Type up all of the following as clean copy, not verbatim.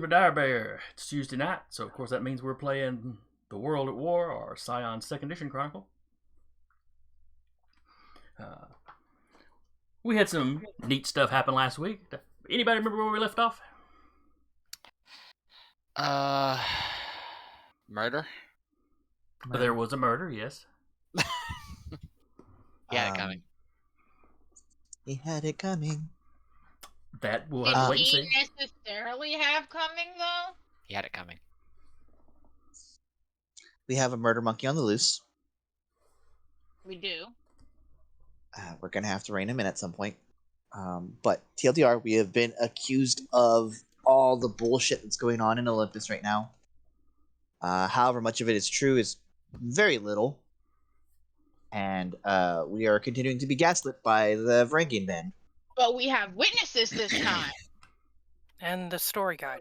welcome to Dire Bear. It's Tuesday night, so of course that means we're playing The World at War, or Scion's Second Edition Chronicle. Uh, we had some neat stuff happen last week. Anybody remember where we left off? Murder? There was a murder, yes. He had it coming. He had it coming. That we'll have to wait and see. Did he necessarily have coming, though? He had it coming. We have a murder monkey on the loose. We do. We're going to have to rein him in at some point. But TLDR, we have been accused of all the bullshit that's going on in Olympus right now. However much of it is true is very little. And we are continuing to be gaslit by the Varangian band. But we have witnesses this time. And the story guide.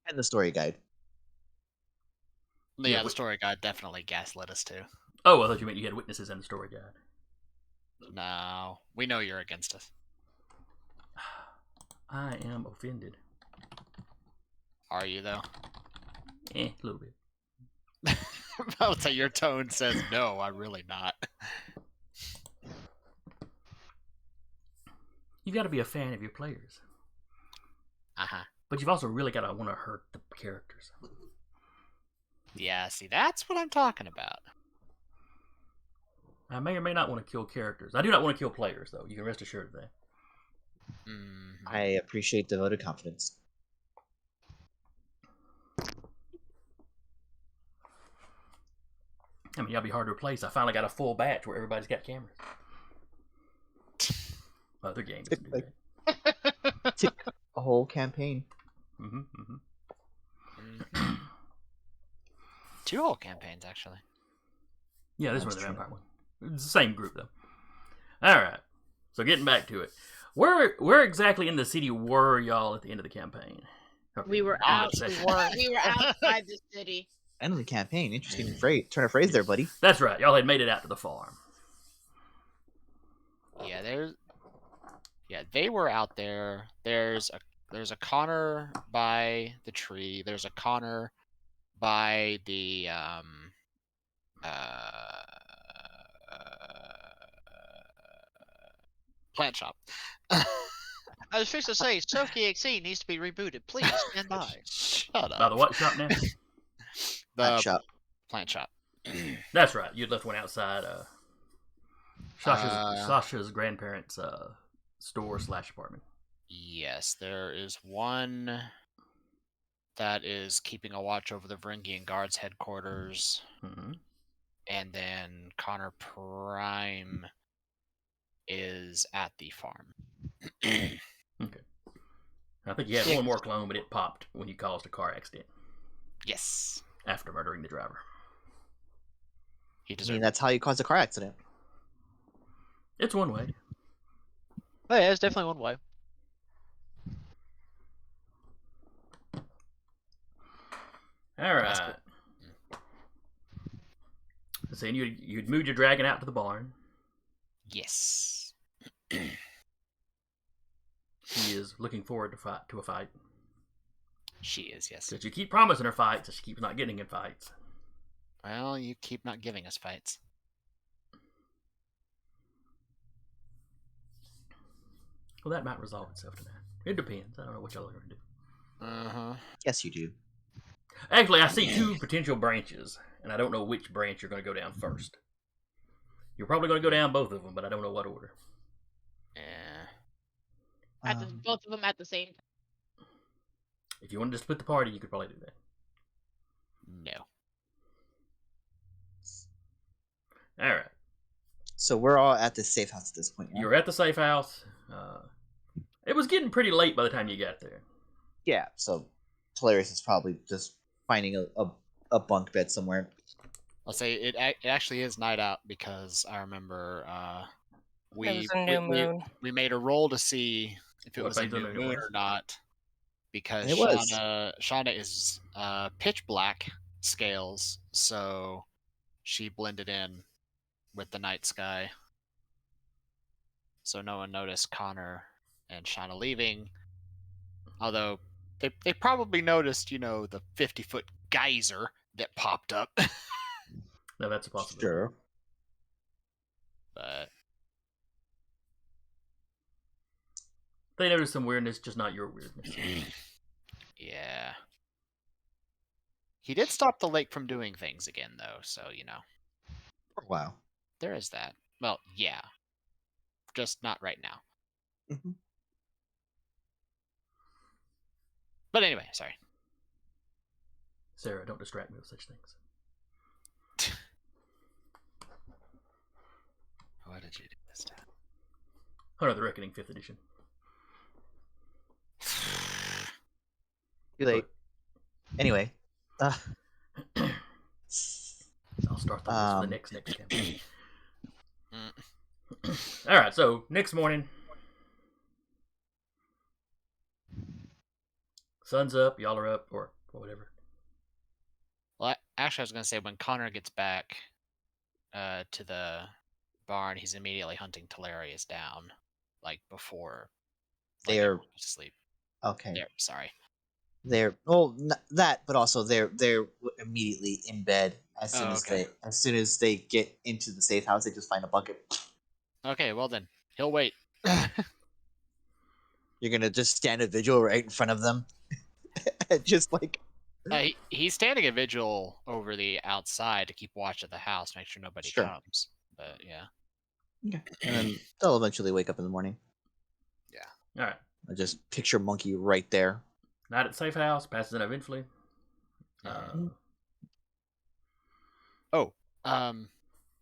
And the story guide. Yeah, the story guide definitely gaslit us too. Oh, I thought you meant you had witnesses in the story guide. No, we know you're against us. I am offended. Are you, though? A little bit. I would say your tone says no, I'm really not. You've got to be a fan of your players. Uh-huh. But you've also really got to want to hurt the characters. Yeah, see, that's what I'm talking about. I may or may not want to kill characters. I do not want to kill players, though. You can rest assured of that. I appreciate the vote of confidence. I mean, y'all be hard to replace. I finally got a full batch where everybody's got cameras. Other games do that. Took a whole campaign. Two whole campaigns, actually. Yeah, this That's one's the true. vampire one. It's the same group, though. All right. So getting back to it, where exactly in the city were y'all at the end of the campaign? We were End of out. the session. We were outside the city. End of the campaign. Interesting phrase. Turn of phrase there, buddy. That's right. Y'all had made it out to the farm. Yeah, they were out there. There's a Connor by the tree. There's a Connor by the plant shop. I was fixed to say, SoFTXE needs to be rebooted. Please stand by. Shut up. By the what shop now? That The shop. plant shop. That's right. You'd left one outside Sasha's grandparents' store/apartment. Yes, there is one that is keeping a watch over the Varangian Guards headquarters, and then Connor Prime is at the farm. Okay. I think you had one more clone, but it popped when you caused a car accident Yes. after murdering the driver. He I mean, deserved that's how you cause a car accident. It's one way. Oh yeah, it's definitely one way. All right. So you'd moved your dragon out to the barn. Yes. She is looking forward to a fight. She is, yes. Because you keep promising her fights, and she keeps not getting in fights. Well, you keep not giving us fights. Well, that might resolve itself tonight. It depends. I don't know what y'all are going to do. Uh-huh. Yes, you do. Actually, I see two potential branches, and I don't know which branch you're going to go down first. You're probably going to go down both of them, but I don't know what order. Yeah. Both of them at the same time. If you wanted to split the party, you could probably do that. No. All right. So we're all at the safe house at this point. Yeah? You're at the safe house. It was getting pretty late by the time you got there. Yeah, so Hilarious is probably just finding a bunk bed somewhere. I'll say it actually is night out because I remember It was a new moon. we made a roll to see if it What was a phase of new the moon it moon was. or not. Because It was. Shauna is pitch black scales, so she blended in with the night sky. So no one noticed Connor and Shauna leaving Although they probably noticed, the 50-foot geyser that popped up. No, that's a possibility. Sure. But They noticed some weirdness, just not your weirdness. yeah. He did stop the lake from doing things again, though, so, Wow. there is that. Well, yeah. Just not right now. hmm But anyway, sorry. Sarah, don't distract me with such things. What did you do this time? Hunter the Reckoning 5th edition. Too late. Anyway. I'll start the list for the next campaign. All right, so next morning, sun's up, y'all are up, or whatever. Well, actually, I was going to say when Connor gets back to the barn, he's immediately hunting Talarius down, like before They're everyone goes to sleep. okay. There, sorry. They're that, but also they're immediately in bed as soon as they get into the safe house. They just find a bucket. Okay, well then he'll wait. You're gonna just stand a vigil right in front of them, just like He's standing a vigil over the outside to keep watch of the house, make sure nobody Sure. comes. But yeah. Okay. And then they'll eventually wake up in the morning. All right. I just picture Monkey right there. Night at the safe house, passes in eventually.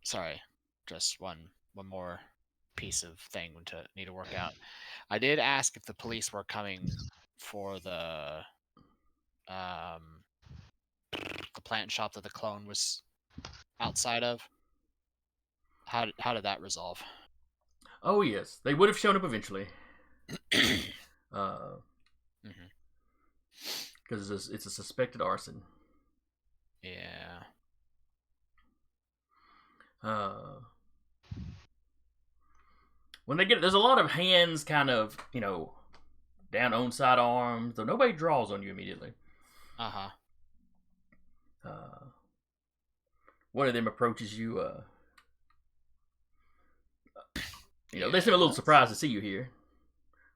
Sorry, just one more piece of thing to need to work out. I did ask if the police were coming for the plant shop that the clone was outside of. How did that resolve? Oh yes, they would have shown up eventually. Because it's a suspected arson. Yeah. When they get there's a lot of hands kind of, down on side arms, though nobody draws on you immediately. One of them approaches you, they seem a little surprised to see you here.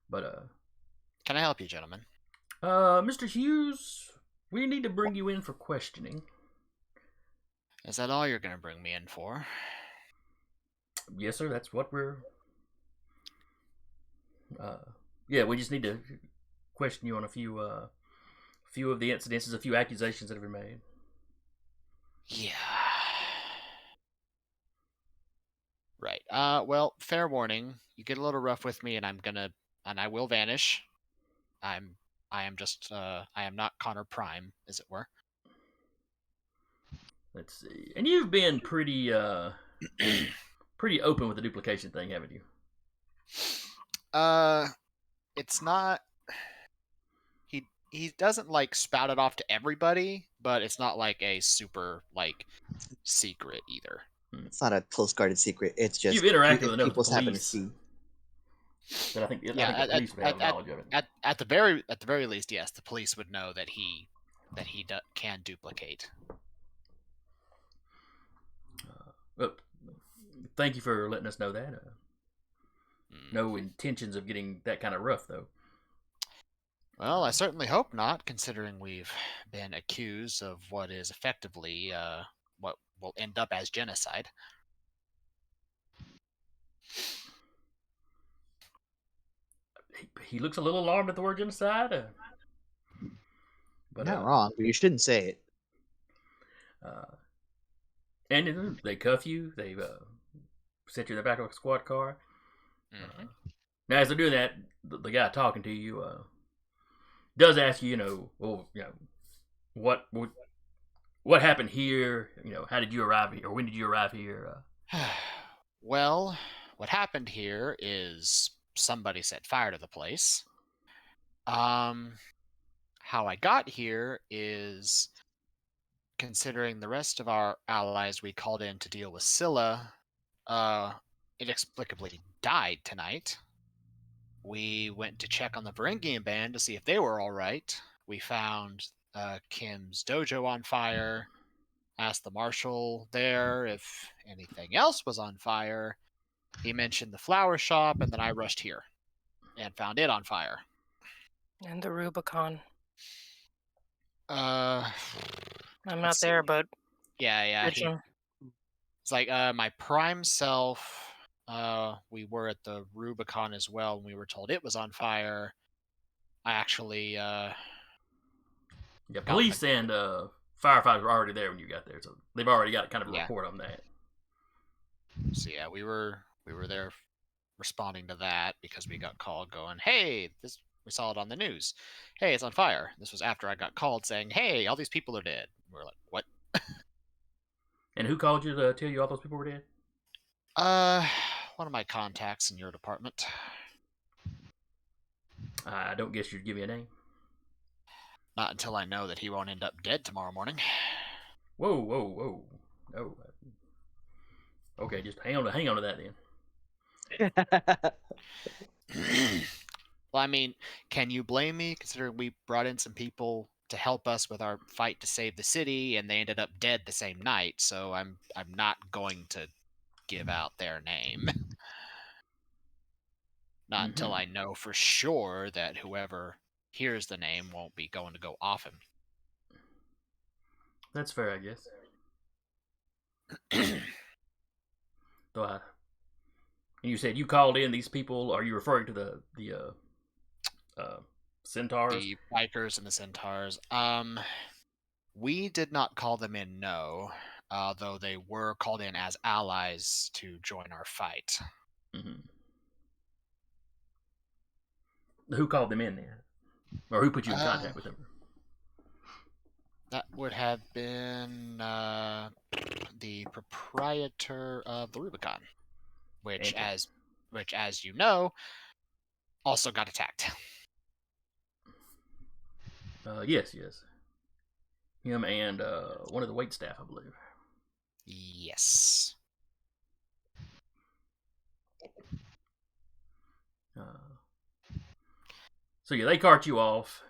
But Can I help you, gentlemen? Mr. Hughes, we need to bring you in for questioning. Is that all you're going to bring me in for? Yes, sir. That's what we're. Yeah, we just need to question you on a few of the incidences, a few accusations that have been made. Yeah. Right. Well, fair warning. You get a little rough with me, and I will vanish. I am not Connor Prime, as it were. Let's see. And you've been pretty pretty open with the duplication thing, haven't you? It's not. He doesn't spout it off to everybody, but it's not like a super secret either. It's not a close guarded secret. It's just you've interacted with enough people of the happen to police. See. But I think the police would have knowledge of it. At the very least, yes, the police would know that he can duplicate. Well, thank you for letting us know that. No intentions of getting that kind of rough, though. Well, I certainly hope not, considering we've been accused of what is effectively what will end up as genocide. He looks a little alarmed at the word genocide. But not wrong, but you shouldn't say it. And they cuff you. They set you in the back of a squad car. Now, as they're doing that, the guy talking to you does ask you, what happened here? How did you arrive here, or when did you arrive here? Well, what happened here is somebody set fire to the place. How I got here is, considering the rest of our allies we called in to deal with Scylla, inexplicably died tonight. we went to check on the Varangian band to see if they were all right. We found Kim's dojo on fire. Asked the marshal there if anything else was on fire. He mentioned the flower shop, and then I rushed here and found it on fire. And the Rubicon. I'm not there, but yeah. It's like my prime self. We were at the Rubicon as well, and we were told it was on fire. I actually yeah, police and firefighters were already there when you got there, so they've already got kind of a report on that. So yeah, we were there responding to that because we got called going, hey, we saw it on the news. Hey, it's on fire. This was after I got called saying, hey, all these people are dead. We were like, what? And who called you to tell you all those people were dead? One of my contacts in your department. I don't guess you'd give me a name. Not until I know that he won't end up dead tomorrow morning. Whoa. No. Okay, just hang on to that then. Well, I mean, can you blame me considering we brought in some people to help us with our fight to save the city and they ended up dead the same night, so I'm not going to give out their name. Not until I know for sure that whoever hears the name won't be going to go off him. That's fair, I guess. So, you said you called in these people. Are you referring to the centaurs? The bikers and the centaurs. We did not call them in, no. Though they were called in as allies to join our fight. Mm-hmm. Who called them in then? Or who put you in contact with them? That would have been the proprietor of the Rubicon, which, as you know, also got attacked. Yes. Him and one of the wait staff, I believe. Yes. So yeah, they cart you off,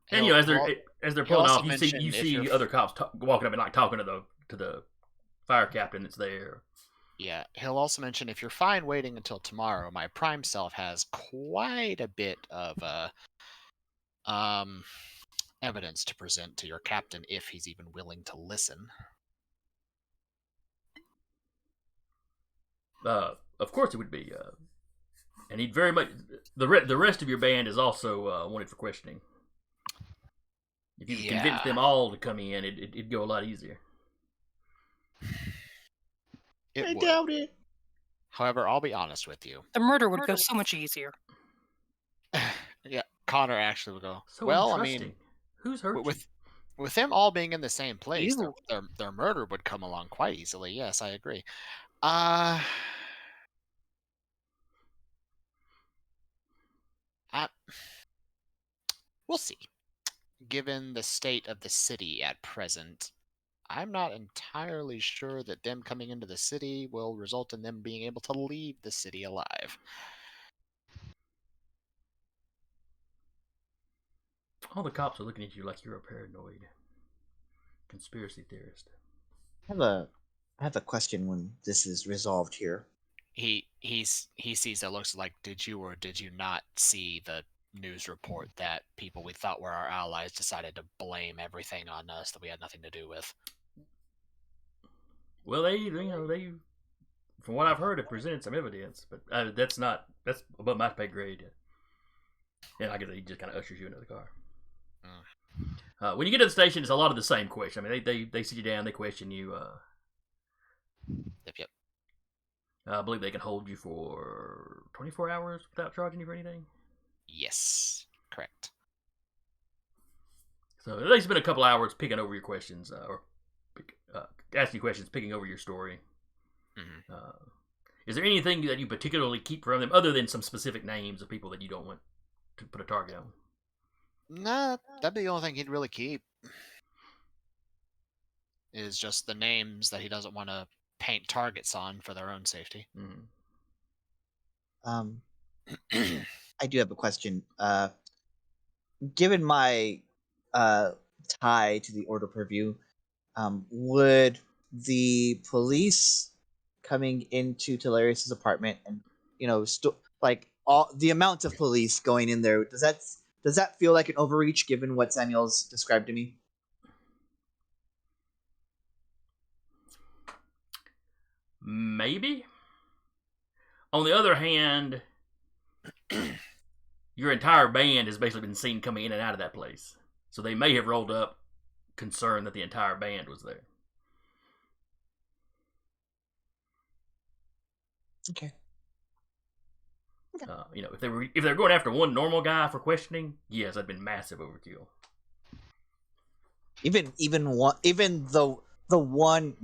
and as they're pulling off, you see other cops walking up and like talking to the fire captain that's there. Yeah, he'll also mention if you're fine waiting until tomorrow, my prime self has quite a bit of evidence to present to your captain if he's even willing to listen. Of course it would be. And he'd very much... The rest of your band is also wanted for questioning. If you convince them all to come in, it'd go a lot easier. I doubt it. However, I'll be honest with you. The murder would go so much easier. Yeah, Connor actually would go, so well, interesting. I mean... Who's hurt with them all being in the same place, their murder would come along quite easily. Yes, I agree. We'll see. Given the state of the city at present, I'm not entirely sure that them coming into the city will result in them being able to leave the city alive. All the cops are looking at you like you're a paranoid conspiracy theorist. I have a question when this is resolved here. He sees it looks like, did you or did you not see the news report that people we thought were our allies decided to blame everything on us that we had nothing to do with? Well, they from what I've heard, have presented some evidence, but that's above my pay grade. And I guess he just kind of ushers you into the car. When you get to the station, it's a lot of the same question. I mean, they sit you down, they question you. Yep. I believe they can hold you for 24 hours without charging you for anything. Yes, correct. So they spend a couple hours picking over your questions, or asking questions, picking over your story. Mm-hmm. Is there anything that you particularly keep from them, other than some specific names of people that you don't want to put a target on? Nah, that'd be the only thing he'd really keep. Is just the names that he doesn't want to paint targets on for their own safety. Mm-hmm. I do have a question. Given my tie to the Order Purview, would the police coming into Telarius's apartment and like all the amount of police going in there, does that feel like an overreach given what Samuel's described to me? Maybe. On the other hand, your entire band has basically been seen coming in and out of that place. So they may have rolled up concerned that the entire band was there. Okay. If they're going after one normal guy for questioning, yes, that'd been massive overkill. Even the one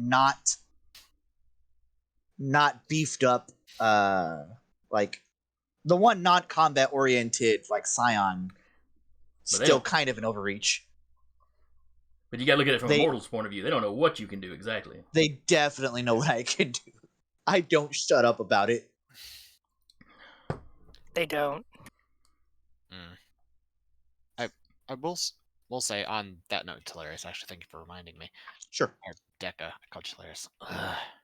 not beefed up, like the one not combat oriented like Scion, still kind of an overreach. But you gotta look at it from a mortal's point of view. They don't know what you can do exactly. They definitely know what I can do. I don't shut up about it. They don't. I will say on that note, Telarius, actually, thank you for reminding me. Sure. Or Deca, I called you Telarius.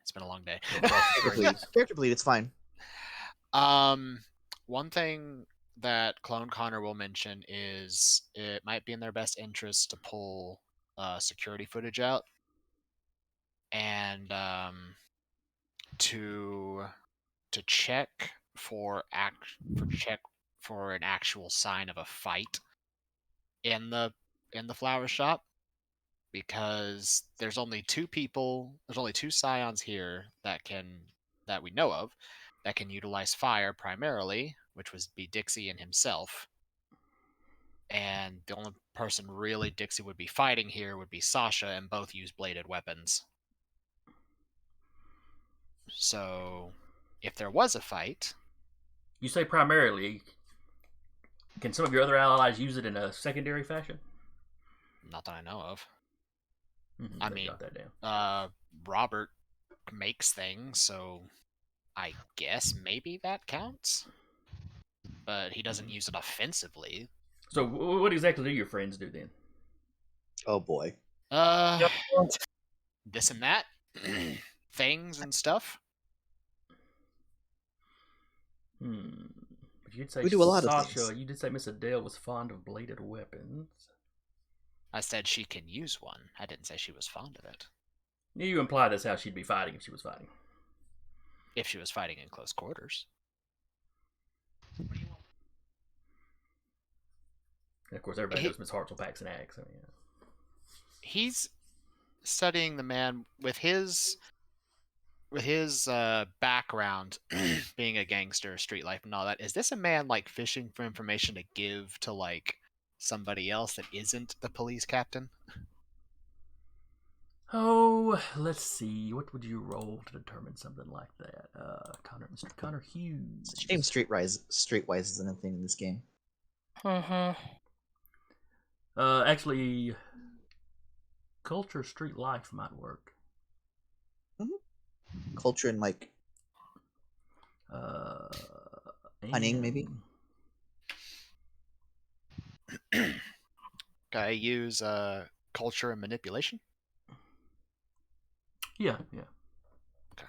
It's been a long day. Character bleed, it's fine. One thing that Clone Connor will mention is it might be in their best interest to pull security footage out and to check for an actual sign of a fight in the flower shop, because there's only two Scions here that we know of that can utilize fire primarily, which would be Dixie and himself. And the only person really Dixie would be fighting here would be Sasha, and both use bladed weapons. So, if there was a fight... You say primarily. Can some of your other allies use it in a secondary fashion? Not that I know of. Mm-hmm, I mean, Robert makes things, so I guess maybe that counts. But he doesn't use it offensively. So what exactly do your friends do then? Oh boy. This and that. Things and stuff. But you'd say we do a lot Sasha, of things. You did say Miss Adele was fond of bladed weapons. I said she can use one. I didn't say she was fond of it. You imply that's how she'd be fighting if she was fighting. If she was fighting in close quarters. And of course, everybody knows Miss Hartzell packs an axe. So, yeah. He's studying the man with his background, being a gangster, street life, and all that. Is this a man like fishing for information to give to like somebody else that isn't the police captain? Oh, let's see. What would you roll to determine something like that? Mr. Connor Hughes. Shame Streetwise isn't a thing in this game. Actually, culture street life might work. Culture and like hunting, maybe. Can I use culture and manipulation? Yeah. Okay.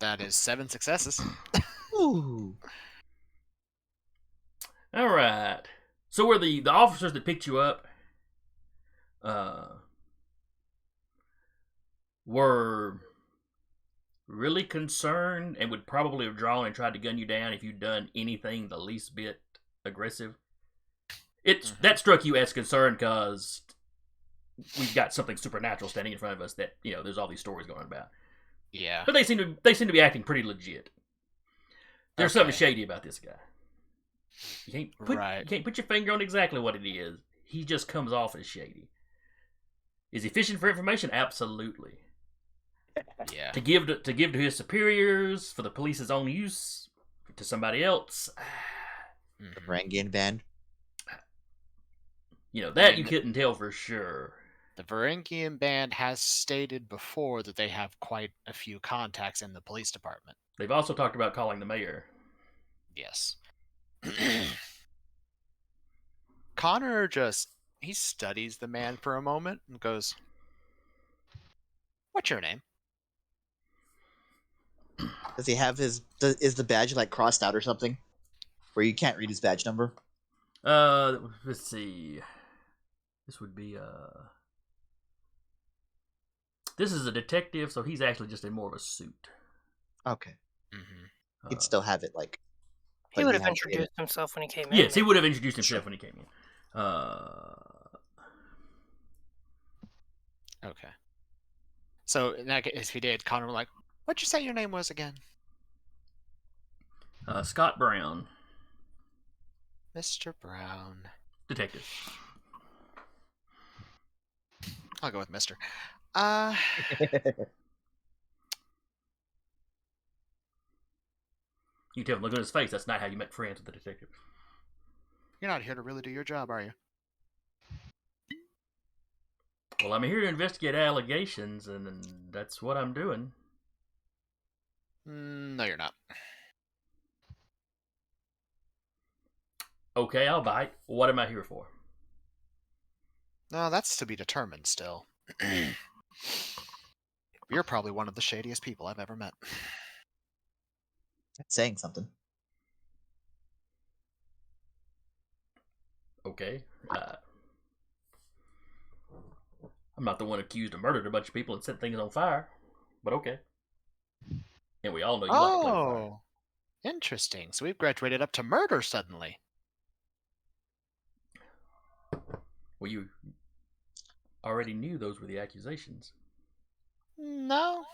That is 7 successes. Ooh. All right. So were the officers that picked you up were really concerned and would probably have drawn and tried to gun you down if you'd done anything the least bit aggressive? That struck you as concern because we've got something supernatural standing in front of us that, there's all these stories going about. Yeah. But they seem to be acting pretty legit. There's something shady about this guy. You can't put your finger on exactly what it is. He just comes off as shady. Is he fishing for information? Absolutely. Yeah. To give to his superiors, for the police's own use, to somebody else. The Varangian band. You couldn't tell for sure. The Varangian band has stated before that they have quite a few contacts in the police department. They've also talked about calling the mayor. Yes. Connor he studies the man for a moment and goes, "What's your name?" Does he have is the badge like crossed out or something? Where you can't read his badge number? Let's see. This would be This is a detective, so he's actually just in more of a suit. Okay. Mm-hmm. He'd still have it like. He like would have had introduced himself when he came in. Yes, he would have introduced himself when he came in. Okay. So in that case, if he did, Connor would like, "What'd you say your name was again?" Scott Brown, Mr. Brown. detective. I'll go with Mr. You tell him, look at his face. That's not how you make friends with the detective. You're not here to really do your job, are you? Well, I'm here to investigate allegations, and that's what I'm doing. No, you're not. Okay, I'll bite. What am I here for? No, that's to be determined still. You're probably one of the shadiest people I've ever met. That's saying something. Okay. I'm not the one accused of murdering a bunch of people and set things on fire, but okay. And we all know you like to play with fire. Oh, interesting. So we've graduated up to murder suddenly. Well, you already knew those were the accusations. No.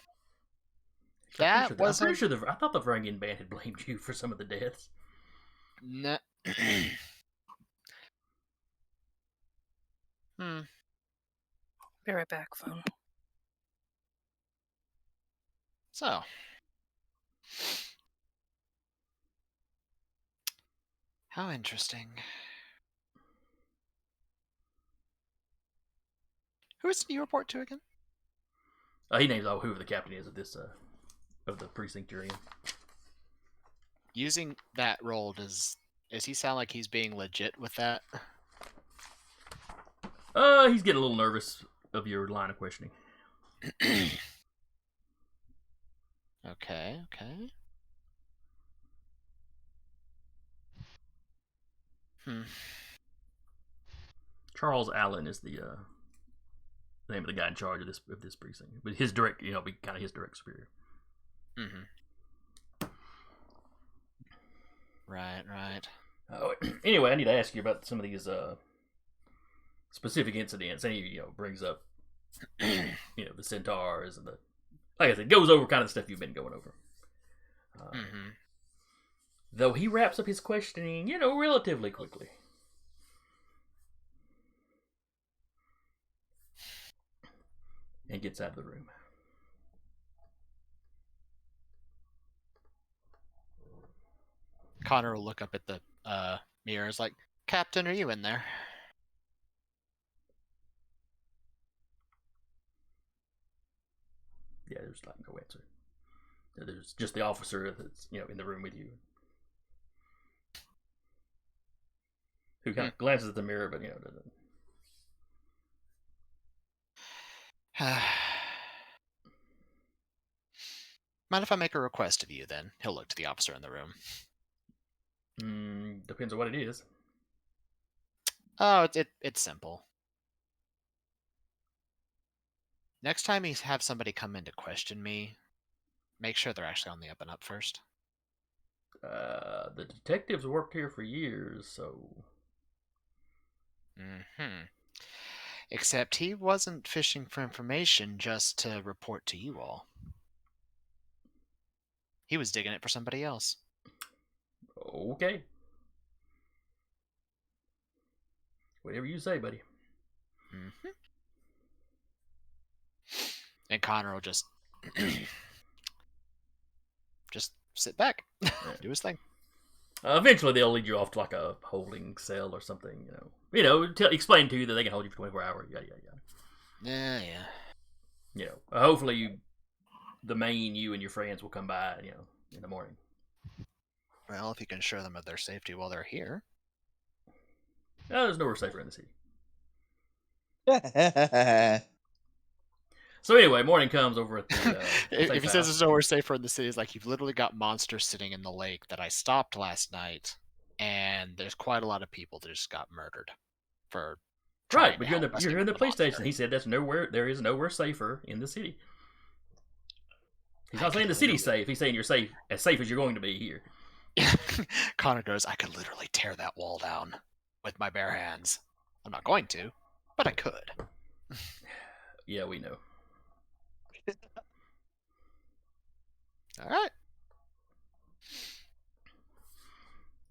I'm That pretty sure I thought the Varangian band had blamed you for some of the deaths. No. Be right back, phone. So. How interesting. Who is it you report to again? He names whoever the captain is of this of the precinct you're in. Using that role, does he sound like he's being legit with that? He's getting a little nervous of your line of questioning. Okay. Charles Allen is the name of the guy in charge of this precinct, but his direct, be kind of his direct superior. Mm-hmm. Right. Anyway, I need to ask you about some of these specific incidents. And he, brings up, the centaurs and like I said, goes over kind of the stuff you've been going over. Though he wraps up his questioning, relatively quickly. And gets out of the room. Connor will look up at the mirrors like, "Captain, are you in there?" Yeah, there's like no answer. There's just the officer that's in the room with you, who kind of glances at the mirror, but doesn't. Mind if I make a request of you? Then he'll look to the officer in the room. Depends on what it is. Oh, it's simple. Next time you have somebody come in to question me, make sure they're actually on the up and up first. The detective's worked here for years, so. Except he wasn't fishing for information just to report to you all. He was digging it for somebody else. Okay. Whatever you say, buddy. And Connor will just sit back, do his thing. Eventually, they'll lead you off to like a holding cell or something. Explain to you that they can hold you for 24 hours. Yada yada yada. Yeah. You know, hopefully you and your friends will come by, you know, in the morning. Well, if you can assure them of their safety while they're here. No, there's nowhere safer in the city. So anyway, morning comes over at the If safe he says house. there's nowhere safer in the city, it's like you've literally got monsters sitting in the lake that I stopped last night, and there's quite a lot of people that just got murdered for trying Right, but to you're help in rescue the police monster. station. He said there is nowhere safer in the city. He's I not saying could the city's literally- safe. He's saying you're safe as you're going to be here. Connor goes, I could literally tear that wall down with my bare hands. I'm not going to, but I could. Yeah, we know. All right.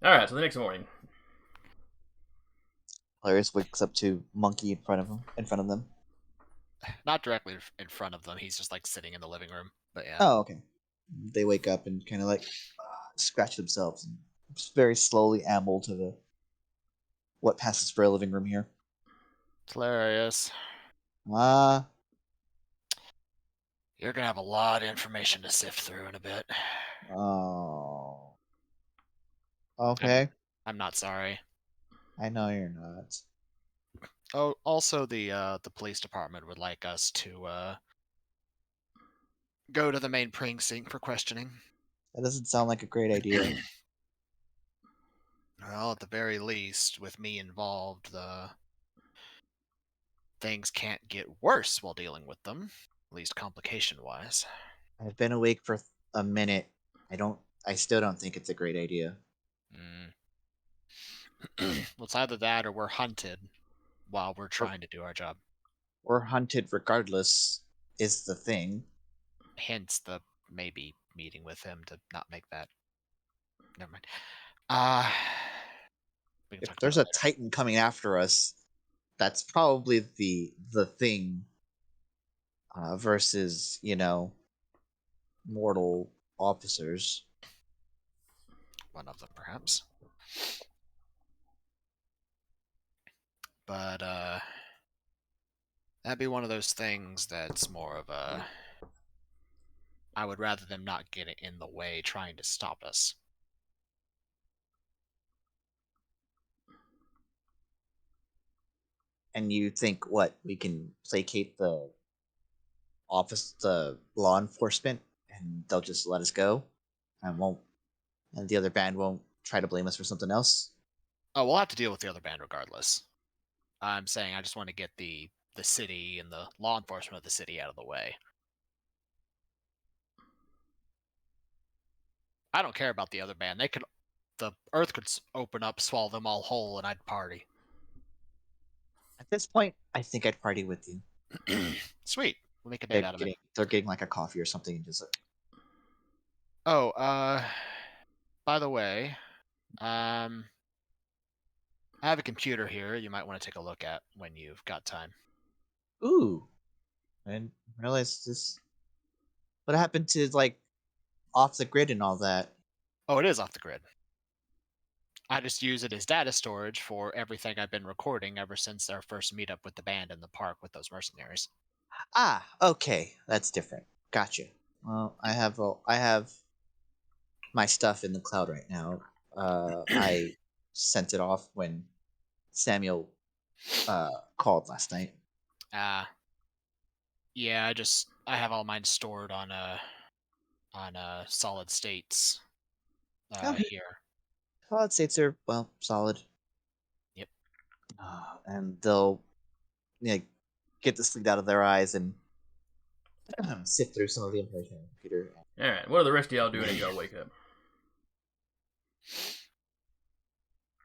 All right, so the next morning, Hilarious wakes up to Monkey in front of them. Not directly in front of them. He's just like sitting in the living room. But yeah. Oh, okay. They wake up and kind of like scratch themselves and very slowly amble to the what passes for a living room here. It's hilarious. You're gonna have a lot of information to sift through in a bit. Oh. Okay. I'm not sorry. I know you're not. Oh, also the police department would like us to go to the main precinct for questioning. That doesn't sound like a great idea. Well, at the very least, with me involved, the things can't get worse while dealing with them, at least complication-wise. I've been awake for a minute. I still don't think it's a great idea. Well, it's either that or we're hunted while we're trying to do our job. We're hunted regardless is the thing. Hence the maybe meeting with him to not make that. Never mind. We can If talk about there's it a later. Titan coming after us, that's probably the thing versus, mortal officers. One of them, perhaps. But that'd be one of those things that's more of a. I would rather them not get in the way trying to stop us. And you think what? We can placate the law enforcement, and they'll just let us go, and the other band won't try to blame us for something else. Oh, we'll have to deal with the other band regardless. I'm saying I just want to get the city and the law enforcement of the city out of the way. I don't care about the other band. The earth could open up, swallow them all whole, and I'd party. At this point, I think I'd party with you. Sweet. We'll make a date out of it. They're getting like a coffee or something, and just like, Oh, by the way, I have a computer here you might want to take a look at when you've got time. ooh, I didn't realize this. What happened to like off the grid and all that? Oh, it is off the grid. I just use it as data storage for everything I've been recording ever since our first meetup with the band in the park with those mercenaries. Ah, okay, that's different. Gotcha. Well, I have my stuff in the cloud right now. I sent it off when Samuel called last night. Yeah, I have all mine stored on solid states Okay. here. Solid states are solid. Yep. And they'll get the sleep out of their eyes and sift through some of the information on the computer. all right. What are the rest of y'all doing as y'all wake up?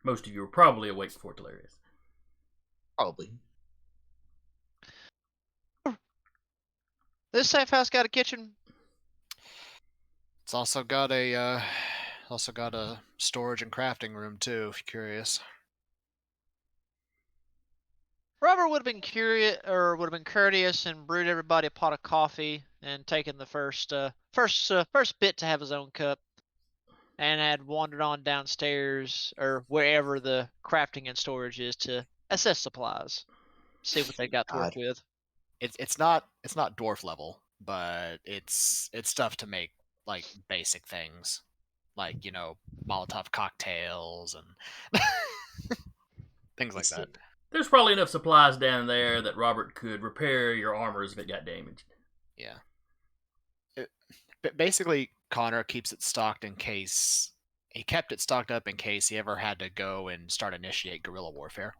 Most of you are probably awake before Delirious. Probably. This safe house got a kitchen. It's also got a storage and crafting room too, if you're curious. Robert would have been curious, or would have been courteous, and brewed everybody a pot of coffee, and taken the first bit to have his own cup, and had wandered on downstairs or wherever the crafting and storage is to assess supplies, see what they got to work God. with. it's not dwarf level, but it's stuff to make like basic things, like Molotov cocktails and things like that. There's probably enough supplies down there that Robert could repair your armors if it got damaged. Yeah. But basically, Connor keeps it stocked in case he kept it stocked up in case he ever had to go and start initiate guerrilla warfare.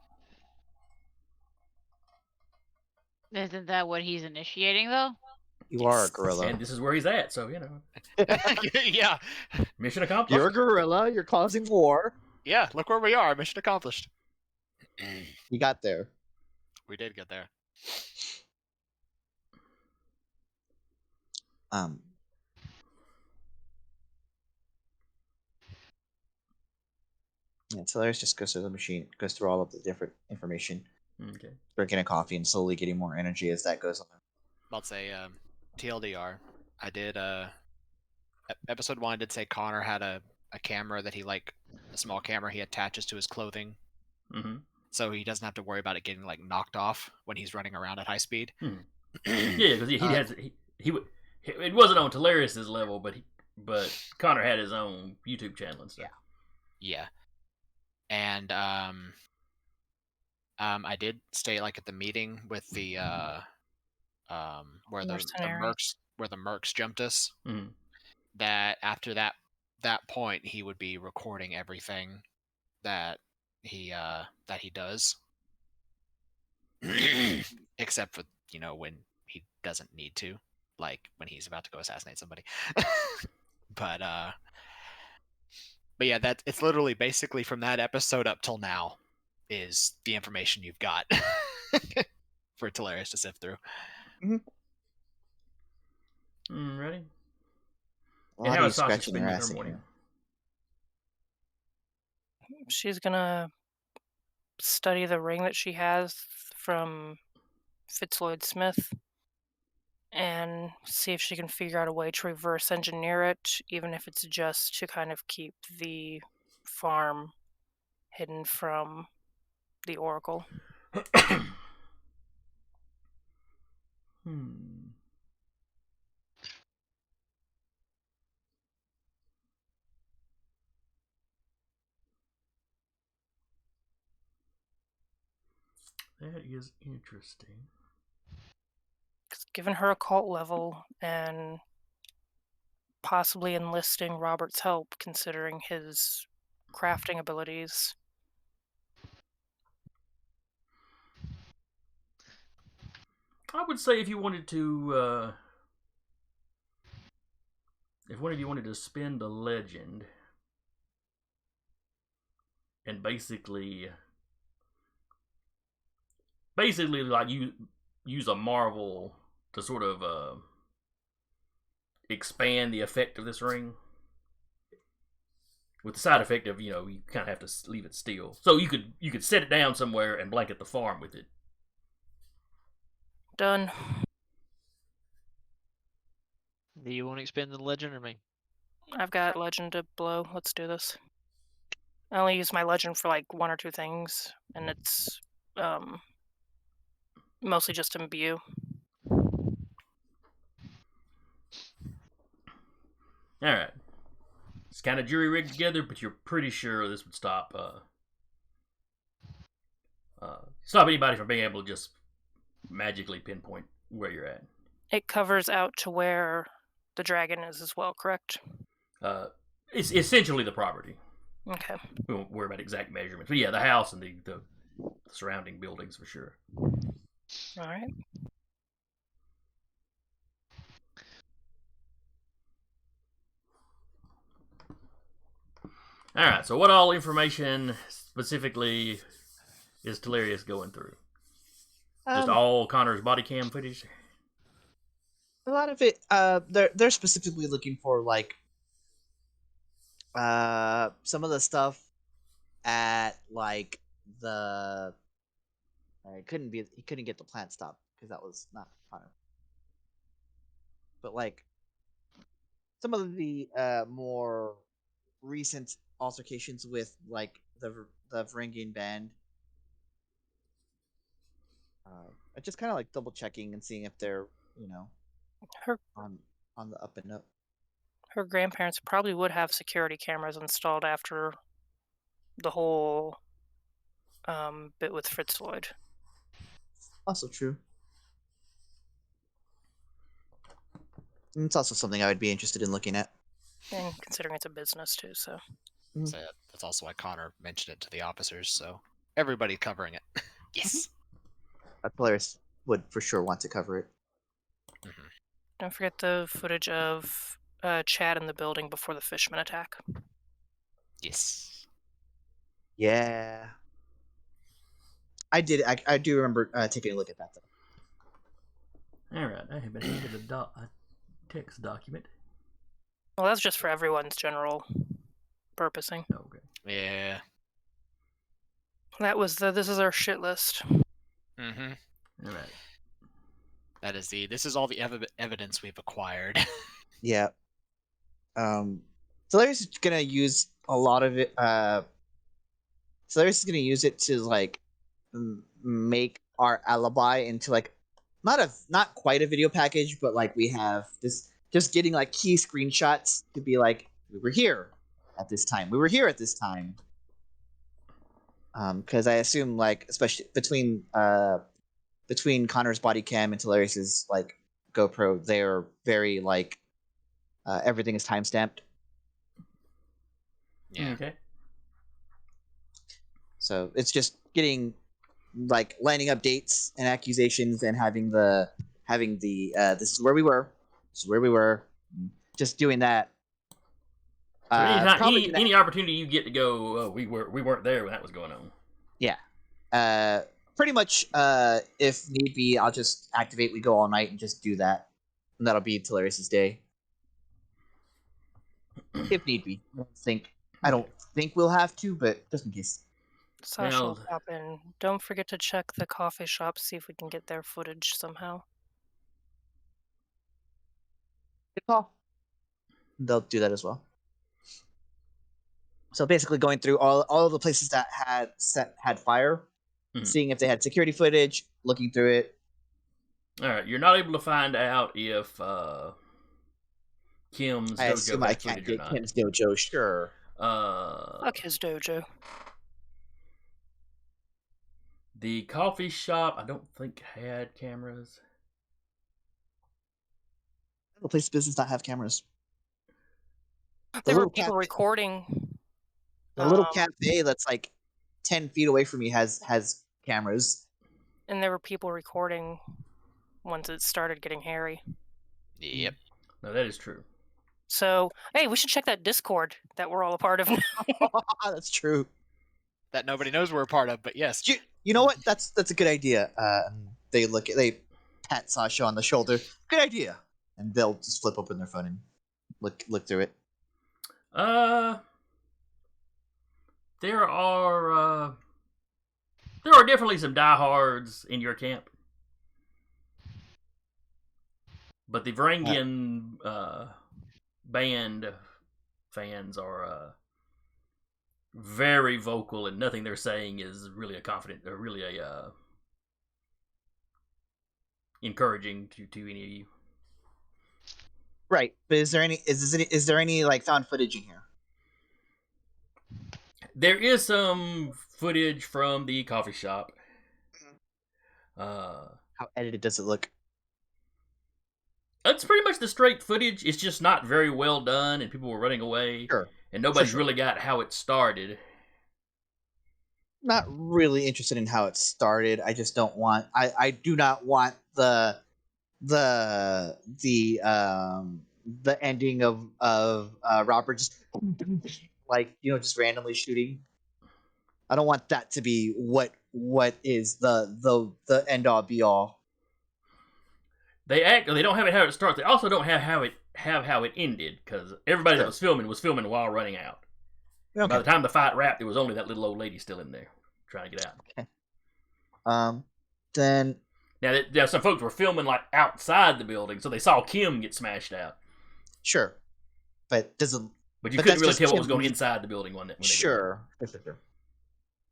Isn't that what he's initiating, though? You are a gorilla. And this is where he's at, so Yeah. Mission accomplished. You're a gorilla. You're causing war. Yeah, look where we are. Mission accomplished. You got there. We did get there. Yeah, so there's just goes through the machine, goes through all of the different information, Okay. drinking a coffee and slowly getting more energy as that goes on. I'll say TLDR. I did episode 1 did say Connor had a camera that he a small camera he attaches to his clothing. Mm-hmm. So he doesn't have to worry about it getting knocked off when he's running around at high speed. Yeah, because he would. It wasn't on Telarius's level, but Connor had his own YouTube channel and stuff. Yeah. And I did stay at the meeting with the where the mercs jumped us. Mm-hmm. That after that point he would be recording everything that he does, except for when he doesn't need to, like when he's about to go assassinate somebody. but yeah, that it's literally basically from that episode up till now is the information you've got for Telarius to sift through. Ready? A lot of scratching their ass morning. She's gonna study the ring that she has from Fitzloyd Smith and see if she can figure out a way to reverse engineer it, even if it's just to kind of keep the farm hidden from the Oracle. That is interesting. Given her occult level and possibly enlisting Robert's help, considering his crafting abilities. I would say if you wanted to, if one of you wanted to spend a legend and basically you use a marvel to sort of expand the effect of this ring, with the side effect of you kind of have to leave it still. So you could set it down somewhere and blanket the farm with it. Done. Do you want to expand the legend or me? I've got legend to blow. Let's do this. I only use my legend for 1 or 2 things, and it's mostly just imbue. Alright. It's kind of jury rigged together, but you're pretty sure this would stop anybody from being able to just magically pinpoint where you're at. It covers out to where the dragon is as well, correct? It's essentially the property. Okay. We won't worry about exact measurements. But yeah, the house and the surrounding buildings for sure. Alright. Alright, so what all information specifically is Telarius going through? Just all Connor's body cam footage? A lot of it, they're specifically looking for some of the stuff at the. He couldn't get the plant stop because that was not Connor. But some of the more recent altercations with the Varangian band. Just kind of like double checking and seeing if they're, you know, Her on the up and up. her grandparents probably would have security cameras installed after the whole bit with Fritz Lloyd. Also true. And it's also something I would be interested in looking at. And considering it's a business too, so. So that's also why Connor mentioned it to the officers, so everybody covering it. Yes. Polaris would for sure want to cover it. Mm-hmm. Don't forget the footage of Chad in the building before the Fishman attack. Yes. Yeah. I do remember taking a look at that though. All right, I have been handed a text document. Well, that's just for everyone's general purposing. Okay. Yeah. That was this is our shit list. Mm-hmm. All right. That is this is all the evidence we've acquired. Yeah. Solaris is gonna use a lot of it. Solaris is gonna use it to like make our alibi into like not quite a video package, but like we have this just getting like key screenshots to be like we were here at this time. We were here at this time. Because I assume like especially between Connor's body cam and Tolarius's like GoPro, they're very like everything is timestamped. Yeah. Okay. So it's just getting like lining up dates and accusations and having the this is where we were. This is where we were. Just doing that. So probably any opportunity you get to go, we weren't there when that was going on. Yeah. Pretty much. If need be, I'll just activate. We go all night and just do that, and that'll be Tolarius's day. If need be. I don't think we'll have to, but just in case. Sasha will Well- pop in. Don't forget to check the coffee shop, see if we can get their footage somehow. Good call. They'll do that as well. So basically, going through all of the places that had fire, seeing if they had security footage, looking through it. All right, you're not able to find out if Kim's I dojo assume I had can't footage or get not. Kim's dojo. Sure. Fuck his dojo. The coffee shop, I don't think had cameras. The place of business not have cameras. There were little people cafe- recording. The little cafe that's like 10 feet away from me has cameras. And there were people recording once it started getting hairy. Yep. No, that is true. So, hey, we should check that Discord that we're all a part of now. That's true. That nobody knows we're a part of, but yes. You know what? That's a good idea. They pat Sasha on the shoulder. Good idea. And they'll just flip open their phone and look through it. There are definitely some diehards in your camp, but the Varangian band fans are very vocal, and nothing they're saying is really encouraging to any of you. Right, but is there any like found footage in here? There is some footage from the coffee shop. How edited does it look? It's pretty much the straight footage. It's just not very well done, and people were running away. Sure. And nobody's Sure. really got how it started. Not really interested in how it started. I just don't want. I do not want the ending of Robert just like just randomly shooting. I don't want that to be what is the end all be all. They don't have it how it starts. They also don't have how it ended, because everybody that was filming while running out. Okay. By the time the fight wrapped, there was only that little old lady still in there trying to get out. Then Now some folks were filming like outside the building, so they saw Kim get smashed out. sure, but doesn't. But you But couldn't that's really just tell what was Kim. going inside the building when they did it. Sure.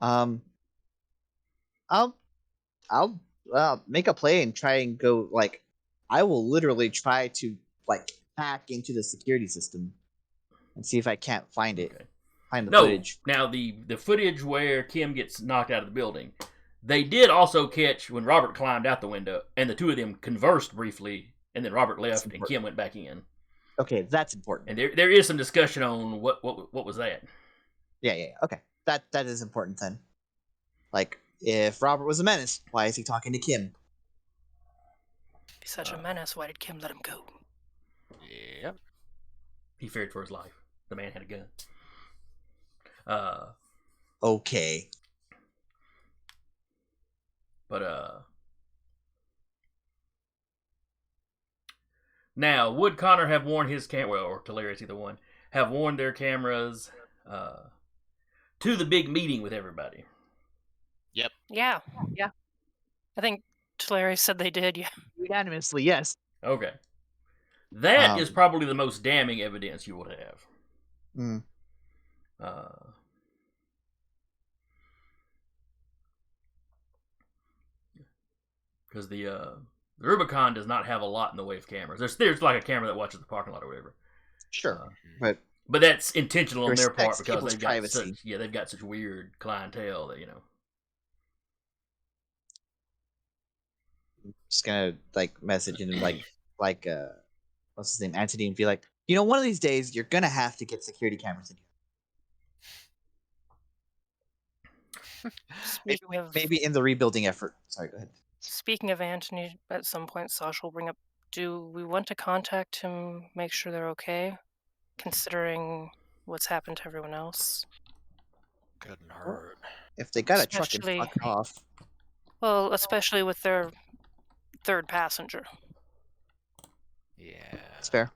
I'll make a play and try and go. Like, I will literally try to like hack into the security system and see if I can't find it. Okay. Find the No, footage. now the footage where Kim gets knocked out of the building, they did also catch when Robert climbed out the window, and the two of them conversed briefly, and then Robert left and Kim went back in. Okay, that's important. And there is some discussion on what was that. Yeah. Okay, that is important then. Like, if Robert was a menace, why is he talking to Kim? He's such a menace. Why did Kim let him go? Yep. He feared for his life. The man had a gun. Okay. But now, would Connor have worn his camera, or Talarius, either one, have worn their cameras to the big meeting with everybody? Yep. Yeah. I think Tulare said they did. Yeah. Unanimously, yes. Okay. That is probably the most damning evidence you would have. Mm. Because the Rubicon does not have a lot in the way of cameras. There's like a camera that watches the parking lot or whatever. Sure, but that's intentional on their part respects because people's they've got privacy. they've got such weird clientele that just gonna like message him like what's his name, Anthony, and be like, one of these days you're gonna have to get security cameras in here. Maybe in the rebuilding effort. Sorry, go ahead. Speaking of Anthony, at some point Sasha will bring up, do we want to contact him, make sure they're okay, considering what's happened to everyone else? Couldn't hurt. If they got a truck and fuck off. Well, especially with their third passenger. Yeah. It's fair.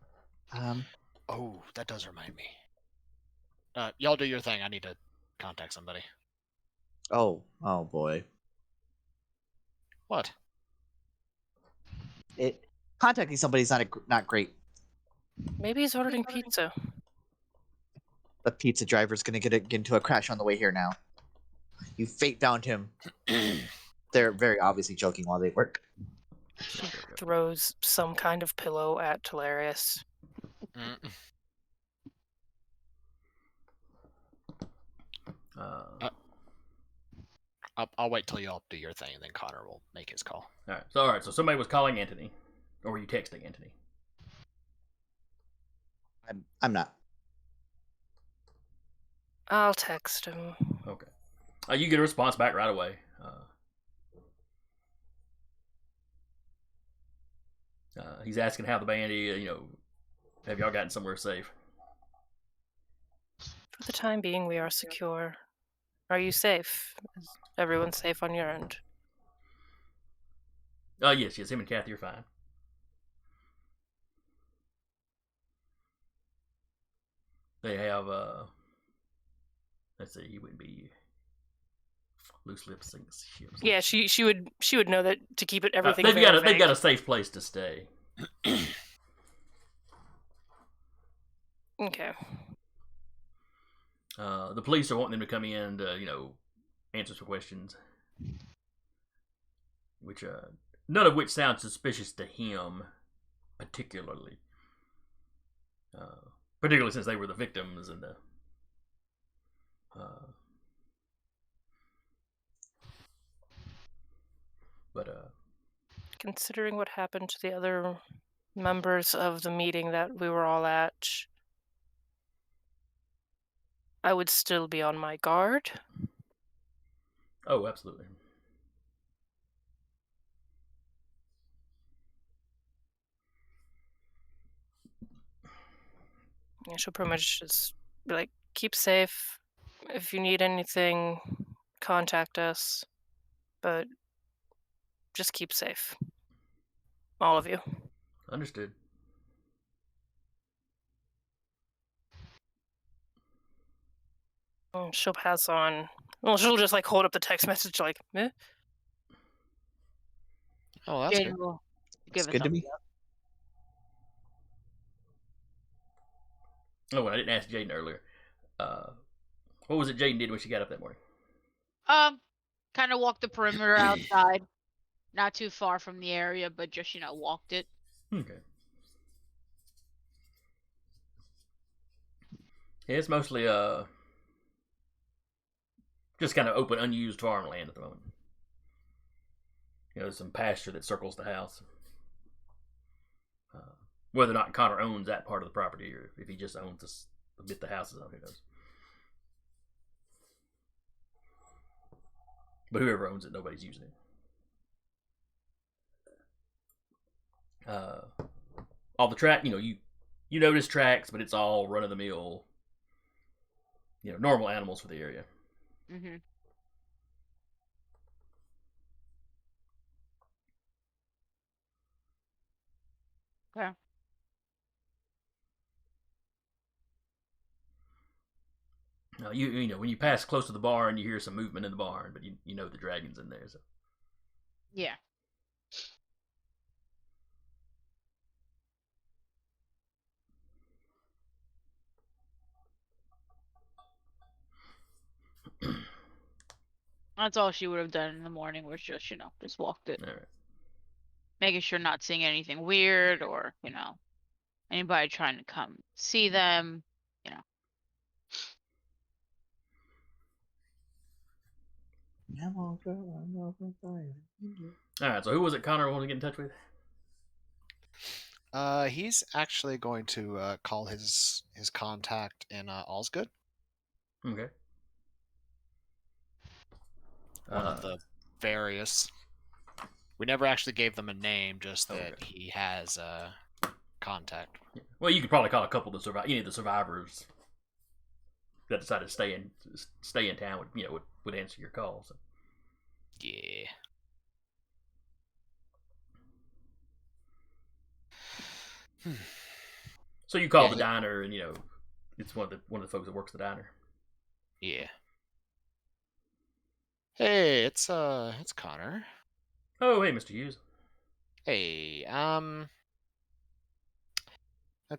Oh, that does remind me. Y'all do your thing. I need to contact somebody. Oh boy. What? Contacting somebody is not great. Maybe he's ordering pizza. The pizza driver's gonna get into a crash on the way here now. You fate bound him. They're very obviously joking while they work. He throws some kind of pillow at Talarius. I'll wait till y'all do your thing, and then Connor will make his call. All right. So somebody was calling Anthony, or were you texting Anthony? I'm not. I'll text him. Okay. You get a response back right away. He's asking how the band is, have y'all gotten somewhere safe? For the time being, we are secure. Are you safe? Is everyone safe on your end? Yes, him and Kathy are fine. They have, let's see, he wouldn't be loose lips. Yeah, she would know that to keep it everything. They've got a safe place to stay. Okay. The police are wanting them to come in to, answer some questions, which none of which sounds suspicious to him, particularly. Particularly since they were the victims and the. Considering what happened to the other members of the meeting that we were all at, I would still be on my guard. Oh, absolutely. Yeah, she'll pretty much just be like, keep safe. If you need anything, contact us. But just keep safe. All of you. Understood. She'll pass on. Well, she'll just like hold up the text message like, eh? Oh, that's good. It's good to me. Oh, I didn't ask Jaden earlier. What was it Jaden did when she got up that morning? Kind of walked the perimeter outside. not too far from the area, but just walked it. Okay. Yeah, it's mostly just kind of open, unused farmland at the moment. There's some pasture that circles the house. Whether or not Connor owns that part of the property, or if he just owns the bit the house is on, who knows? But whoever owns it, nobody's using it. All the track, you notice tracks, but it's all run of the mill, normal animals for the area. Mm-hmm. Okay. When you pass close to the barn, you hear some movement in the barn, but you know the dragon's in there. So. Yeah. That's all she would have done in the morning, was just walked it. All right. Making sure not seeing anything weird or, anybody trying to come see them, All right, so who was it Connor wanted to get in touch with? He's actually going to call his contact in Allsgood. Okay. One of the various. We never actually gave them a name, just that he has contact. Well, you could probably call a couple of the survivors that decided to stay in town would answer your call. So. Yeah. So you call the diner, and it's one of the folks that works the diner. Yeah. Hey, it's Connor. Oh, hey, Mr. Hughes. Hey, that'd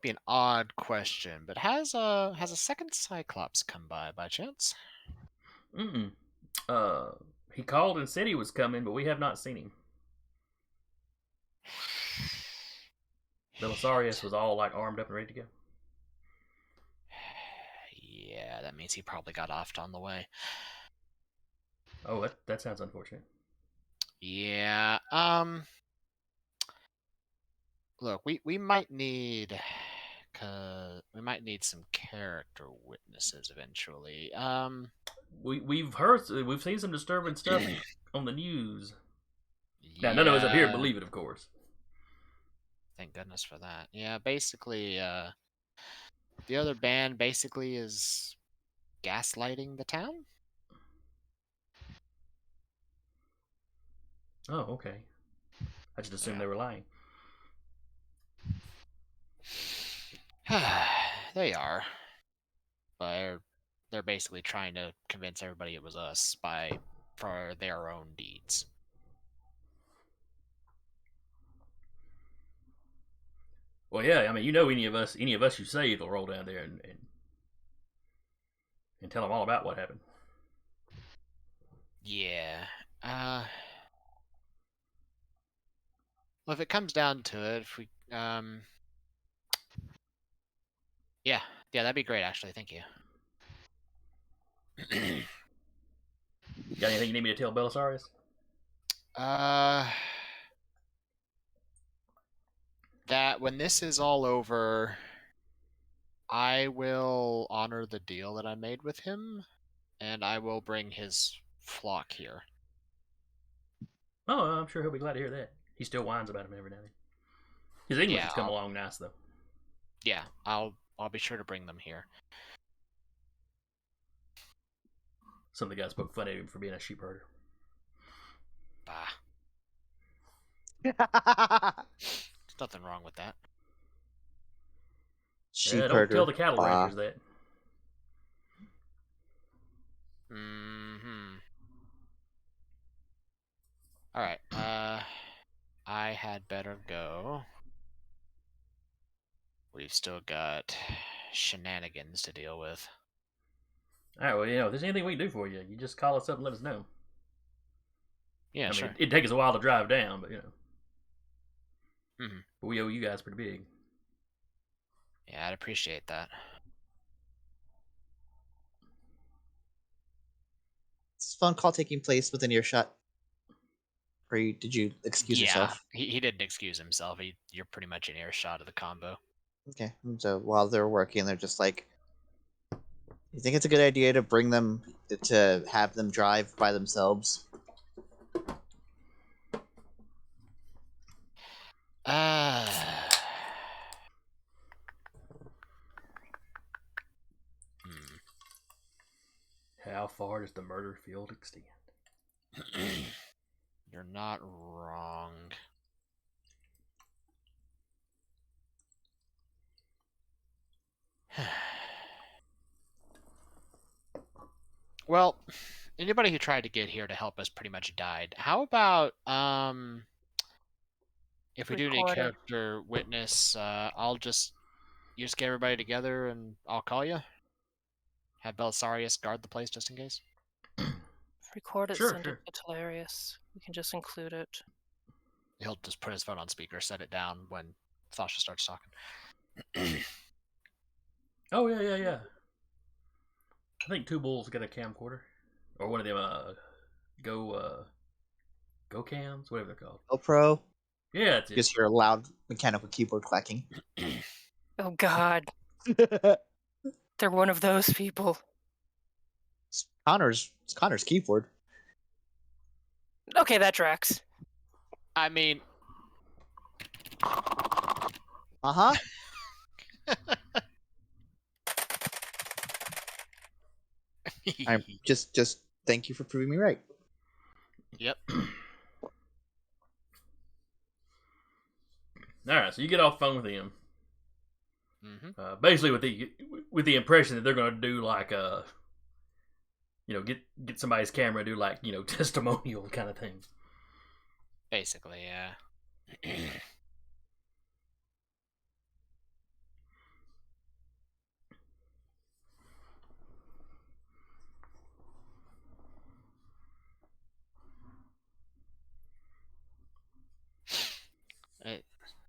be an odd question, but has a second Cyclops come by chance? Mm-mm. He called and said he was coming, but we have not seen him. Belisarius was all armed up and ready to go. Yeah, that means he probably got offed on the way. Oh, that sounds unfortunate. Yeah. Look, we might need some character witnesses eventually. We've seen some disturbing stuff on the news. Now, none of us up here believe it, of course. Thank goodness for that. Yeah, basically, the other band basically is gaslighting the town. Oh, okay. I just assumed they were lying. They are. But they're basically trying to convince everybody it was us for their own deeds. Well, yeah, I mean, any of us you save will roll down there and tell them all about what happened. Yeah. Well, if it comes down to it, if we, yeah, that'd be great, actually. Thank you. Got anything you need me to tell Belisarius? That when this is all over, I will honor the deal that I made with him, and I will bring his flock here. Oh, I'm sure he'll be glad to hear that. He still whines about him every now and then. His English has come along nice, though. Yeah, I'll be sure to bring them here. Some of the guys poke fun at him for being a sheep herder. Bah. There's nothing wrong with that. Sheep don't herder. tell the cattle rangers that. Mm-hmm. Alright, I had better go. We've still got shenanigans to deal with. Alright, well, if there's anything we can do for you, you just call us up and let us know. Yeah, I mean, sure. it'd take us a while to drive down, but Mhm. But we owe you guys pretty big. Yeah, I'd appreciate that. Is this phone call taking place within earshot? Or did you excuse yourself? He didn't excuse himself. You're pretty much in earshot of the combo. Okay. So while they're working, they're just like, you think it's a good idea to bring them, to have them drive by themselves? How far does the murder field extend? You're not wrong. Well, anybody who tried to get here to help us pretty much died. How about if we do need Record it. character witness, you just get everybody together and I'll call you. Have Belisarius guard the place just in case. Record it, Sure, send sure. it to Hilarious. We can just include it. He'll just put his phone on speaker, set it down when Sasha starts talking. Oh yeah. I think Two Bulls got a camcorder, or one of them Go cams, whatever they're called. GoPro? Yeah, it's Just hear a loud mechanical keyboard clacking. Oh God, they're one of those people. It's Connor's keyboard. Okay, that tracks. I mean, Uh-huh. I'm just thank you for proving me right. Yep. all right. So you get off the phone with him, Mm-hmm. basically with the impression that they're going to do like get somebody's camera, do like testimonial kind of thing. Basically, yeah.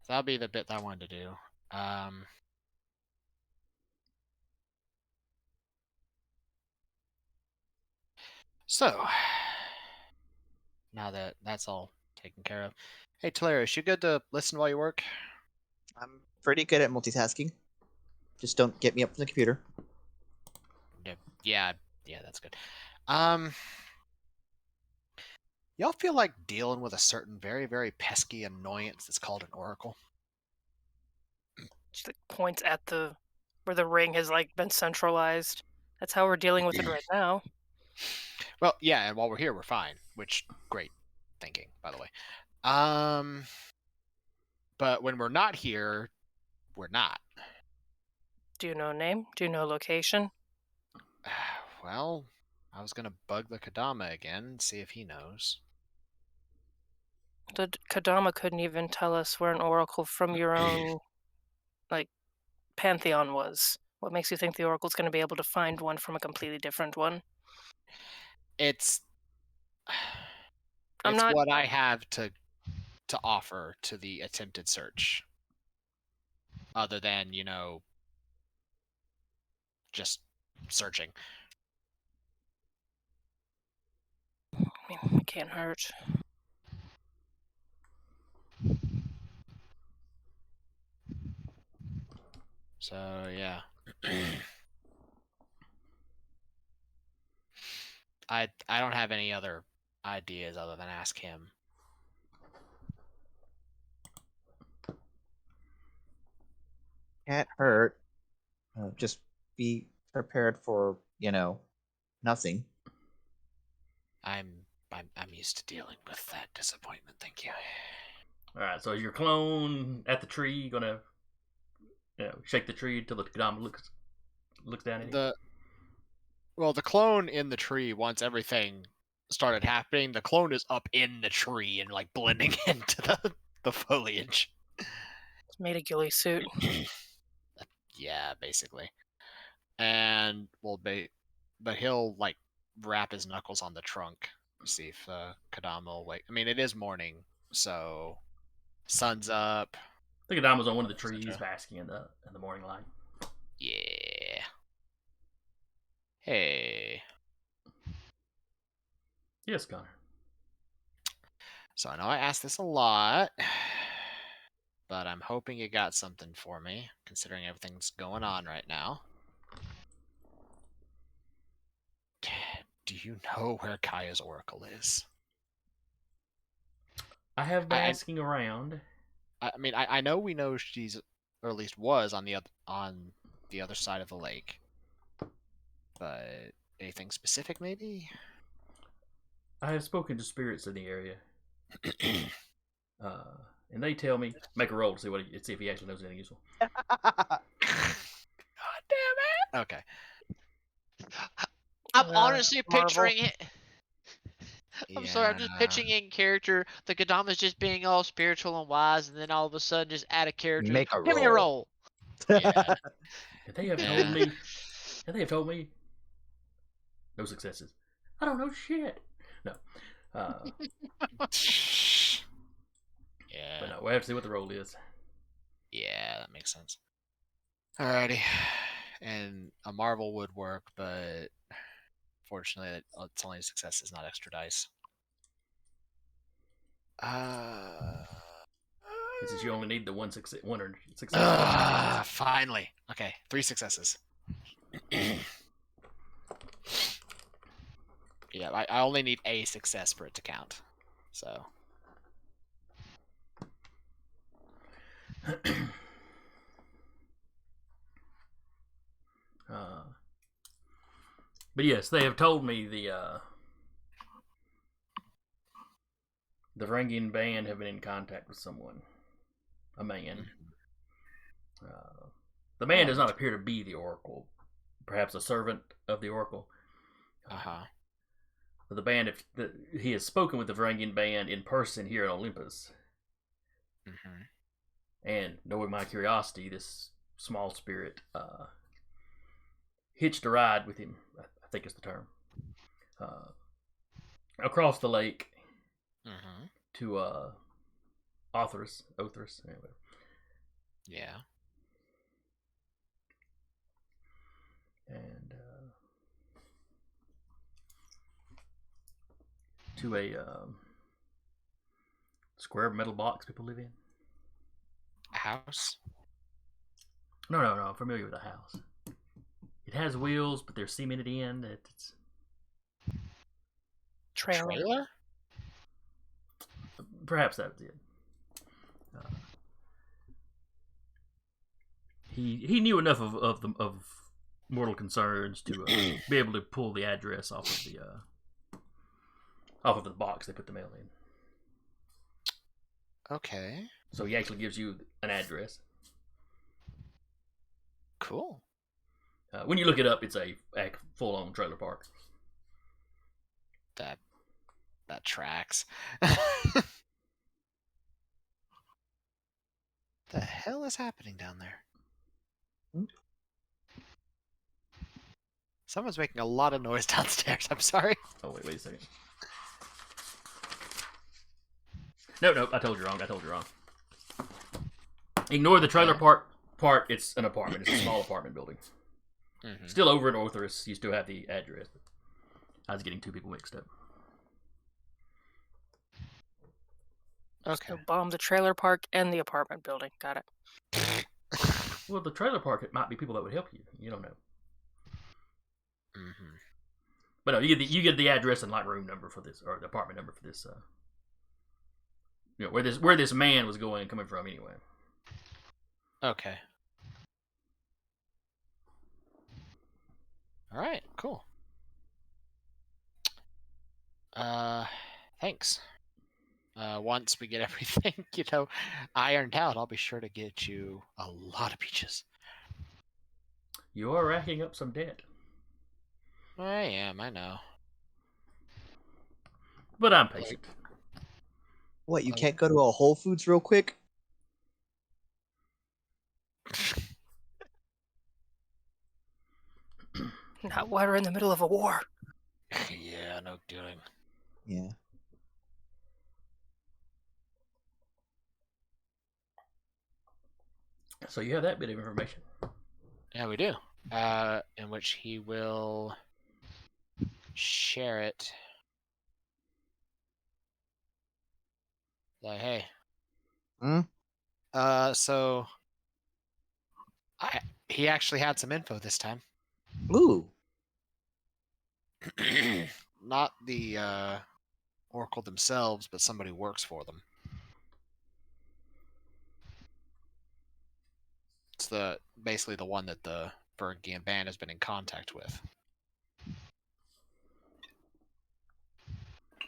That'll be the bit that I wanted to do. So, now that that's all taken care of, hey Talarius, you good to listen while you work? I'm pretty good at multitasking. Just don't get me up from the computer. Yeah, that's good. Y'all feel like dealing with a certain very, very pesky annoyance that's called an oracle? She like, points at where the ring has been centralized. That's how we're dealing with it right now. Well, yeah, and while we're here, we're fine. Which, great thinking, by the way. But when we're not here, we're not. Do you know name? Do you know location? Well, I was gonna bug the Kadama again and see if he knows. The Kadama couldn't even tell us where an oracle from your own, pantheon was. What makes you think the oracle's going to be able to find one from a completely different one? It's I'm not. what I have to offer to the attempted search. Other than, just searching. I mean, it can't hurt. So, yeah. I don't have any other ideas other than ask him. Can't hurt. Just be prepared for, nothing. I'm used to dealing with that disappointment, thank you. All right. So is your clone at the tree gonna shake the tree until the Kadama looks down at you? The clone in the tree, once everything started happening, the clone is up in the tree and blending into the foliage. It's made a ghillie suit. Yeah, basically. And but he'll wrap his knuckles on the trunk See if Kadama will wake. I mean, it is morning, so sun's up. I think Adam was on one of the trees Etc. basking in the morning light. Yeah. Hey. Yes, Connor. So I know I asked this a lot, but I'm hoping you got something for me, considering everything's going on right now. Do you know where Kaya's Oracle is? I have been asking around. I mean, I know we know she's, or at least was, on the other side of the lake. But anything specific, maybe? I have spoken to spirits in the area, and they tell me make a roll to see if he actually knows anything useful. God damn it! Okay. I'm honestly Marvel. picturing it. I'm sorry, I'm just pitching in character. The Kadama's just being all spiritual and wise, and then all of a sudden just add a character. Make a Give me a roll. Yeah. And they have told me, no successes. I don't know shit. No. Yeah. But no, we'll have to see what the roll is. Yeah, that makes sense. Alrighty. And a Marvel would work, but fortunately, it's only successes, not extra dice. Since you only need the one success. Finally. Okay, 3 successes. Yeah, I only need a success for it to count. So. But yes, they have told me the Varangian band have been in contact with someone, a man. The man does not appear to be the Oracle, perhaps a servant of the Oracle. The band, he has spoken with the Varangian band in person here in Olympus. And knowing my curiosity, this small spirit hitched a ride with him, I think is the term, across the lake to Othris. Anyway. Yeah. And to a square metal box people live in. A house? No, I'm familiar with the house. It has wheels, but they're cemented in. It's Trailer? Perhaps that was it. He knew enough of mortal concerns to be able to pull the address off of the box they put the mail in. Okay. So he actually gives you an address. Cool. When you look it up, it's a full-on trailer park. That tracks. The hell is happening down there? Someone's making a lot of noise downstairs. I'm sorry. Oh, wait a second. No, I told you wrong. Ignore the trailer part. It's an apartment. It's a small apartment building. Still over in Orthrus. You still have the address. I was getting two people mixed up. Okay. So bomb the trailer park and the apartment building. Got it. Well, the trailer park, it might be people that would help you. You don't know. But no, you get the address and like room number for this, or the apartment number for this. Where this man was coming from anyway. Okay. All right. Cool. Thanks. Once we get everything, ironed out, I'll be sure to get you a lot of peaches. You are racking up some debt. I am, I know. But I'm patient. What, you can't go to a Whole Foods real quick? Not while we're in the middle of a war. Yeah, no kidding. Yeah. So you have that bit of information. Yeah, we do. In which he will share it. Like, hey. Hmm? So he actually had some info this time. Ooh. Not the Oracle themselves, but somebody who works for them. It's basically the one that the Varangian band has been in contact with.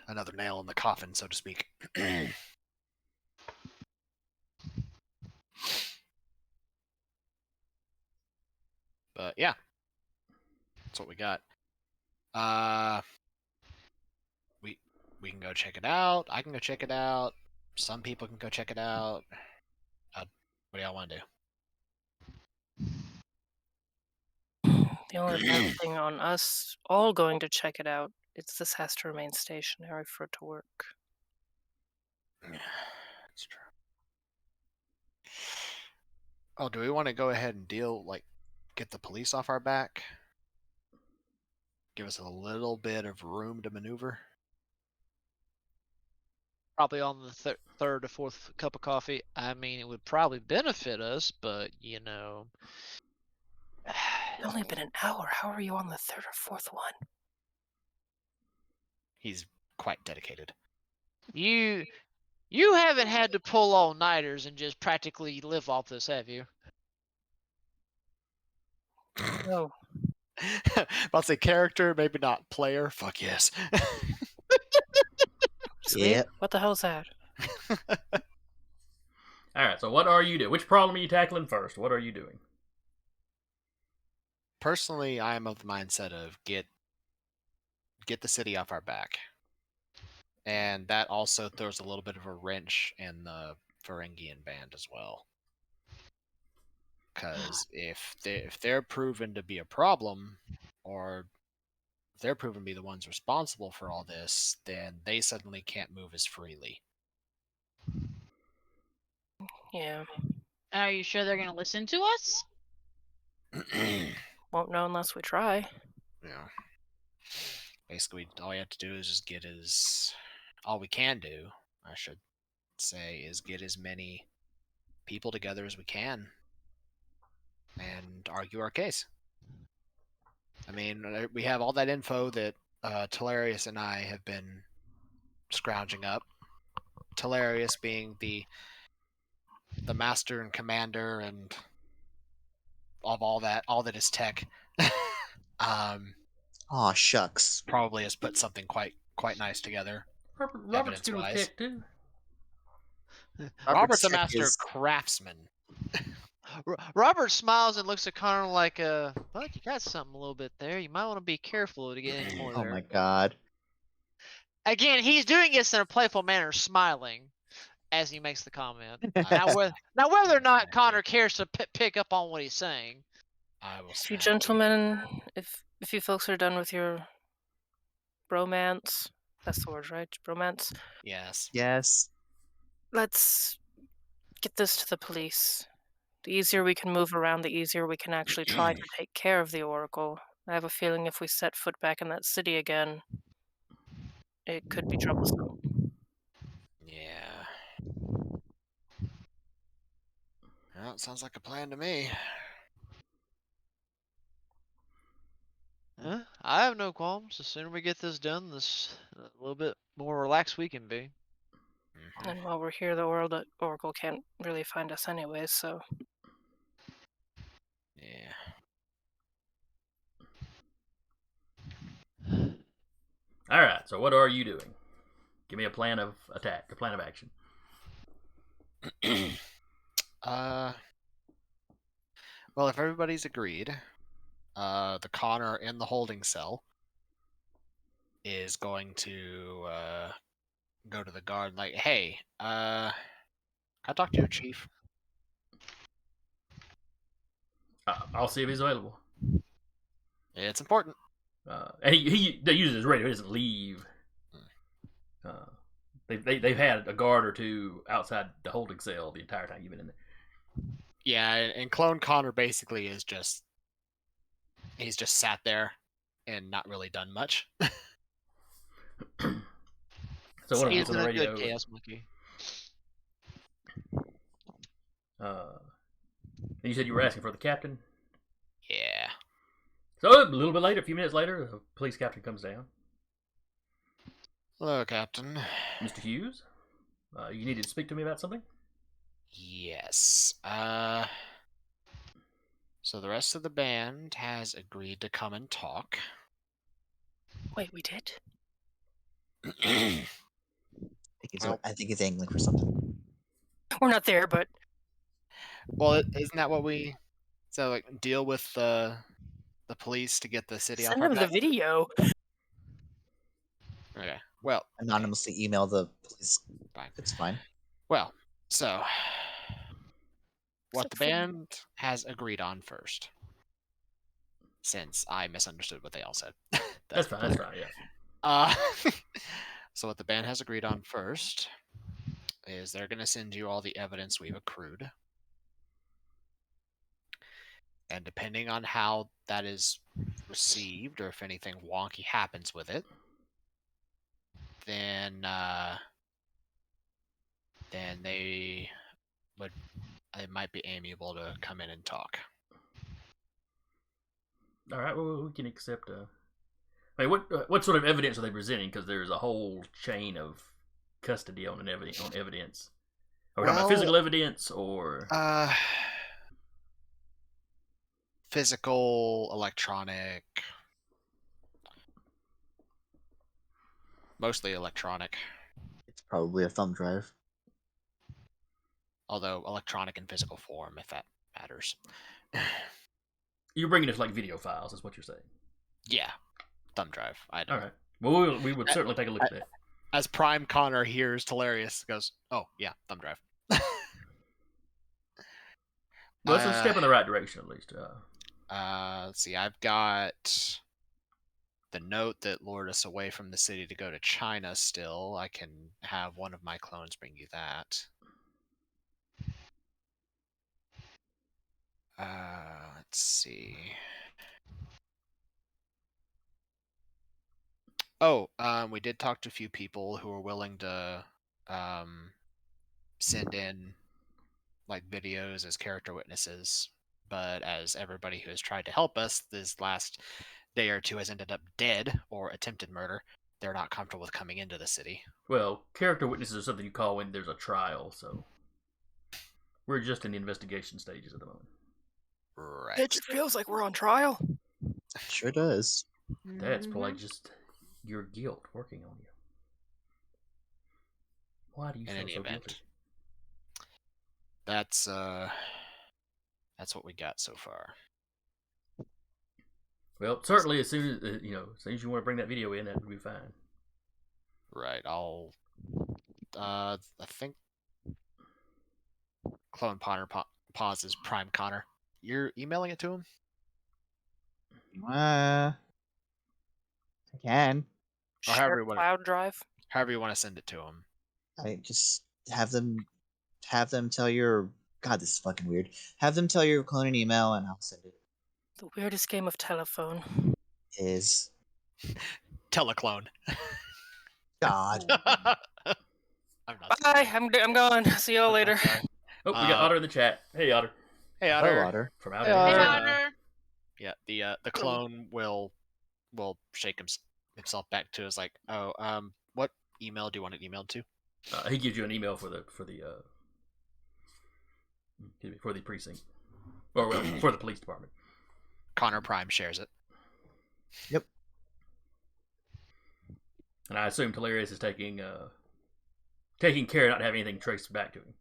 Another nail in the coffin, so to speak. But yeah, that's what we got. We can go check it out. I can go check it out. Some people can go check it out. What do y'all want to do? The only bad thing on us all going to check it out is this has to remain stationary for it to work. That's true. Oh, do we want to go ahead and get the police off our back? Give us a little bit of room to maneuver? Probably on the third or fourth cup of coffee. I mean, it would probably benefit us, but you know. It's only been an hour. How are you on the third or fourth one? He's quite dedicated. You haven't had to pull all-nighters and just practically live off this, have you? No. About to say character, maybe not player. Fuck yes. Sleep? Yep. What the hell's that? Alright, so what are you doing? Which problem are you tackling first? What are you doing? Personally, I am of the mindset of get the city off our back. And that also throws a little bit of a wrench in the Varangian band as well. Because if they're proven to be a problem, or if they're proven to be the ones responsible for all this, then they suddenly can't move as freely. Yeah. Are you sure they're gonna listen to us? Won't know unless we try. Yeah. Basically, all you have to do is just get all we can do, I should say, is get as many people together as we can and argue our case. I mean, we have all that info that Talarius and I have been scrounging up. Talarius being the master and commander and of all that is tech. Aw, shucks. Probably has put something quite nice together. Robert's good with evidence-wise. tech too. Robert's a tech master is- craftsman. Robert smiles and looks at Connor like, "Bud, you got something a little bit there. You might want to be careful to get any more Oh there." my god. Again, he's doing this in a playful manner, smiling as he makes the comment. Now, whether or not Connor cares to pick up on what he's saying. I will If you say. gentlemen, if you folks are done with your bromance, that's the word, right? Bromance. Yes. Yes. Let's get this to the police. The easier we can move around, the easier we can actually try to take care of the Oracle. I have a feeling if we set foot back in that city again, it could be troublesome. Yeah. Well, it sounds like a plan to me. I have no qualms. The sooner we get this done, a little bit more relaxed we can be. And while we're here, the Oracle can't really find us anyways, so... Yeah. Alright, so what are you doing? Give me a plan of attack, a plan of action. Well, if everybody's agreed, the Connor in the holding cell is going to go to the guard like, "Hey, can I talk to your chief?" I'll see if he's available. It's important. And he uses his radio. He doesn't leave. They've had a guard or two outside the holding cell the entire time you've been in there. Yeah, and Clone Connor basically is just he's just sat there and not really done much. So one of them He's gets on the a radio. good chaos monkey. And you said you were asking for the captain. Yeah. So a little bit later, a few minutes later, the police captain comes down. Hello, Captain. Mr. Hughes, you needed to speak to me about something? Yes. So the rest of the band has agreed to come and talk. Wait, we did? I think it's angling for something. We're not there, but Well, isn't that what we... So, like, deal with the police to get the city off send our them the back? video. Okay. Well, Anonymously email the police. fine. It's fine. Well, so... What Except the for- band has agreed on first. Since I misunderstood what they all said. That's fine, yeah. So what the band has agreed on first is they're going to send you all the evidence we've accrued. And depending on how that is received, or if anything wonky happens with it, then they might be amiable to come in and talk. All right, well, we can accept. I mean, what sort of evidence are they presenting? Because there's a whole chain of custody on evidence. Are we talking about physical evidence or? Physical, electronic, mostly electronic. It's probably a thumb drive. Although electronic in physical form, if that matters. You're bringing us like video files, is what you're saying. Yeah, thumb drive. I know. All right. Well, we would certainly take a look at that. As Prime Connor hears Telarius goes, "Oh yeah, thumb drive." Well, it's a step in the right direction, at least. Let's see. I've got the note that lured us away from the city to go to China. Still, I can have one of my clones bring you that. Let's see. Oh, we did talk to a few people who were willing to send in like videos as character witnesses, but as everybody who has tried to help us this last day or two has ended up dead or attempted murder, they're not comfortable with coming into the city. Well, character witnesses are something you call when there's a trial, so we're just in the investigation stages at the moment. Right. It feels like we're on trial. Sure does. That's Mm-hmm. probably just your guilt working on you. Why do you In feel any so event, guilty? that's what we got so far. Well, certainly as soon as you want to bring that video in, that would be fine. Right. I'll. I think. Clone Connor pauses. Prime Connor. You're emailing it to him? I can. Or however Share you want cloud drive. However you want to send it to him. I just have them tell your God, this is fucking weird. Have them tell your clone an email and I'll send it. The weirdest game of telephone. Is Teleclone. God. I'm not. Bye. I'm gone. See y'all later. Oh, we got Otter in the chat. Hey, Otter. Hey, Hello, Otter. Otter. From Hey, Outer. Hey, Otter. Otter. Yeah, the clone will shake himself back to us like, oh, what email do you want it emailed to? He gives you an email for the precinct, or well, for the police department. Connor Prime shares it. Yep. And I assume Telarius is taking care not to have anything traced back to him.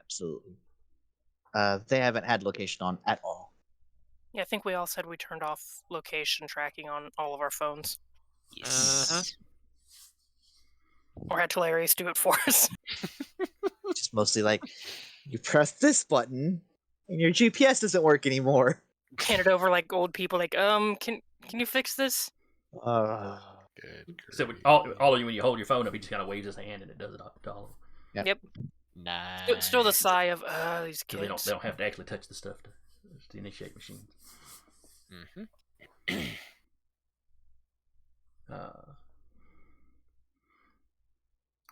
Absolutely. They haven't had location on at all. Yeah, I think we all said we turned off location tracking on all of our phones. Yes. Or had Telarius do it for us. Just mostly like, you press this button and your GPS doesn't work anymore. Hand it over like old people, like, can you fix this? Good. Except grief. all of you, when you hold your phone up, he just kind of waves his hand and it does it to all of them. Yep. Nice. Still the sigh of these So kids. they don't have to actually touch the stuff to initiate machines. Mm-hmm.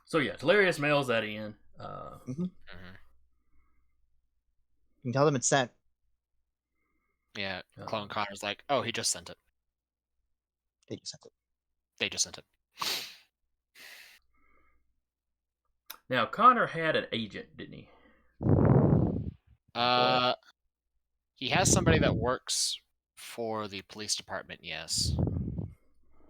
So yeah, Telarius mails that in. Mm-hmm. You can tell them it's sent. Yeah, Clone Connor's like, oh, he just sent it. They just sent it. They just sent it. Now Connor had an agent, didn't he? He has somebody that works for the police department. Yes,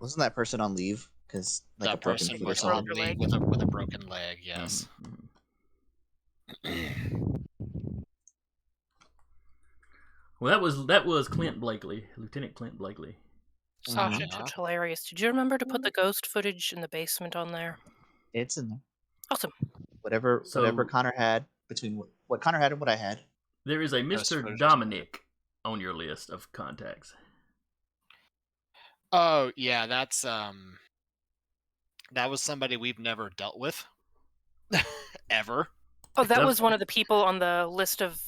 Wasn't that person on leave? Because like that a broken person foot or was on something. leave with a broken leg. Yes. Well, that was Clint Blakely, Lieutenant Clint Blakely. Sasha to Hilarious. Did you remember to put the ghost footage in the basement on there? It's in there. Awesome. Whatever Connor had, between what Connor had and what I had. There is a Mr. Dominic on your list of contacts. Oh yeah, that's that was somebody we've never dealt with ever. Oh, that was one of the people on the list of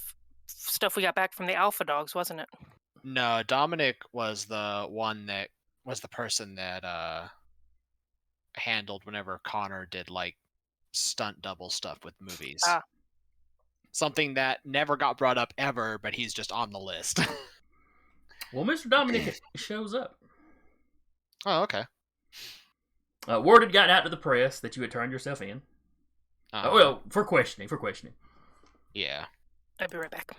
stuff we got back from the Alpha Dogs, wasn't it? No, Dominic was the one that was the person that handled whenever Connor did like stunt double stuff with movies. Something that never got brought up ever, but he's just on the list. Well, Mr. Dominic shows up. Oh, okay. Word had gotten out to the press that you had turned yourself in. Well, for questioning. Yeah. I'll be right back.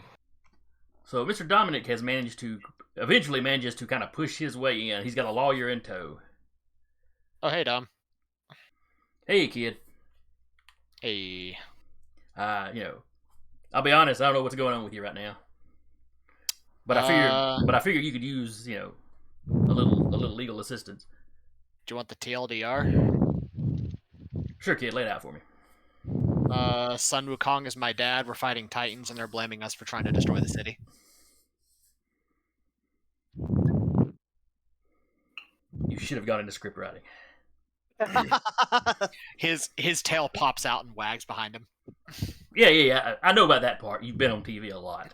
So Mr. Dominic has eventually manages to kind of push his way in. He's got a lawyer in tow. Oh, hey, Dom. Hey, kid. Hey. I'll be honest, I don't know what's going on with you right now. But I figured you could use, a little legal assistance. Do you want the TLDR? Sure, kid, lay it out for me. Sun Wukong is my dad. We're fighting Titans, and they're blaming us for trying to destroy the city. You should have gone into script writing. His tail pops out and wags behind him. Yeah. I know about that part. You've been on TV a lot.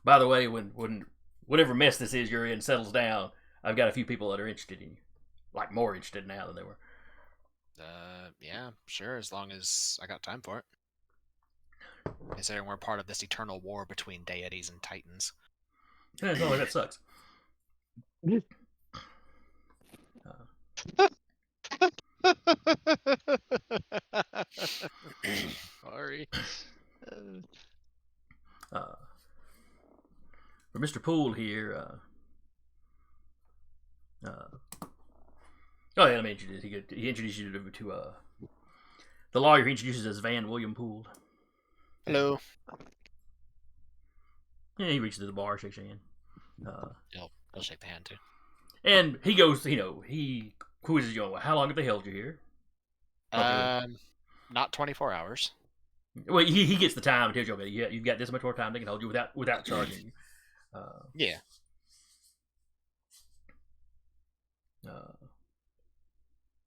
By the way, when whatever mess this is you're in settles down, I've got a few people that are interested in you. Like, more interested now than they were. Yeah, sure, as long as I got time for it. Considering we're part of this eternal war between deities and titans. Yeah, it's not like that sucks. Sorry. For Mr. Poole here, oh yeah, let me introduce. He introduced you to the lawyer. He introduces as Van William Poole. Hello. Yeah, he reaches to the bar, shakes your hand. He'll shake the hand too. And he goes, he quizzes you on how long have they held you here? Not 24 hours. Well, he gets the time and tells you, okay, yeah, you've got this much more time they can hold you without charging you. Yeah.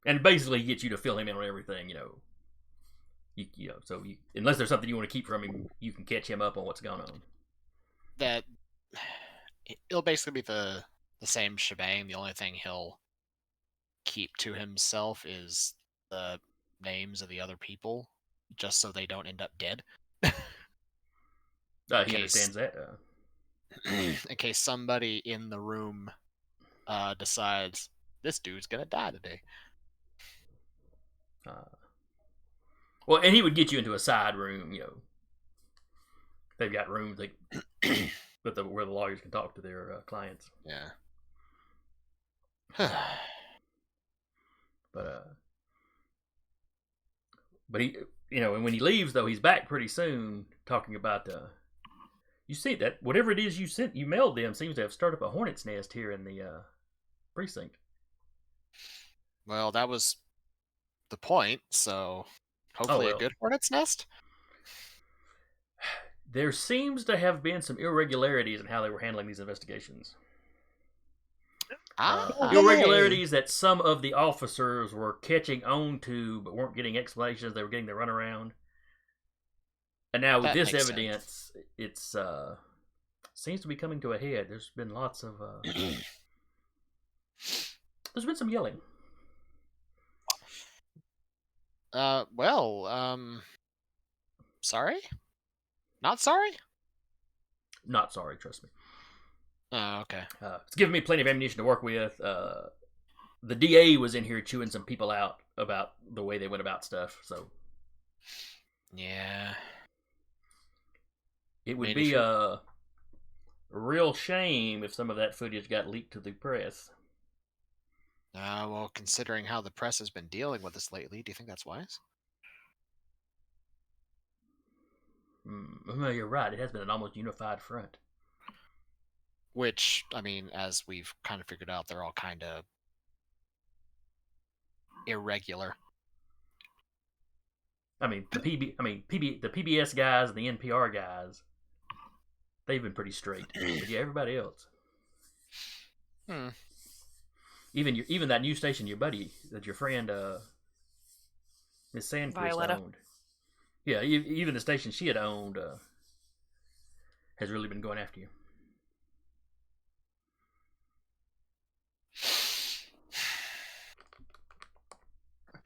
And basically he gets you to fill him in on everything, so unless there's something you want to keep from him, you can catch him up on what's going on. That it'll basically be the same shebang. The only thing he'll keep to himself is the names of the other people, just so they don't end up dead. He understands that. In case somebody in the room decides this dude's gonna die today. Well, and he would get you into a side room. They've got rooms where the lawyers can talk to their clients. Yeah. But he, and when he leaves though, he's back pretty soon talking about you see that whatever it is you mailed them seems to have started up a hornet's nest here in the precinct. Well, that was the point, so hopefully a good hornet's nest. There seems to have been some irregularities in how they were handling these investigations. Irregularities that some of the officers were catching on to but weren't getting explanations. They were getting the runaround. And now with this evidence, it's seems to be coming to a head. There's been lots of there's been some yelling. Sorry? Not sorry? Not sorry, trust me. Oh, okay. It's given me plenty of ammunition to work with. The DA was in here chewing some people out about the way they went about stuff, so... Yeah. It would be a real shame if some of that footage got leaked to the press. Well, considering how the press has been dealing with this lately, do you think that's wise? Well, you're right. It has been an almost unified front. Which, I mean, as we've kind of figured out, they're all kind of irregular. I mean, the PBS guys and the NPR guys, they've been pretty straight. But yeah, everybody else. Even that news station, your buddy, that your friend, Miss Sandquist Violetta. owned. Yeah, even the station she had owned has really been going after you.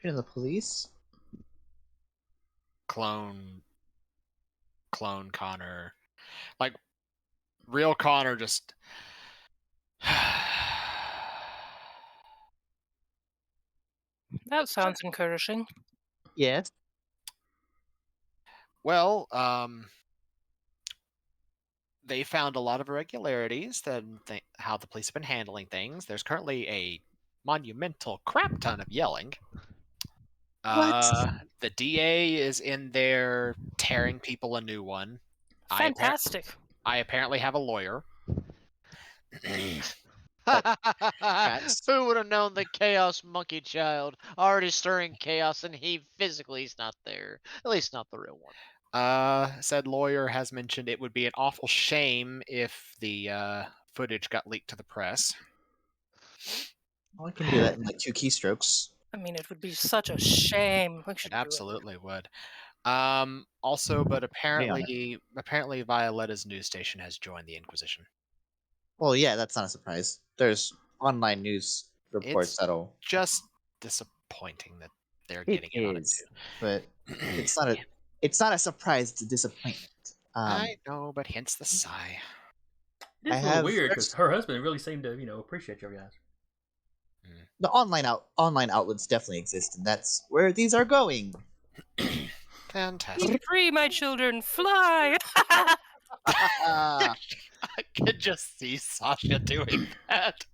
To the police? Clone Connor. Like, real Connor just... That sounds encouraging. Yes. Well, they found a lot of irregularities in how the police have been handling things. There's currently a monumental crap ton of yelling. What? The DA is in there tearing people a new one. Fantastic. I apparently have a lawyer. Who would have known the Chaos Monkey Child already stirring chaos and he physically is not there? At least not the real one. Said lawyer has mentioned it would be an awful shame if the footage got leaked to the press. Well, I can do that in like 2 keystrokes. I mean, it would be such a shame. We should It absolutely would. Also, but apparently Violetta's news station has joined the Inquisition. Well, yeah, that's not a surprise. There's online news reports that'll... Just disappointing that they're getting in on it too. But it's not a it's not a surprise, it's a disappointment. I know, but hence the sigh. It's a little weird because her husband really seemed to, appreciate your guys. The online outlets definitely exist, and that's where these are going. Fantastic. Be free, my children, fly! I could just see Sasha doing that.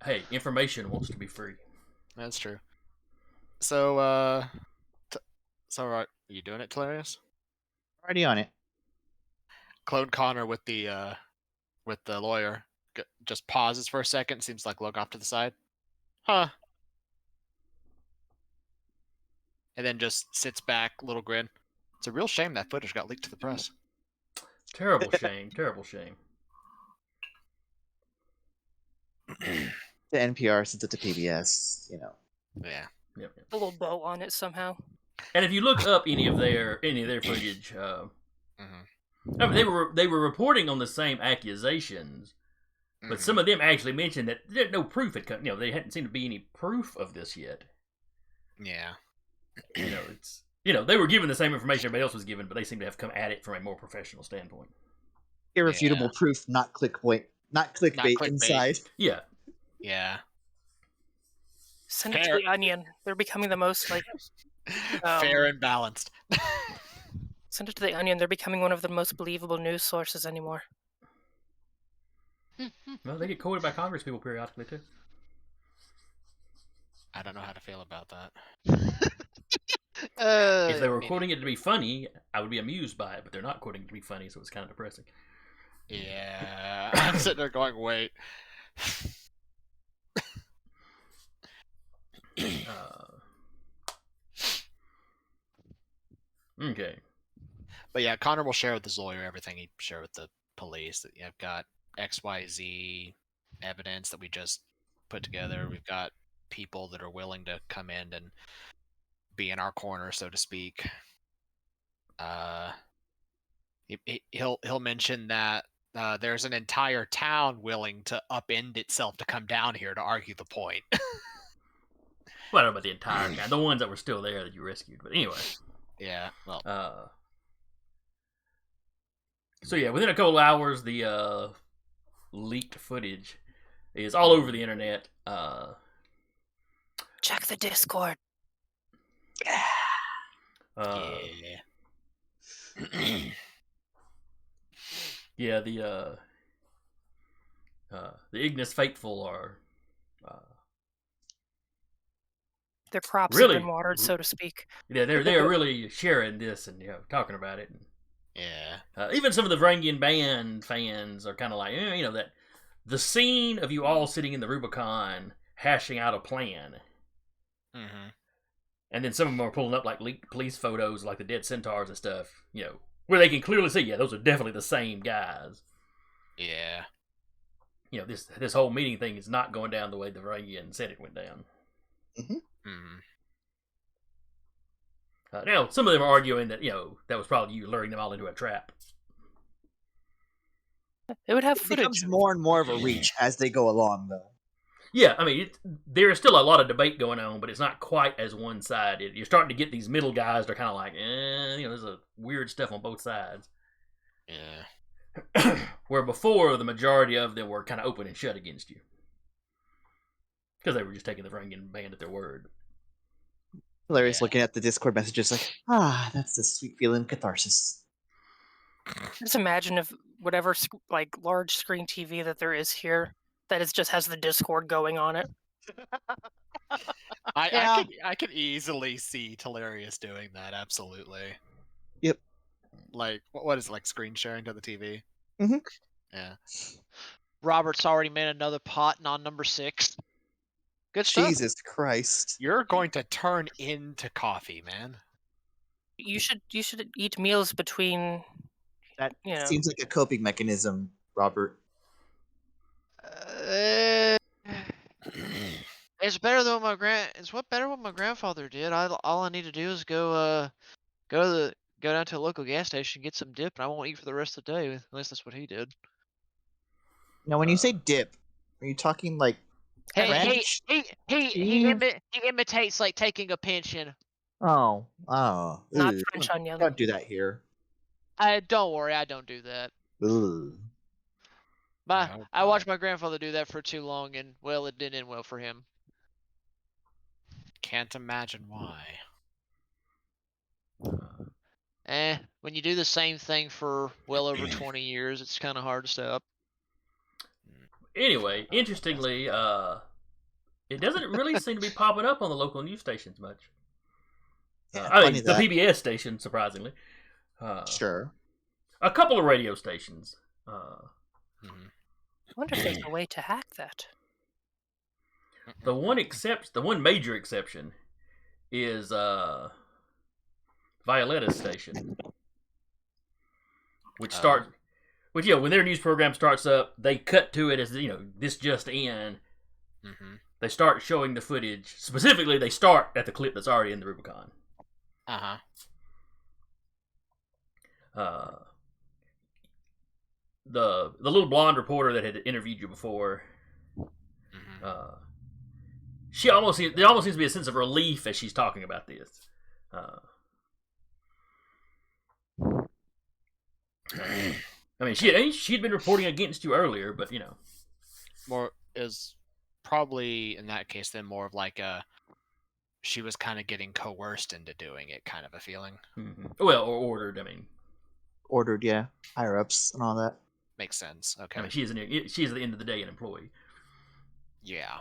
Hey, information wants to be free. That's true. So, are you doing it, Telarius? Already on it. Clone Connor with the lawyer just pauses for a second. Seems like look off to the side. Huh. And then just sits back, little grin. It's a real shame that footage got leaked to the press. Terrible shame. Terrible shame. The NPR sent it to PBS, Yeah. Yep. A little bow on it somehow. And if you look up any of their footage, I mean, they were reporting on the same accusations, but some of them actually mentioned that no proof had come. They hadn't seemed to be any proof of this yet. Yeah. It's they were given the same information everybody else was given, but they seem to have come at it from a more professional standpoint. Irrefutable proof, not clickbait inside. Yeah. Yeah. Send it to the Onion. They're becoming the most fair and balanced. Send it to the Onion. They're becoming one of the most believable news sources anymore. Well, they get quoted by Congress people periodically too. I don't know how to feel about that. If they were quoting it to be funny, I would be amused by it, but they're not quoting it to be funny, so it's kind of depressing. Yeah, I'm sitting there going, wait. Okay. But yeah, Connor will share with his lawyer everything he'd share with the police. That I've got XYZ evidence that we just put together. We've got people that are willing to come in and be in our corner, so to speak. He'll mention that there's an entire town willing to upend itself to come down here to argue the point. Well, I don't know about the entire town. The ones that were still there that you rescued. But anyway. Yeah, well. So yeah, within a couple of hours, the leaked footage is all over the internet. Check the Discord. Yeah. Yeah, the Ignis Faithful are Their crops really have been watered, so to speak. Yeah, they're really sharing this and talking about it. Yeah. Even some of the Varangian band fans are kind of like, that the scene of you all sitting in the Rubicon hashing out a plan. Mm-hmm. And then some of them are pulling up like leaked police photos, like the dead centaurs and stuff, where they can clearly see, yeah, those are definitely the same guys. Yeah. This whole meeting thing is not going down the way the Varangian said it went down. Mm-hmm. Mm-hmm. Now, some of them are arguing that, that was probably you luring them all into a trap. It would have It footage. becomes more and more of a reach as they go along, though. Yeah, I mean, there is still a lot of debate going on, but it's not quite as one-sided. You're starting to get these middle guys that are kind of like, there's a weird stuff on both sides. Yeah. Where before, the majority of them were kind of open and shut against you. Because they were just taking the Varangian band at their word. Hilarious looking at the Discord messages like, that's the sweet feeling catharsis. Just imagine if whatever large screen TV that there is here, that it just has the Discord going on it. I could easily see Telarius doing that. Absolutely. Yep. Like what is it, like screen sharing to the TV? Mm-hmm. Yeah. Robert's already made another pot on number 6. Good stuff. Jesus Christ. You're going to turn into coffee, man. You should eat meals between. That seems like a coping mechanism, Robert. It's better than what my grandfather did. All I need to do is go down to a local gas station, get some dip, and I won't eat for the rest of the day. At least that's what he did. Now, when you say dip, are you talking like French? He imitates like taking a pension. Oh. Not French onion. Don't do that here. Don't worry, I don't do that. Ugh. I watched my grandfather do that for too long, and well, it didn't end well for him. Can't imagine why. When you do the same thing for well over 20 years, it's kind of hard to stop. Anyway, interestingly, it doesn't really seem to be popping up on the local news stations much. I mean, the PBS station, surprisingly. Sure. A couple of radio stations. I wonder if there's a way to hack that. The one major exception is Violetta's station, which when their news program starts up, they cut to it as this just in. Mm-hmm. They start showing the footage. Specifically, they start at the clip that's already in the Rubicon. The little blonde reporter that had interviewed you before, there almost seems to be a sense of relief as she's talking about this. I mean, she'd been reporting against you earlier, but more is probably in that case then more of like she was kind of getting coerced into doing it, kind of a feeling. Mm-hmm. Well, or ordered. I mean, ordered, yeah, higher ups and all that. Makes sense. Okay. I mean, she's at the end of the day an employee. Yeah.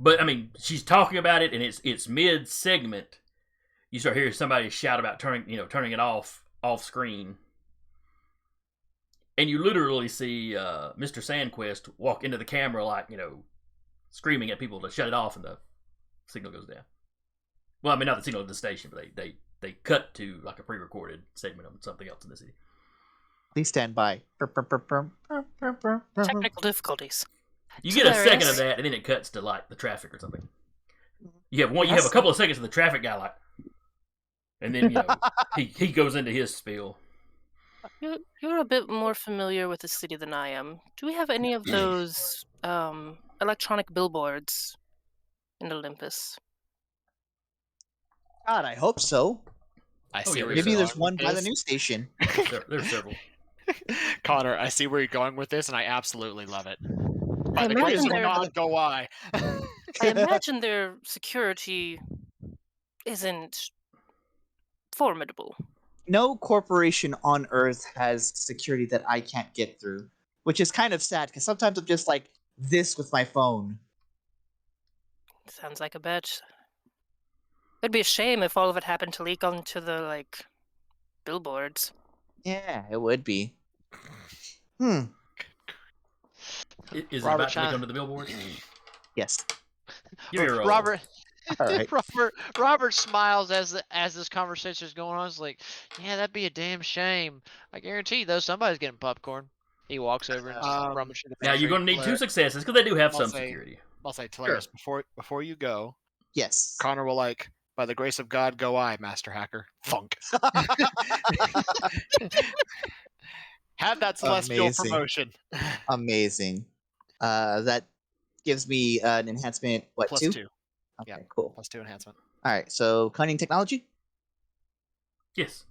But I mean, she's talking about it, and it's mid segment. You start hearing somebody shout about turning it off screen, and you literally see Mr. Sandquist walk into the camera like screaming at people to shut it off, and the signal goes down. Well, I mean, not the signal to the station, but they cut to like a pre-recorded segment of something else in the city. Please stand by. Technical difficulties. You get a second Hilarious. of that, and then it cuts to like the traffic or something. You have a couple of seconds of the traffic guy like, and then he goes into his spiel. You're a bit more familiar with the city than I am. Do we have any of those electronic billboards in Olympus? God, I hope so. I Oh, see yeah, where Maybe you're there's going one with by the this. news station. There's several. Connor, I see where you're going with this, and I absolutely love it. By I the grace imagine of they're- God, go I. I imagine their security isn't formidable. No corporation on Earth has security that I can't get through, which is kind of sad because sometimes I'm just like this with my phone. Sounds like a bet. It'd be a shame if all of it happened to leak onto the billboards. Yeah, it would be. Is it Robert about to China. come to the billboard? Yes. Give me a roll. Robert. All right. Robert smiles as this conversation is going on. He's like, "Yeah, that'd be a damn shame. I guarantee you, though, somebody's getting popcorn." He walks over and just rummages through the Now you're pantry. going to need 2 successes because they do have I'll some say- security. I'll say, Talarius, before you go, Yes. Connor will by the grace of God, go I, Master Hacker. Thunk. Have that celestial Amazing. promotion. Amazing. That gives me an enhancement. What, Plus 2? 2. Okay, Yep. cool. Plus 2 enhancement. All right. So cunning technology. Yes.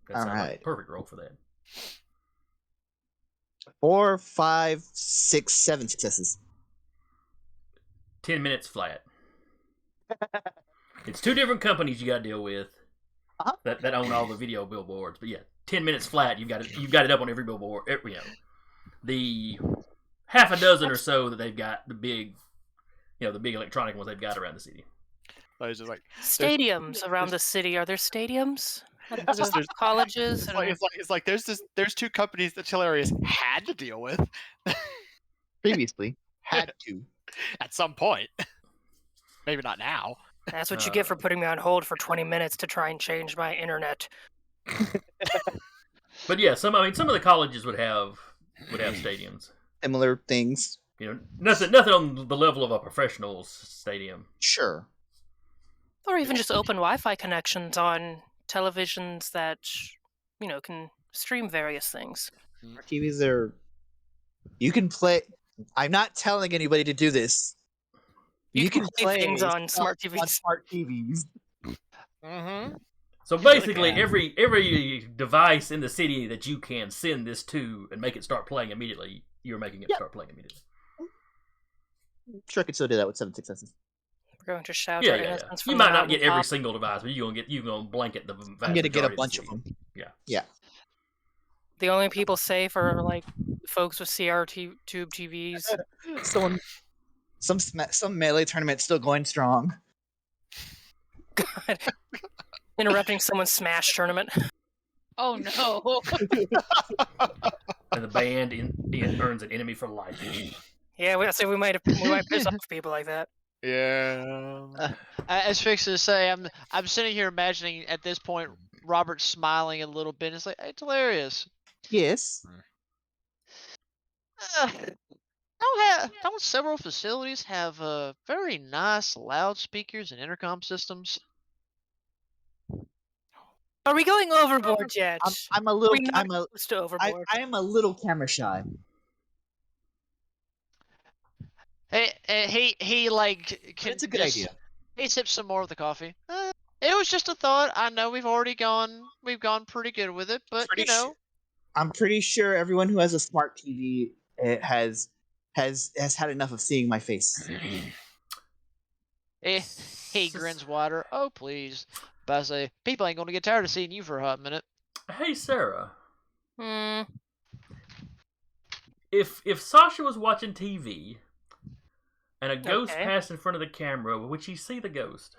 That All sounds like a right. perfect roll for that. 4, 5, 6, 7 successes. 10 minutes flat. It's 2 different companies you got to deal with that own all the video billboards. But yeah, 10 minutes flat. You've got it up on every billboard. The half a dozen or so that they've got the big electronic ones they've got around the city. I was just like, Stadiums around the city. Are there stadiums? At Just the there's- colleges? it's like there's 2 companies that Talarius had to deal with Previously had to. at some point. Maybe not now. That's what you get for putting me on hold for 20 minutes to try and change my internet. But yeah, some of the colleges would have stadiums. Similar things. Nothing on the level of a professional stadium. Sure. Or even just open Wi-Fi connections on televisions that, can stream various things. Smart TVs are. You can play. I'm not telling anybody to do this. You can play things on stuff smart TVs. On smart TVs. Mm-hmm. So basically, every device in the city that you can send this to and make it start playing immediately, you're making it start playing immediately. Sure, I could still do that with 7 successes. We're going to shout Yeah, our yeah, yeah. innocence You from might the not get every mountaintop. single device, but you're gonna blanket the vast I'm gonna get a majority bunch the of city. them. Yeah. Yeah. The only people safe are folks with CRT tube TVs. Someone, some melee tournament still going strong. God. Interrupting someone's Smash tournament. Oh no. And the band earns an enemy for life. Yeah, we might piss off people like that. Yeah. I was fixing to say, I'm sitting here imagining at this point Robert smiling a little bit. It's like, "Hey, Talarius, Yes. don't several facilities have very nice loudspeakers and intercom systems?" Are we going overboard yet? I'm a little. We're not I'm a. close to I, overboard. I am a little camera shy. He like It's a good just- idea. He sips some more of the coffee. It was just a thought. I know we've gone pretty good with it, but Pretty you know, I'm pretty sure everyone who has a smart TV has had enough of seeing my face. he grins wider. Oh please, but I say people ain't gonna get tired of seeing you for a hot minute. Hey Sarah, Hmm. if Sasha was watching TV and a ghost Okay. passed in front of the camera, would she see the ghost?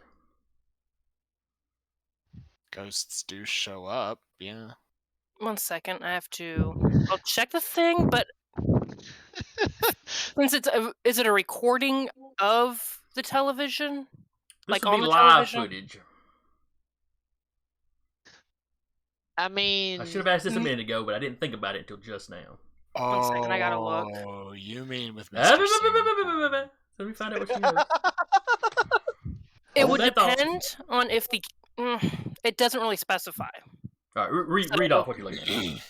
Ghosts do show up. Yeah. 1 second. I have to. I'll check the thing, but since is it a recording of the television? This Like would on be the live television? footage. I mean, I should have asked this a minute ago, but I didn't think about it until just now. 1 second, I gotta look. Oh, you mean with Let Mr. Singh? me find out what she knows. It Hold would that thought. depend on if the. It doesn't really specify. All right, read off what you're looking at.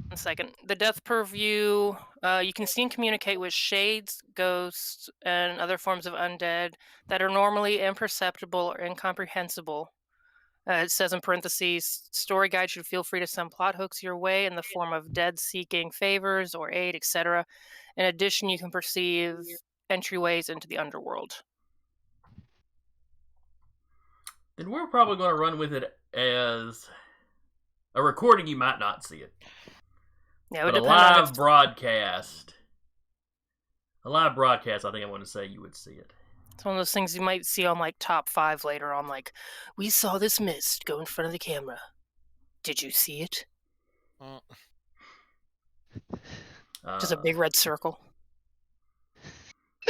1 second. The death purview. You can see and communicate with shades, ghosts, and other forms of undead that are normally imperceptible or incomprehensible. It says in parentheses, story guide should feel free to send plot hooks your way in the form of dead seeking favors or aid, etc. In addition, you can perceive entryways into the underworld. Then we're probably going to run with it as a recording. You might not see it. Yeah, it would But a depend on live broadcast. A live broadcast, I think I want to say you would see it. It's one of those things you might see on like top 5 later on, like, we saw this mist go in front of the camera. Did you see it? Just a big red circle.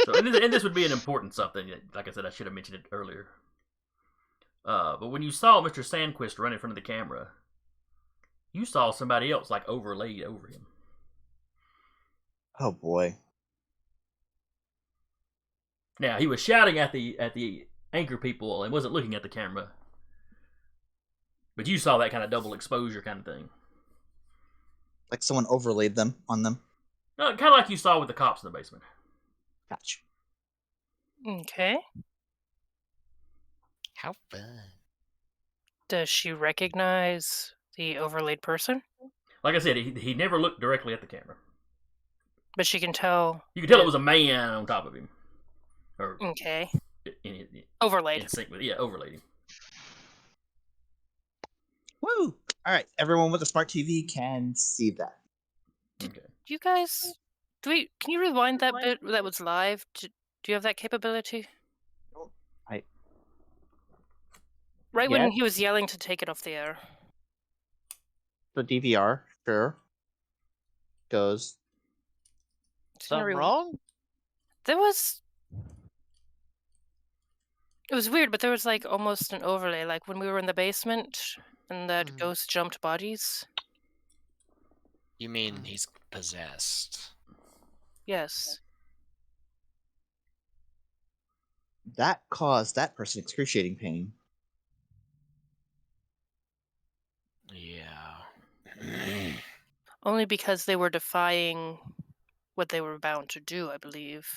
So, and this would be an important something. Like I said, I should have mentioned it earlier. But when you saw Mr. Sandquist run in front of the camera, you saw somebody else like overlaid over him. Oh boy. Now he was shouting at the anchor people and wasn't looking at the camera. But you saw that kind of double exposure kind of thing. Like someone overlaid them on them. Kind of like you saw with the cops in the basement. Gotcha. Okay. How fun. Does she recognize the overlaid person? Like I said, he never looked directly at the camera. But she can tell. You could tell it was a man on top of him. Or Okay. Overlaid. Overlaid. Overlaid him. Woo! Alright, everyone with a smart TV can see that. Okay. You guys, can you rewind that bit that was live? Do you have that capability? Right Yeah. when he was yelling to take it off the air. The DVR, sure. Goes. something wrong? There was. It was weird, but there was like almost an overlay, like when we were in the basement and that ghost jumped bodies. You mean he's possessed? Yes. That caused that person excruciating pain. Yeah. Only because they were defying what they were bound to do, I believe.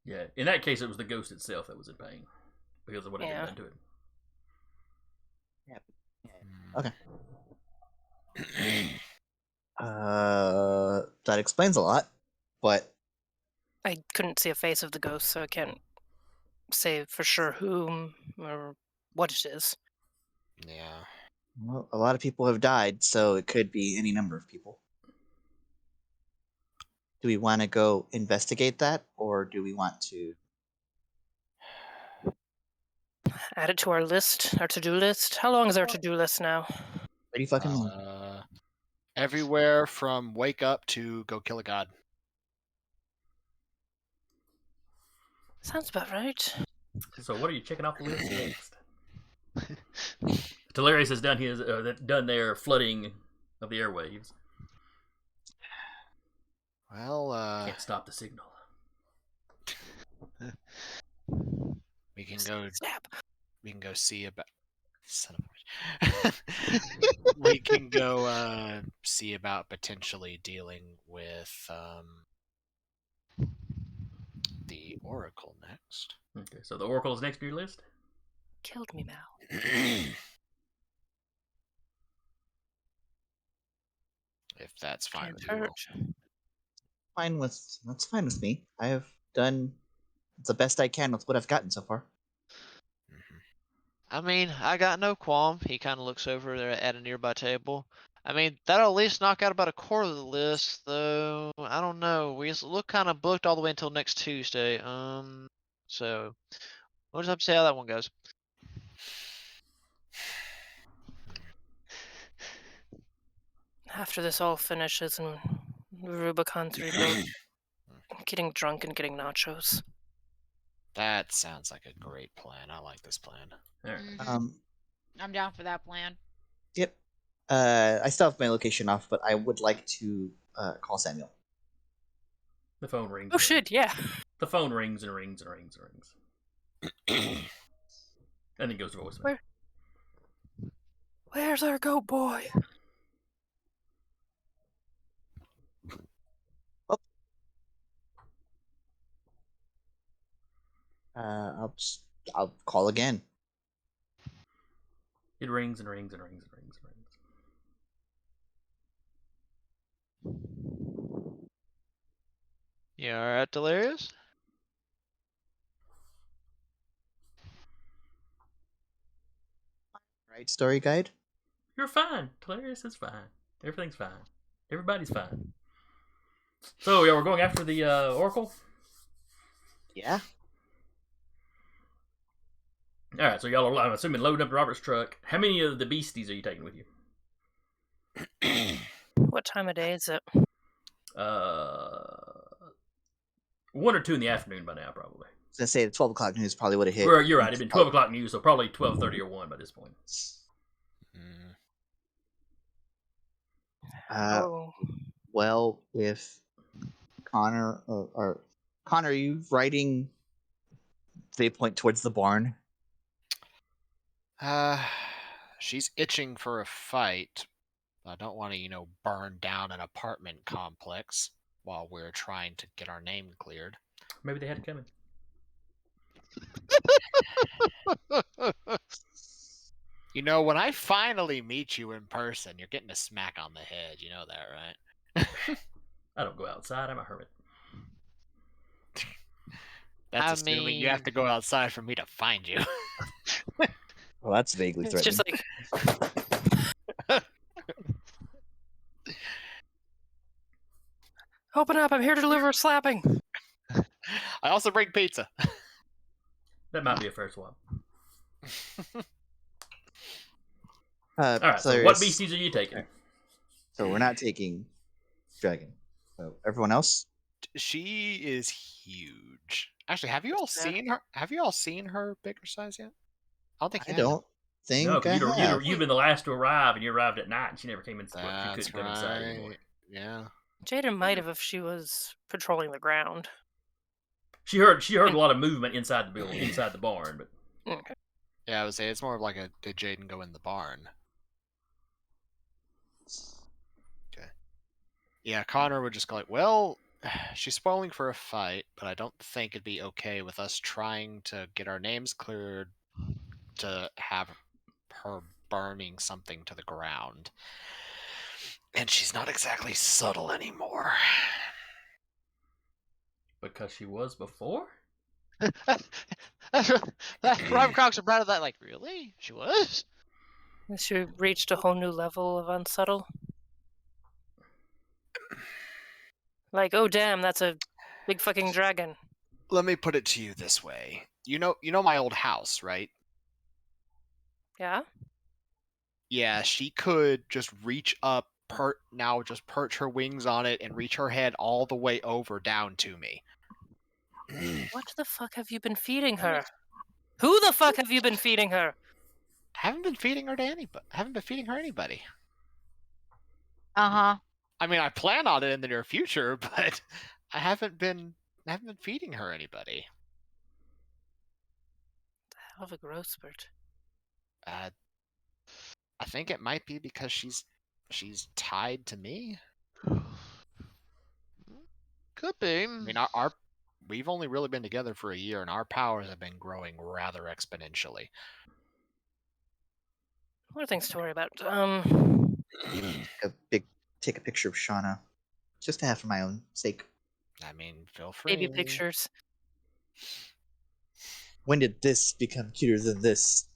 Yeah, in that case, it was the ghost itself that was in pain because of what had been done to it. Okay. That explains a lot, but I couldn't see a face of the ghost, so I can't say for sure whom or what it is. Yeah. well, a lot of people have died, so it could be any number of people. Do we want to go investigate that, or do we want to? Add it to our list, our to-do list. How long is our to-do list now? Pretty fucking long. Everywhere from wake up to go kill a god. Sounds about right. So what are you checking off the list next? Telarius has done done their flooding of the airwaves. Well, Can't stop the signal. we can go. Snap. We can go see about. Son of a bitch. We can go see about potentially dealing with the Oracle next. Okay, so the Oracle is next to your list? Killed me, Mal. If that's fine Can't with you. All. That's fine with me. I have done the best I can with what I've gotten so far. I mean, I got no qualm. He kind of looks over there at a nearby table. I mean, that'll at least knock out about a quarter of the list, though. I don't know. We look kind of booked all the way until next Tuesday. So we'll just have to see how that one goes. After this all finishes and Rubicon 3 goes, getting drunk and getting nachos. That sounds like a great plan. I like this plan. All right. Mhm. I'm down for that plan. Yep. I still have my location off, but I would like to call Samuel. The phone rings. Oh shit! Yeah. The phone rings and rings and rings and rings. And it goes to voicemail. Where's our goat boy? I'll call again. It rings and rings and rings and rings and rings. You alright, Delirious? Right, story guide? You're fine. Delirious is fine. Everything's fine. Everybody's fine. So, yeah, we're going after the Oracle? Yeah. Alright, so y'all are, I'm assuming, loading up Robert's truck. How many of the beasties are you taking with you? What time of day is it? 1 or 2 in the afternoon by now, probably. I was going to say the 12 o'clock news probably would have hit. Well, you're right. It'd been 12 o'clock news, so probably 12:30 or 1 by this point. Well, if Connor or Connor, are you riding? They point towards the barn. She's itching for a fight. I don't want to, burn down an apartment complex while we're trying to get our name cleared. Maybe they had it coming. When I finally meet you in person, you're getting a smack on the head. You know that, right? I don't go outside. I'm a hermit. That's assuming you have to go outside for me to find you. Well, that's vaguely threatening. It's just like... Open up, I'm here to deliver a slapping. I also bring pizza. That might be a fair swap. Alright, so what beasties are you taking? So we're not taking Dragon. So everyone else? She is huge. Actually, have you all seen her? Have you all seen her bigger size yet? I don't think I don't think no, I have. you've been the last to arrive, and you arrived at night, and she never came in. She couldn't go inside anymore. Yeah. Jaden might have if she was patrolling the ground. She heard a lot of movement inside the building, inside the barn, but Okay. Yeah, I would say it's more of like a did Jaden go in the barn? Okay. Yeah, Connor would just go like, well, she's spoiling for a fight, but I don't think it'd be okay with us trying to get our names cleared to have her burning something to the ground. And she's not exactly subtle anymore. because she was before? Robert Cox and Brad that like, really? She was? She reached a whole new level of unsubtle. Like, oh damn, that's a big fucking dragon. Let me put it to you this way. You know my old house, right? Yeah? Yeah, she could just reach up, just perch her wings on it and reach her head all the way over down to me. What the fuck have you been feeding her? Who the fuck have you been feeding her? Haven't been feeding her to anybody. Haven't been feeding her anybody. Uh-huh. I mean, I plan on it in the near future, but I haven't been feeding her anybody. Hell of a growth spurt. I think it might be because she's tied to me. Could be. I mean, we've only really been together for a year, and our powers have been growing rather exponentially. What are things to worry about? Take a picture of Shauna, just to have for my own sake. I mean, feel free. Baby pictures. When did this become cuter than this?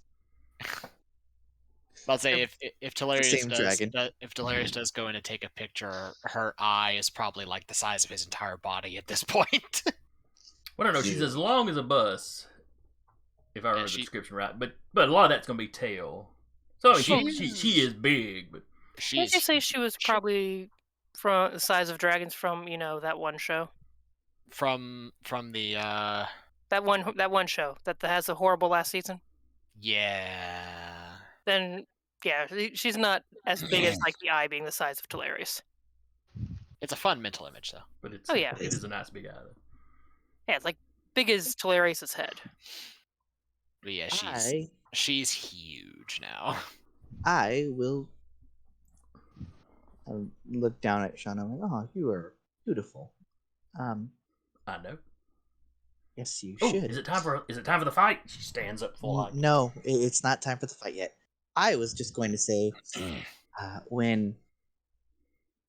I'll say if Delirious does go in and take a picture, her eye is probably like the size of his entire body at this point. Well, I don't know. She's as long as a bus, if I remember the description right. But a lot of that's going to be tail. So I mean, she is big, but Did you say she was probably from the size of dragons from that one show? From the that one show that has a horrible last season. Yeah. Then Yeah, she's not as big as like the eye being the size of Talarius. It's a fun mental image, though. But it's Oh, yeah. it is a nice big eye. Though. Yeah, it's like big as Talarius's head. But yeah, I she's huge now. I will look down at Shauna and like, oh, you are beautiful. I know. Yes, you Oh, should. is it time for the fight? She stands up full on. No, it's not time for the fight yet. I was just going to say, when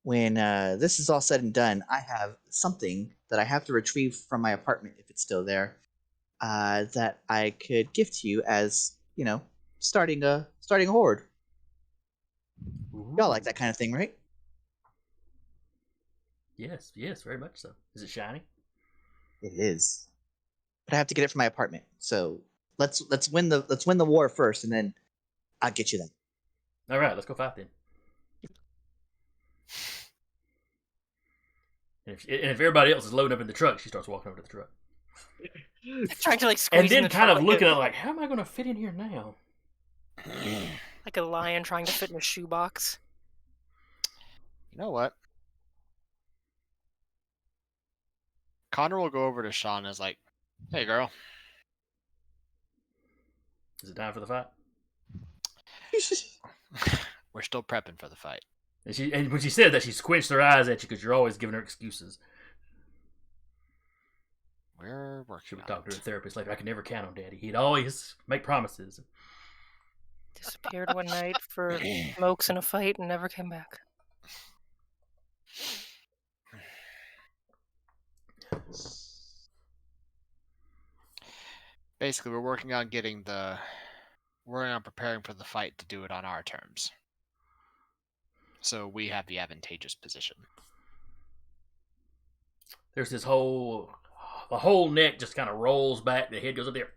this is all said and done, I have something that I have to retrieve from my apartment if it's still there, that I could give to you as starting a horde. Y'all like that kind of thing, right? Yes, very much so. Is it shiny? It is, but I have to get it from my apartment. So let's win the war first, and then I'll get you that. All right, let's go fight then. And if everybody else is loading up in the truck, she starts walking over to the truck. Trying to like squeeze And then in the kind of truck looking at it like, how am I going to fit in here now? like a lion trying to fit in a shoebox. You know what? Connor will go over to Sean and is like, hey, girl. Is it time for the fight? We're still prepping for the fight. And when she said that, she squinched her eyes at you because you're always giving her excuses. We're She working would on talk to it. her therapist like, I could never count on Daddy. He'd always make promises. Disappeared one night for smokes in a fight and never came back. Basically, we're working on preparing for the fight to do it on our terms. So we have the advantageous position. There's the whole neck just kind of rolls back. The head goes up there.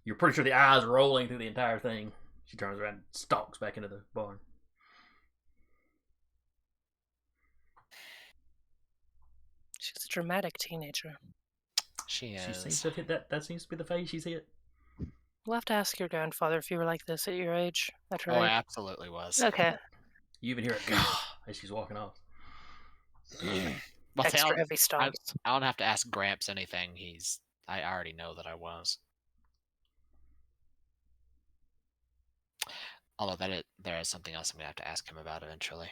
You're pretty sure the eyes are rolling through the entire thing. She turns around and stalks back into the barn. She's a dramatic teenager. She is. She seems to have hit that seems to be the phase she's hit. We'll have to ask your grandfather if you were like this at your age. At her Oh, I age. absolutely was. Okay. You even hear a gah as she's walking off. Well, Extra heavy stomps. I don't have to ask Gramps anything. I already know that I was. Although there is something else I'm going to have to ask him about eventually.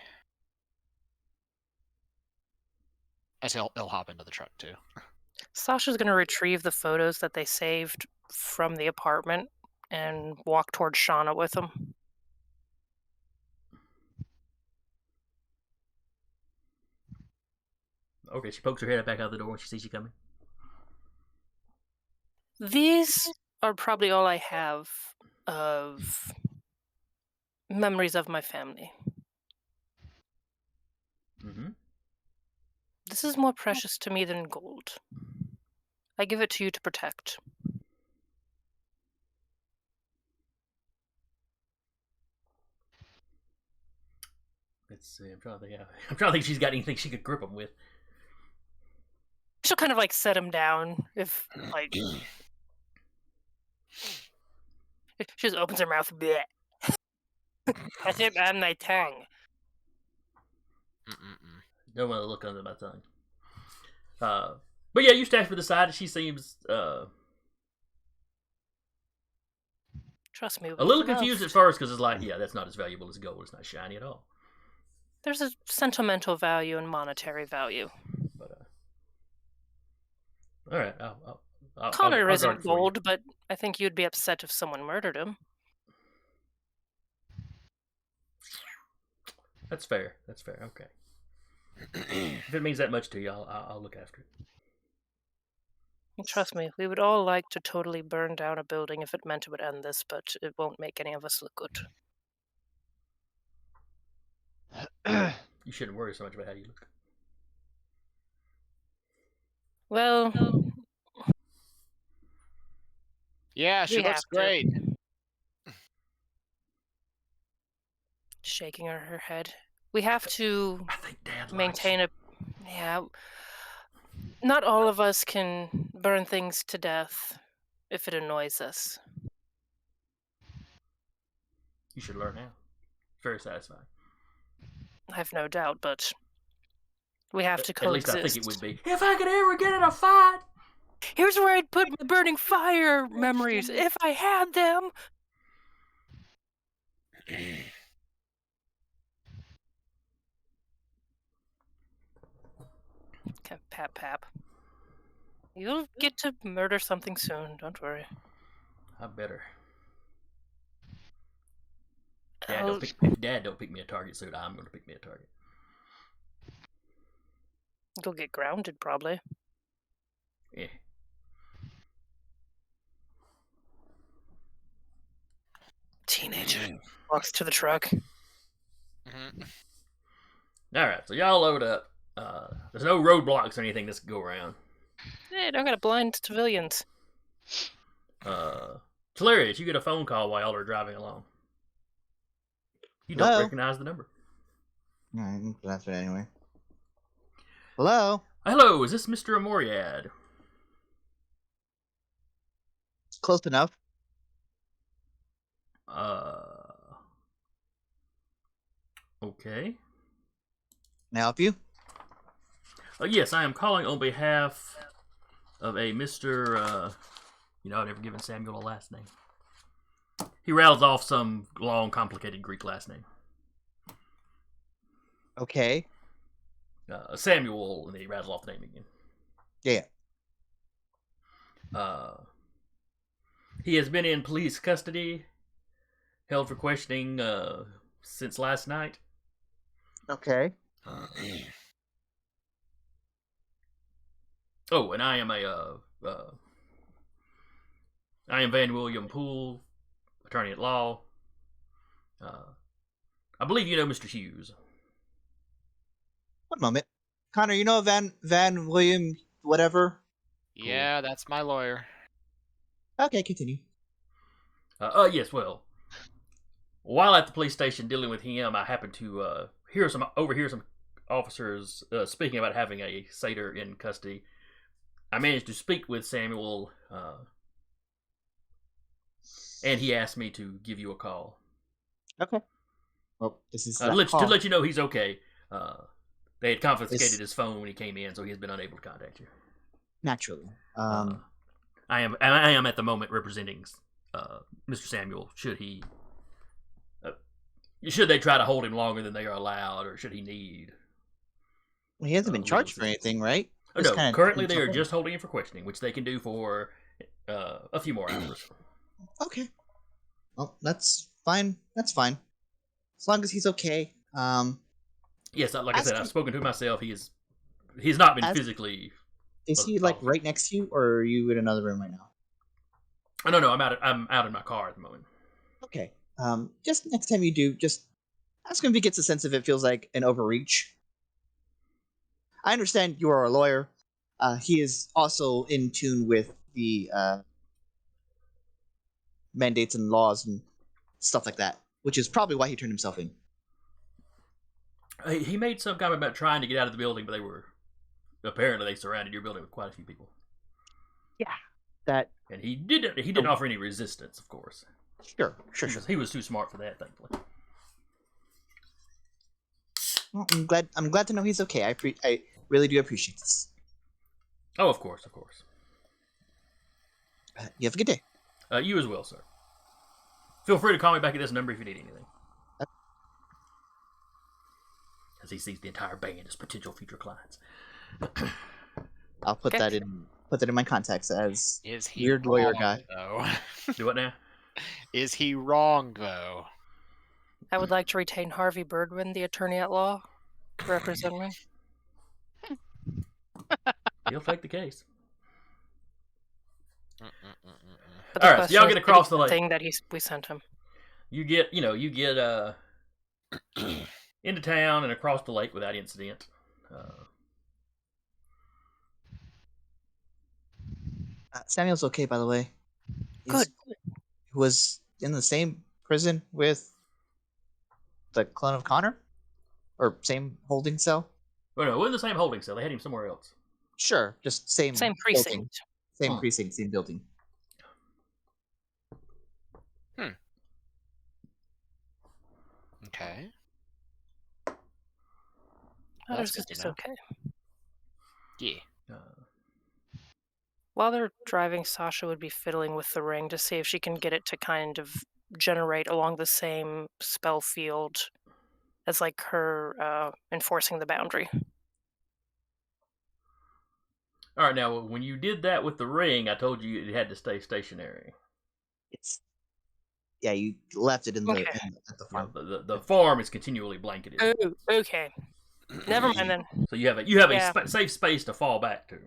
I guess he'll hop into the truck too. Sasha's going to retrieve the photos that they saved from the apartment and walk towards Shauna with them. Okay, she pokes her head back out the door when she sees you coming. These are probably all I have of memories of my family. Mm-hmm. This is more precious to me than gold. I give it to you to protect. Let's see. I'm trying to think she's got anything she could grip them with. She'll kind of like set him down if like she just opens her mouth. Bleh. That's it on my tongue. Don't want to look under my tongue. But yeah, you stand for the side. She seems Trust me. a little confused at first because it's like, yeah, that's not as valuable as gold. It's not shiny at all. There's a sentimental value and monetary value. But all right, Connor I'll isn't guard it for you. gold, but I think you'd be upset if someone murdered him. That's fair. Okay. If it means that much to you, I'll look after it. And trust me, we would all like to totally burn down a building if it meant it would end this, but it won't make any of us look good. You shouldn't worry so much about how you look. Well, Yeah, she we looks have to. great. Shaking her head. We have to I think Dad maintain a... Yeah. Not all of us can burn things to death if it annoys us. You should learn now. It's very satisfying. I have no doubt, but we have to At least coexist. I think it would be. If I could ever get in a fight. Here's where I'd put my burning fire memories, if I had them. Okay, Pap. You'll get to murder something soon, don't worry. I better. Oh, If Dad don't pick me a target suit, I'm going to pick me a target. you'll get grounded, probably. Yeah. Teenager walks to the truck. Alright, so y'all load up. There's no roadblocks or anything this can go around. Hey, don't gotta blind civilians. Hilarious, you get a phone call while y'all are driving along. You don't Hello? recognize the number. Alright, that's it anyway. Hello? Hello, is this Mr. Amoriad? Close enough. Okay. Can I help you? Yes, I am calling on behalf of a Mr. I've never given Samuel a last name. He rattles off some long, complicated Greek last name. Okay. Samuel, and then he rattles off the name again. Yeah. He has been in police custody, held for questioning since last night. Okay. Oh, and I am I am Van William Poole, attorney at law. I believe you know Mr. Hughes. One moment. Connor, you know Van William whatever? Yeah, that's my lawyer. Okay, continue. Yes, well, while at the police station dealing with him, I happened to overhear some officers speaking about having a satyr in custody. I managed to speak with Samuel, and he asked me to give you a call. Okay. Well, this is To let you know he's okay. They had confiscated his phone when he came in, so he has been unable to contact you. Naturally. I am at the moment representing Mr. Samuel. Should they try to hold him longer than they are allowed, or should he need? Well, he hasn't been charged for anything, right? Oh, no, currently they are just holding him for questioning, which they can do for a few more hours. Okay. Well, that's fine. That's fine. As long as he's okay. Yes, like I said, I've spoken to him myself. He's not been physically. Is he like right next to you, or are you in another room right now? Oh, no, I'm out in my car at the moment. Okay. Just next time you do, just ask him if he gets a sense if it feels like an overreach. I understand you are a lawyer. He is also in tune with the mandates and laws and stuff like that, which is probably why he turned himself in. He made some comment about trying to get out of the building, but they surrounded your building with quite a few people. Yeah, that. And he didn't offer any resistance, of course. Sure. He was too smart for that, thankfully. Well, I'm glad to know he's okay. I really do appreciate this. Oh, of course. You have a good day. You as well, sir. Feel free to call me back at this number if you need anything. As he sees the entire band as potential future clients. I'll put that in my contacts as weird wrong, lawyer guy. Though? Do what now? Is he wrong, though? I would like to retain Harvey Birdwin, the attorney at law, to represent me. He'll take the case. But All right, so y'all get across the lake. Thing that we sent him. You get into town and across the lake without incident. Samuel's okay, by the way. Good. He was in the same prison with the clone of Connor? Or same holding cell? Oh, no, we're in the same holding cell. They had him somewhere else. Sure, just same precinct. Building. Same precinct, same building. Okay. Others good is to just know. okay. Yeah. While they're driving, Sasha would be fiddling with the ring to see if she can get it to kind of generate along the same spell field as like her enforcing the boundary. All right, now when you did that with the ring, I told you it had to stay stationary. You left it in the Okay. at the farm. The farm is continually blanketed. Oh, okay. Never mind then. So you have a safe space to fall back to.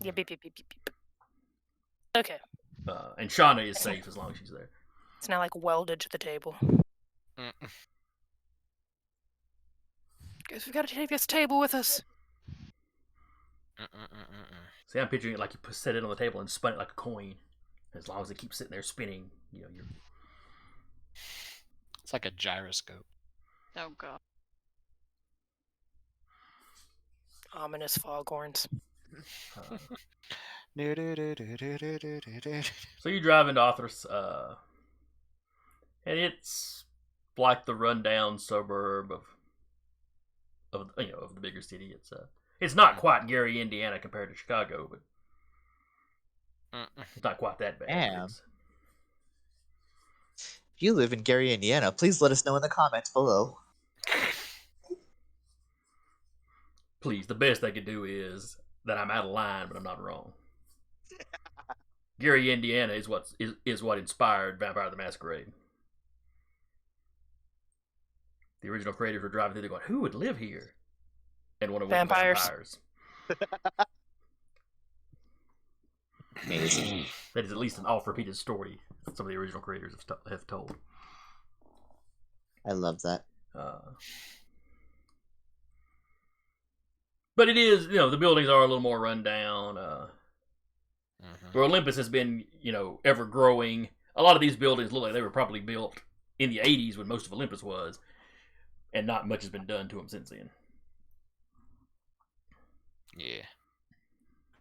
Yeah, beep, beep, beep, beep, beep. Okay. And Shauna is safe as long as she's there. It's now like welded to the table. Guys, we've got to take this table with us. See, I'm picturing it like you set it on the table and spun it like a coin. As long as it keeps sitting there spinning, you're. It's like a gyroscope. Oh god. Ominous foghorns. So you drive into Arthur's, and it's like the rundown suburb of the bigger city. It's not quite Gary, Indiana compared to Chicago, but it's not quite that bad. Damn. If you live in Gary, Indiana, please let us know in the comments below. Please, the best they could do is that I'm out of line, but I'm not wrong. Gary, Indiana is what inspired Vampire the Masquerade. The original creators were driving through there going, who would live here? And one of them Vampires. vampires. Amazing. That is at least an oft-repeated story some of the original creators have told. I love that. But it is, the buildings are a little more run down. Where Olympus has been, ever growing. A lot of these buildings look like they were probably built in the 80s when most of Olympus was. And not much has been done to them since then. Yeah.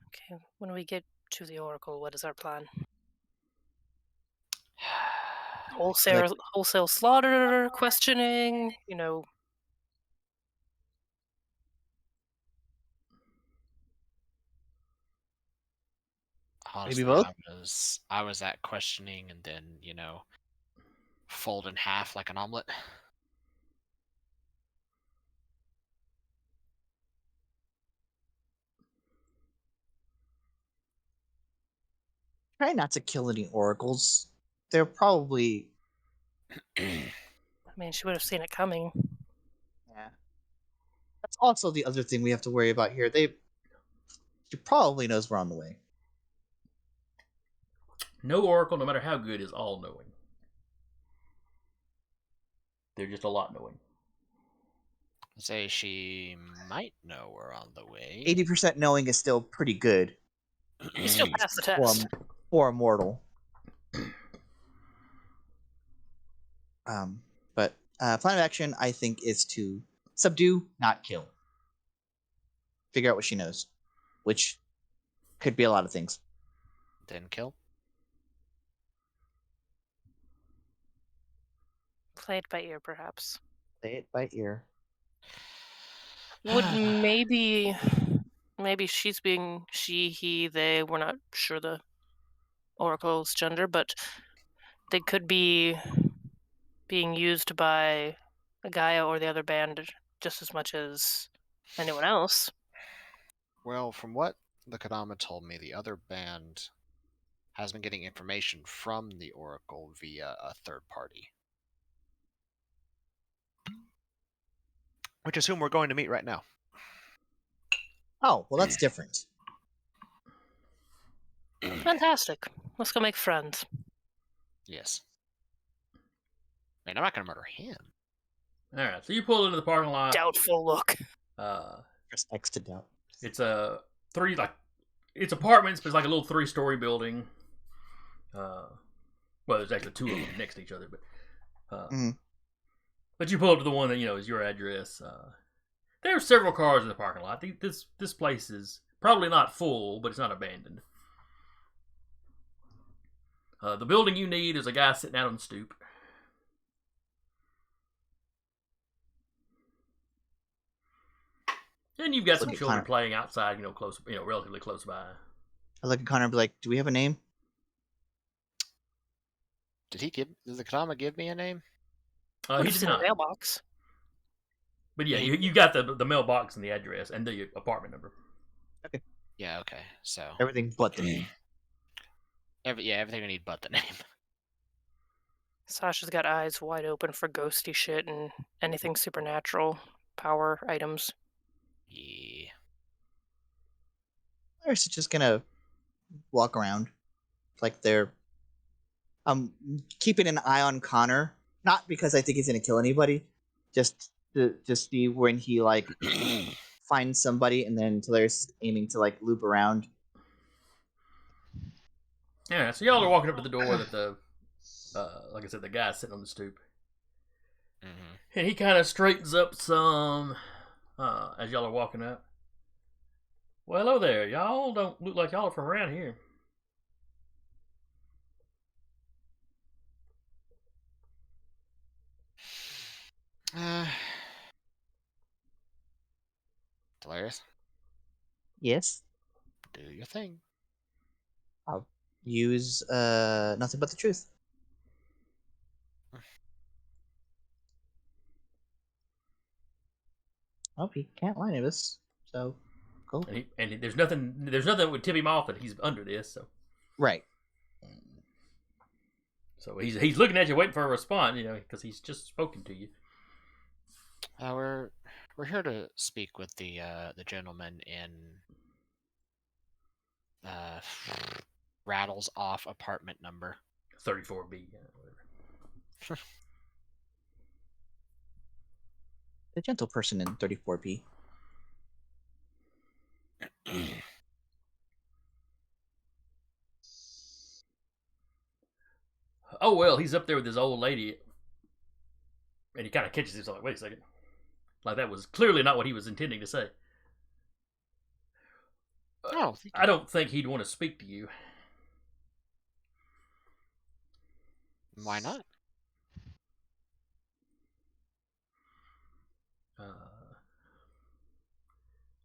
Okay, when we get to the Oracle, what is our plan? Wholesale slaughter, questioning, Honestly, Maybe both? I was at questioning and then, fold in half like an omelet. Try not to kill any oracles. They're probably. I mean, she would have seen it coming. Yeah. That's also the other thing we have to worry about here. She probably knows we're on the way. No oracle, no matter how good, is all-knowing. They're just a lot knowing. Say she might know we're on the way. 80% knowing is still pretty good. You still pass the test. For a mortal. But plan of action, I think, is to subdue, not kill. Figure out what she knows, which could be a lot of things. Then kill. Play it by ear, perhaps. Play it by ear. Would maybe she's being she, he, they. We're not sure the Oracle's gender, but they could be being used by Gaia or the other band just as much as anyone else. Well, from what the Kadama told me, the other band has been getting information from the Oracle via a third party. Which is whom we're going to meet right now. Oh, well, that's different. Fantastic. Let's go make friends. Yes. Man, I'm not going to murder him. All right, so you pull into the parking lot. Doubtful look. Just X to doubt. It's it's apartments, but it's like a little 3-story building. Well, there's actually 2 of them next to each other, but but you pull up to the one that is your address. There are several cars in the parking lot. This place is probably not full, but it's not abandoned. The building you need is a guy sitting out on the stoop. And you've got some Look at children Connor. playing outside, close, relatively close by. I look at Connor and be like, "Do we have a name?" Did the Kadama give me a name? He Would have did seen a not. mailbox. But yeah, you got the mailbox and the address and the apartment number. Yeah, okay. So Everything but the name. everything I need but the name. Sasha's got eyes wide open for ghosty shit and anything supernatural power items. Yeah. Iris is just gonna walk around like they're keeping an eye on Connor, not because I think he's gonna kill anybody, just to see when he like finds somebody, and then Talaris is aiming to like loop around. Yeah, so y'all are walking up to the door that the, like I said, the guy's sitting on the stoop. Mm-hmm. And he kind of straightens up some as y'all are walking up. Well, hello there. Y'all don't look like y'all are from around here. Delirious, Yes. do your thing. I'll use nothing but the truth. Oh, he can't lie to us, so cool. And there's nothing that would tip him off that he's under this. Right. So he's looking at you, waiting for a response, because he's just spoken to you. We're here to speak with the gentleman in rattles off apartment number 34B. Whatever. The gentle person in 34P. Oh well, he's up there with his old lady, and he kind of catches himself. Like, wait a second, like that was clearly not what he was intending to say. Oh, I don't think he'd want to speak to you. why not?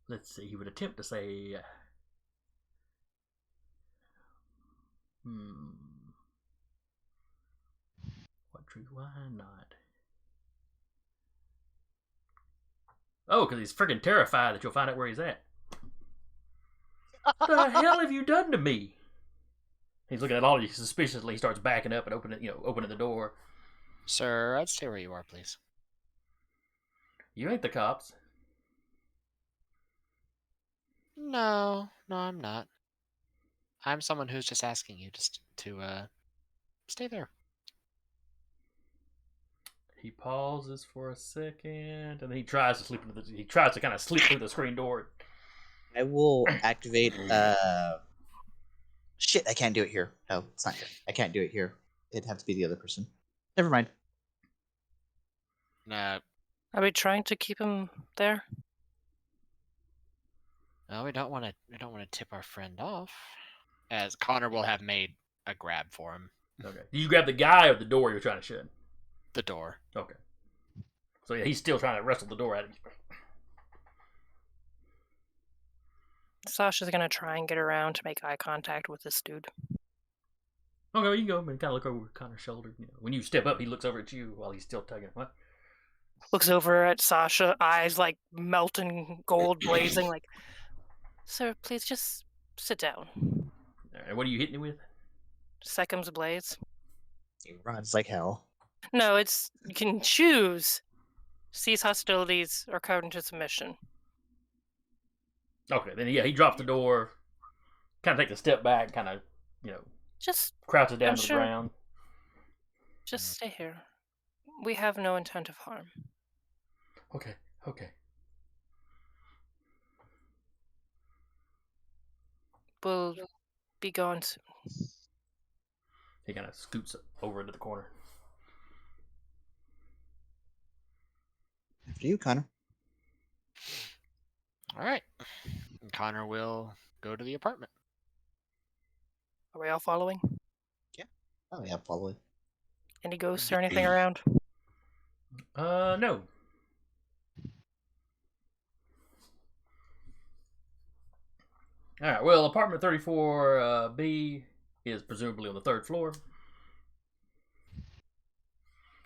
Let's see. He would attempt to say, what truth? Why not? Oh, because he's freaking terrified that you'll find out where he's at. What the hell have you done to me? He's looking at all of you suspiciously. He starts backing up and opening the door. Sir, I'd stay where you are, please. You ain't the cops. No, I'm not. I'm someone who's just asking you just to stay there. He pauses for a second, and then he tries to kind of slip through the screen door. I will activate. Shit, I can't do it here. No, it's not here. I can't do it here. It'd have to be the other person. Never mind. Nah. Are we trying to keep him there? No, we don't want to tip our friend off. As Connor will have made a grab for him. Okay. Do you grab the guy or the door you're trying to shut? The door. Okay. So yeah, he's still trying to wrestle the door at him. Sasha's gonna try and get around to make eye contact with this dude. Okay, well, you can go and kind of look over Connor's shoulder. When you step up, he looks over at you while he's still tugging. What? Looks over at Sasha, eyes like melting gold blazing, like, sir, please just sit down. And what are you hitting him with? Sekim's Blaze. He runs like hell. No, it's you can choose. Cease hostilities or come into submission. Okay, then yeah, he drops the door, kind of takes a step back, kind of, Just crouches down I'm to the sure. ground. Just stay here. We have no intent of harm. Okay. We'll be gone soon. He kind of scoots over into the corner. After you, Connor. All right. And Connor will go to the apartment. Are we all following? Oh yeah, probably. Any ghosts or anything around? No. All right. Well, apartment 34 B is presumably on the 3rd floor,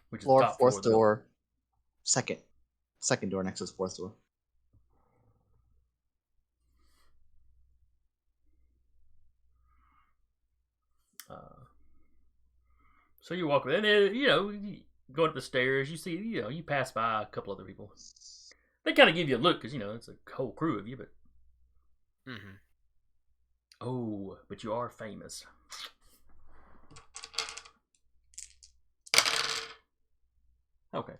which is the Floor, top floor of fourth the building. door, second door next to the fourth door. So you walk in, and you know, going up the stairs, you see, you know, you pass by a couple other people. They kind of give you a look because you know it's a whole crew of you, but oh, but you are famous. Okay.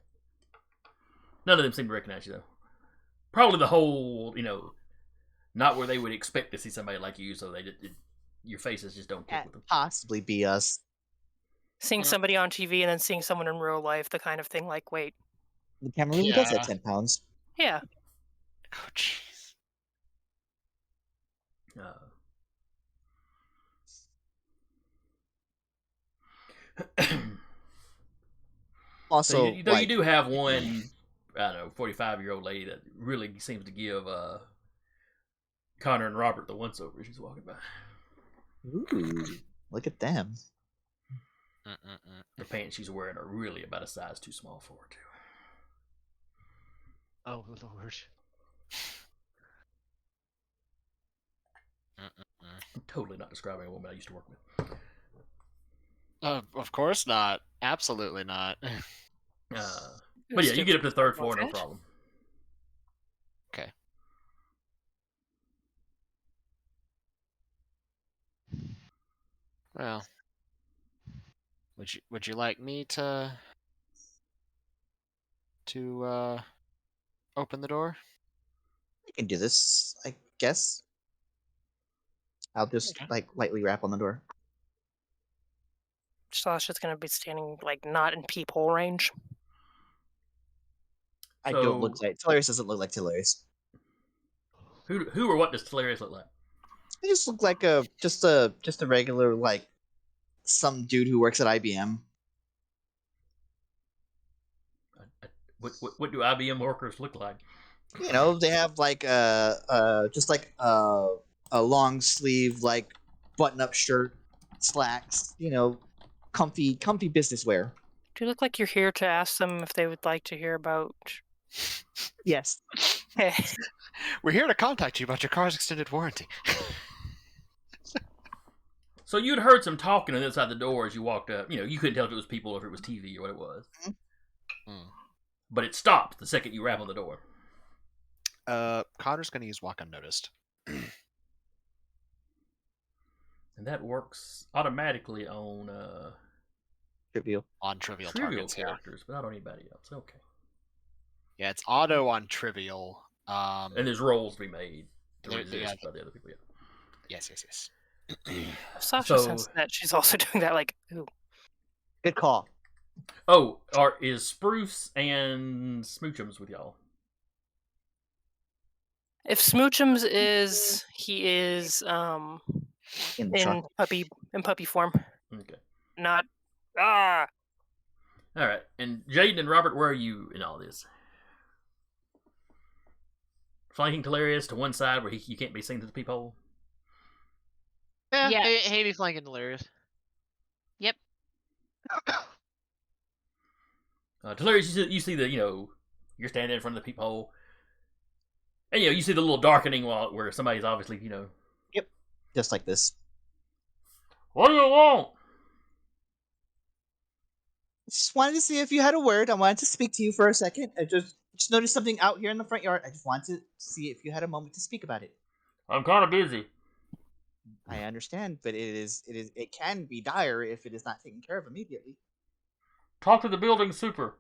None of them seem to recognize you though. Probably the whole, you know, not where they would expect to see somebody like you, so your faces just don't click with them. Possibly be us. Seeing somebody on TV and then seeing someone in real life, the kind of thing like, wait. The camera really does at 10 pounds. Yeah. Oh, jeez. Also, so you do have one, I don't know, 45-year-old lady that really seems to give Connor and Robert the once over as she's walking by. Ooh, look at them. The pants she's wearing are really about a size too small for her, too. Oh, Lord. I'm totally not describing a woman I used to work with. Of course not. Absolutely not. But yeah, you get up to the 3rd floor, no problem. Okay. Well, would you like me to open the door? I can do this, I guess. I'll just lightly rap on the door. Sasha's gonna be standing like not in peephole range. I don't look like Tillarius. Doesn't look like Tillarius. Who or what does Tillarius look like? I just look like just a regular, like, some dude who works at IBM. What do IBM workers look like? You know, they have like just like a long sleeve, like, button up shirt, slacks. You know, comfy business wear. Do you look like you're here to ask them if they would like to hear about? Yes. Hey. We're here to contact you about your car's extended warranty. So you'd heard some talking on the inside the door as you walked up. You know, you couldn't tell if it was people or if it was TV or what it was. But it stopped the second you rap on the door. Connor's going to use walk unnoticed. And that works automatically on trivial targets characters, but not on anybody else. Okay. Yeah, it's auto on trivial. And there's rolls to be made to resist by the other people. Yeah. Yes. Sasha says that she's also doing that. Like, ooh. Good call. Oh, is Spruce and Smoochums with y'all? If Smoochums is, he is in puppy form. Okay. Not All right. And Jaden and Robert, where are you in all this? Flanking Tillarius to one side where you can't be seen through the peephole? Yeah, Yes. he be flanking Tillarius. Yep. Tillarius, you see the, you know, you're standing in front of the peephole. And, you know, you see the little darkening where somebody's obviously, you know. Yep. Just like this. What do you want? Just wanted to see if you had a word. I wanted to speak to you for a second. I just noticed something out here in the front yard. I just wanted to see if you had a moment to speak about it. I'm kind of busy. I understand, but it can be dire if it is not taken care of immediately. Talk to the building super.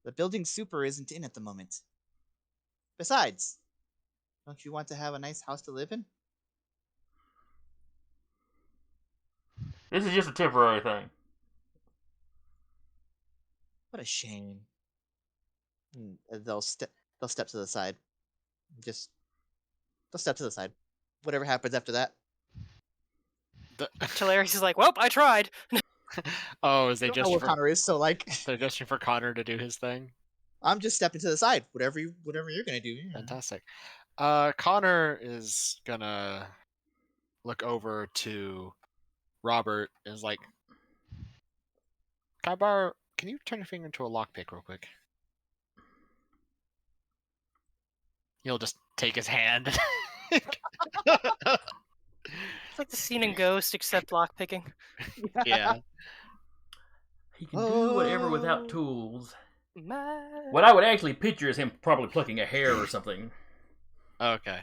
The building super isn't in at the moment. Besides, don't you want to have a nice house to live in? This is just a temporary thing. What a shame. They'll step to the side. They'll step to the side. Whatever happens after that. Tillarius is like, well, I tried. Oh, is they just know what Connor is, so like they're just for Connor to do his thing? I'm just stepping to the side. Whatever you're gonna do. Yeah. Fantastic. Connor is gonna look over to Robert and is like, can you turn your finger into a lockpick real quick? He'll just take his hand. It's like the scene in Ghost, except lockpicking. Yeah. He can do whatever without tools. My... What I would actually picture is him probably plucking a hair or something. Okay.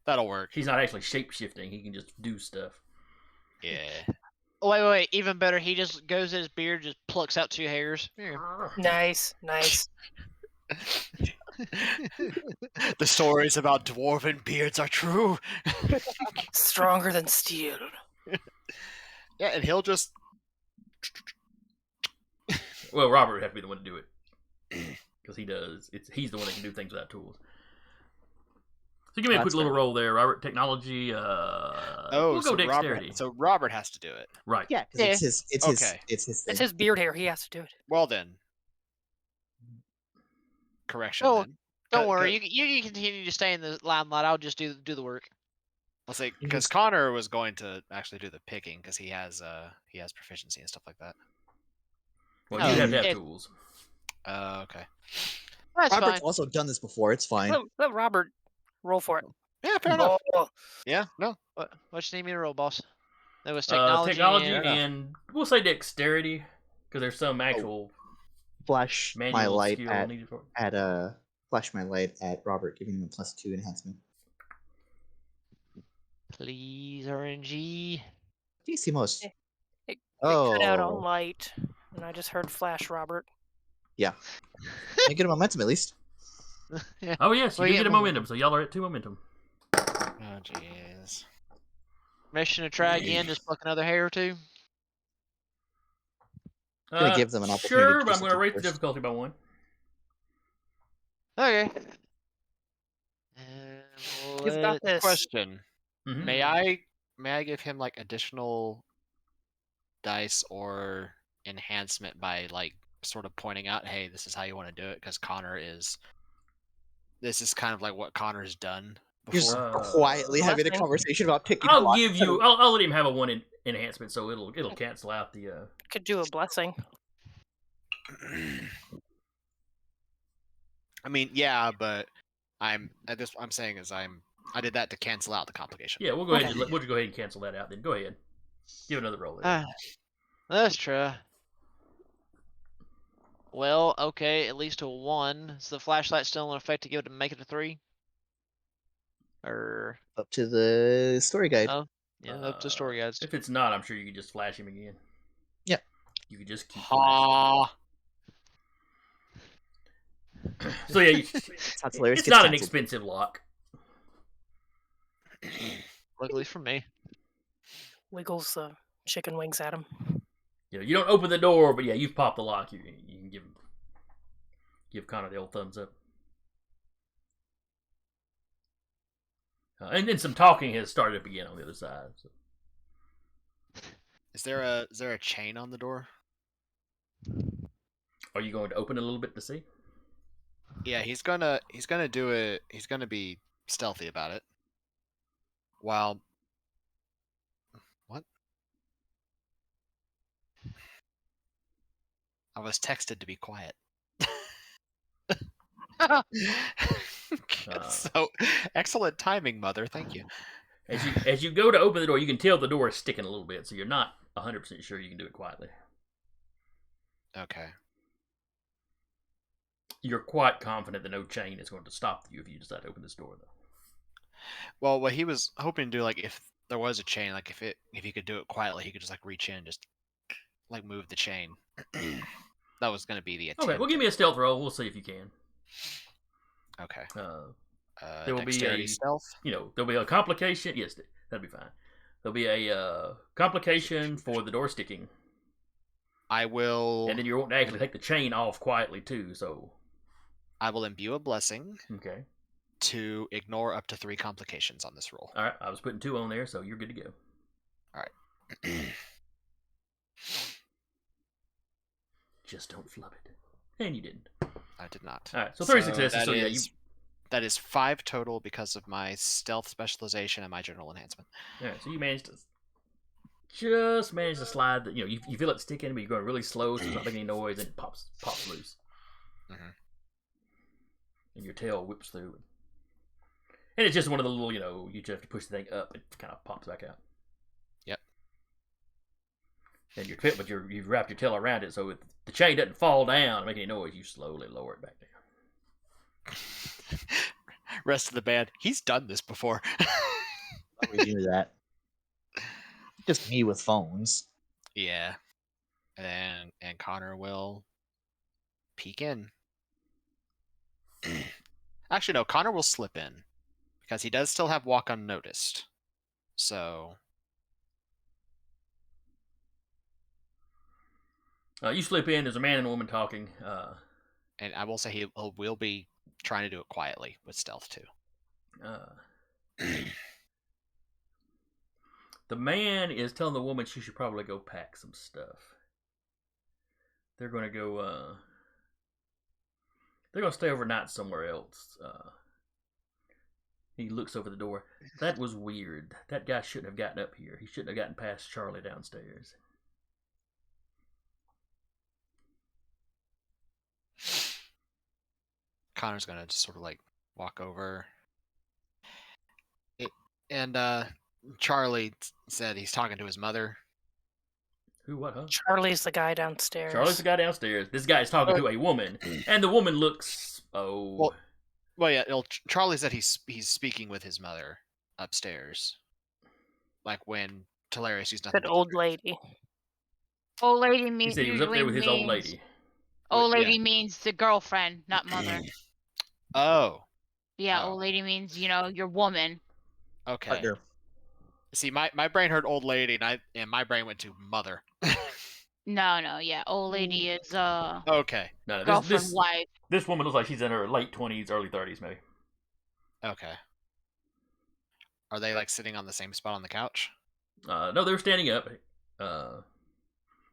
That'll work. He's not actually shape-shifting. He can just do stuff. Yeah. Oh, wait. Even better. He just goes in his beard, just plucks out 2 hairs. Here. Nice. The stories about dwarven beards are true. Stronger than steel. Yeah, and he'll just. Well, Robert would have to be the one to do it. Because he does. He's the one that can do things without tools. So give me a quick little roll there, Robert. Technology. We'll go dexterity. So Robert has to do it. Right. Yeah, because it's his thing. It's his beard hair. He has to do it. Well then. Correction. Oh, then. don't worry. You continue to stay in the limelight. I'll just do the work. Let's say because Connor was going to actually do the picking because he has proficiency and stuff like that. Well, you have to have tools. Okay. That's Robert's fine. also done this before. It's fine. Let Robert roll for it. Yeah, fair enough. Oh, Yeah, no. What you need me to roll, boss? That was technology. Technology and... and we'll say dexterity because there's some actual Flash manual my light skill needed for it. flash my light at Robert, giving him a +2 enhancement. Please, RNG. DC most. it cut out on light, and I just heard flash, Robert. Yeah. I get a momentum at least. Yeah. Oh yes, you Well, do yeah, get a but- momentum, so y'all are at 2 momentum. Oh jeez. Mission to try again, just pluck another hair or 2. Gonna give them an opportunity Sure, to but do I'm going to something rate the first. difficulty by 1. Okay. You've got this. Question: Mhm. May I give him like additional dice or enhancement by like sort of pointing out, hey, this is how you want to do it? Because this is kind of like what Connor's done You're just before. quietly having a blessing. conversation about picking. I'll blocks. give you. I'll let him have a 1 enhancement, so it'll cancel out the. Could do a blessing. I mean, yeah, but I'm saying is I did that to cancel out the complication. Yeah, we'll go ahead. We'll just go ahead and cancel that out. Then go ahead. Give another roll. There. Let's try. Well, okay, at least a 1. Is the flashlight still in effect to give it to make it a 3? Or Up to the story guide. oh, yeah, up to story guides. If it's not, I'm sure you can just flash him again. Yeah. You could just keep. flashing. Ha! So yeah, That's hilarious. it's Gets not an canceled. expensive lock. Luckily for me. Wiggles the chicken wings at him. You know, you don't open the door, but yeah, you've popped the lock. You can give Connor the old thumbs up. And then some talking has started up again on the other side. So. Is there a chain on the door? Are you going to open it a little bit to see? Yeah, he's gonna do it. He's gonna be stealthy about it. While what? I was texted to be quiet. So excellent timing, mother. Thank you. As you go to open the door, you can tell the door is sticking a little bit, so you're not 100% sure you can do it quietly. Okay. You're quite confident that no chain is going to stop you if you decide to open this door, though. Well, what he was hoping to do, like, if there was a chain, like, if he could do it quietly, he could just like reach in, and just like move the chain. That was going to be the attempt. Okay, well, give me a stealth roll. We'll see if you can. Okay. There will be dexterity a stealth. There'll be a complication. Yes, that'll be fine. There'll be a complication for the door sticking, I will. and then you won't actually take the chain off quietly too. So, I will imbue a blessing okay, to ignore up to 3 complications on this roll. all right. I was putting 2 on there, so you're good to go. Just don't flub it, and you didn't. I did not. All right, so 3 successes. So yeah, That is 5 total because of my stealth specialization and my general enhancement. All right, so you just managed to slide. You feel it sticking, but you're going really slow, so it's not making any noise, and it pops loose. Mm-hmm. And your tail whips through. And it's just one of the little, you just have to push the thing up, it kind of pops back out. Yep. And you've wrapped your tail around it, so the chain doesn't fall down and make any noise. You slowly lower it back down. Rest of the band, he's done this before. We do that. Just me with phones. Yeah. And Connor will peek in. Actually, no, Connor will slip in. Because he does still have walk unnoticed. So... You slip in, there's a man and a woman talking. And I will say he will be trying to do it quietly with stealth, too. The man is telling the woman she should probably go pack some stuff. They're going to go... they're going to stay overnight somewhere else. He looks over the door. That was weird. That guy shouldn't have gotten up here. He shouldn't have gotten past Charlie downstairs. Connor's gonna just sort of like walk over. Charlie said he's talking to his mother. Who, what, huh? Charlie's the guy downstairs. Charlie's the guy downstairs. This guy is talking to a woman, and the woman looks... Well, yeah. Charlie said he's speaking with his mother upstairs. Like when Talarius used nothing. That old lady. Old lady He means said he was up there with his old lady. Old Yeah. lady means the girlfriend, not mother. Oh. Yeah, Oh. old lady means your woman. Okay. Partner. See, my brain heard old lady, and my brain went to mother. No, yeah, old lady is Okay. No, girlfriend, wife. this woman looks like she's in her late 20s, early 30s, maybe. Okay. Are they like sitting on the same spot on the couch? No, they were standing up.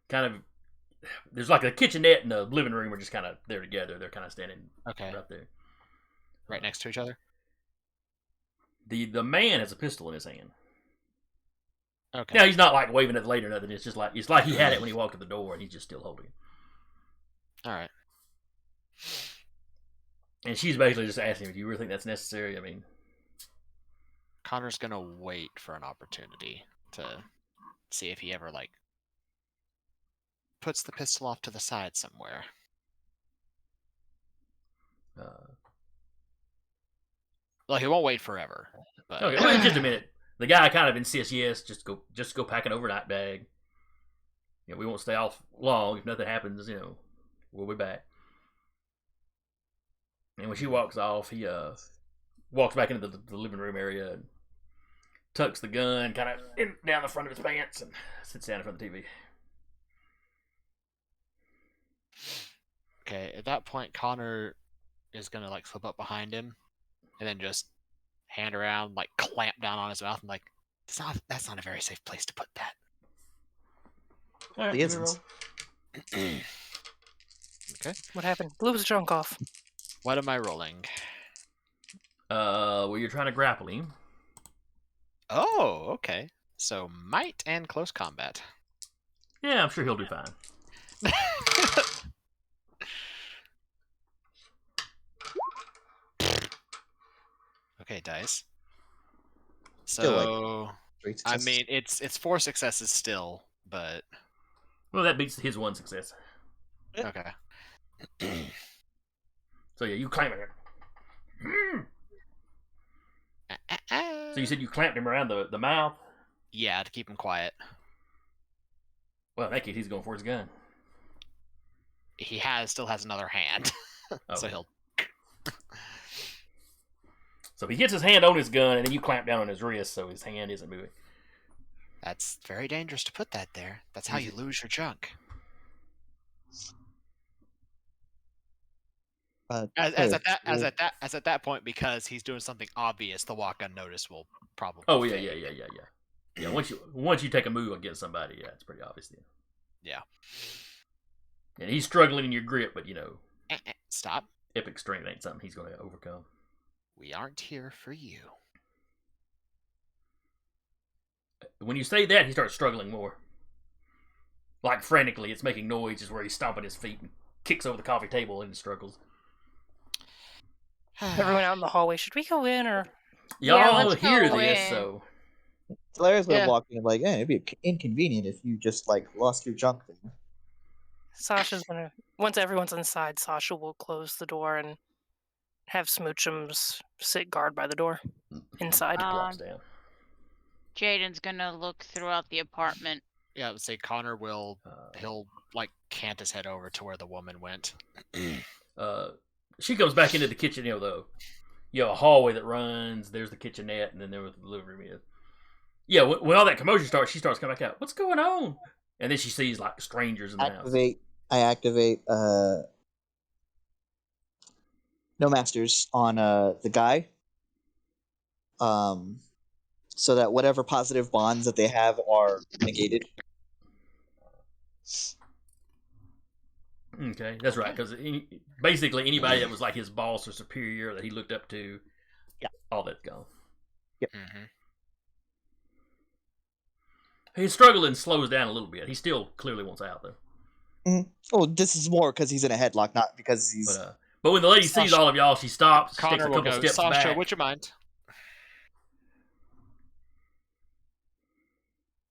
Kind of... There's like a kitchenette and the living room are just kind of there together. They're kind of standing Okay. right there. Right next to each other? The man has a pistol in his hand. Okay. Now, he's not like waving at the lady or nothing. It's like he had it when he walked to the door and he's just still holding it. All right. And she's basically just asking him, do you really think that's necessary? I mean... Connor's gonna wait for an opportunity to see if he ever, like, puts the pistol off to the side somewhere. Well, he won't wait forever. But... Okay, well, in just a minute. The guy kind of insists, yes, just go pack an overnight bag. We won't stay off long. If nothing happens, we'll be back. And when she walks off, he walks back into the living room area and tucks the gun kind of down the front of his pants and sits down in front of the TV. Okay, at that point, Connor is gonna like slip up behind him, and then just hand around, like clamp down on his mouth, and like, that's not a very safe place to put that. All right, He isn't. Okay. What happened? Blew his trunk off. What am I rolling? Well, you're trying to grapple him. Oh, okay. So might and close combat. Yeah, I'm sure he'll do fine. Okay, dice. Still, like, So 3 I successes. mean, it's 4 successes still, but Well, that beats his one success. okay. So yeah, you clamp him. So you said you clamped him around the mouth? Yeah, to keep him quiet. Well, in that case, he's going for his gun. He still has another hand, so Okay. he'll. So he gets his hand on his gun, and then you clamp down on his wrist so his hand isn't moving. That's very dangerous to put that there. That's how you lose your junk. As at that point, because he's doing something obvious, the walk unnoticed will probably. Oh yeah, fade. yeah. Yeah, once you take a move against somebody, yeah, it's pretty obvious then. Yeah. And he's struggling in your grip, but Stop. epic strength ain't something he's going to overcome. We aren't here for you. When you say that, he starts struggling more. Like frantically, it's making noises where he's stomping his feet and kicks over the coffee table and struggles. Everyone out in the hallway, should we go in or? Y'all let's hear go this, in. so Hilarious would have Yeah. walked in like, it'd be inconvenient if you just like lost your junk thing. Sasha's gonna, once everyone's inside, Sasha will close the door and have Smoochums sit guard by the door inside. drops down. Jaden's gonna look throughout the apartment. Yeah, I would say Connor will. Uh, He'll like cant his head over to where the woman went. She comes back into the kitchen, a hallway that runs. There's the kitchenette, and then there was the living room is. Yeah, when all that commotion starts, she starts coming back out. What's going on? And then she sees like strangers in the house. I activate No Masters on the guy. So that whatever positive bonds that they have are negated. Okay, that's right. Because basically anybody that was like his boss or superior that he looked up to, all that's gone. Mm-hmm. His struggling slows down a little bit. He still clearly wants out though. Mm-hmm. Oh, this is more because he's in a headlock, not because he's. But when the lady sees all of y'all, she stops, takes Connor a will couple go. steps Sasha, back. would you mind?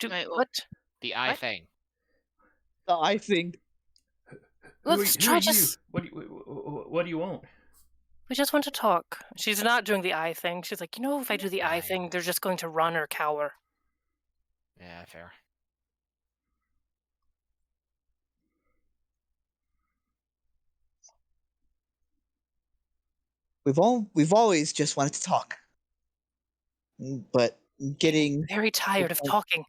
What? The eye thing. I think. Let's Who try are just. you? What do you want? We just want to talk. She's not doing the eye thing. She's like, if I do the eye thing, they're just going to run or cower. Yeah, fair. We've always just wanted to talk, but getting Very tired of talking.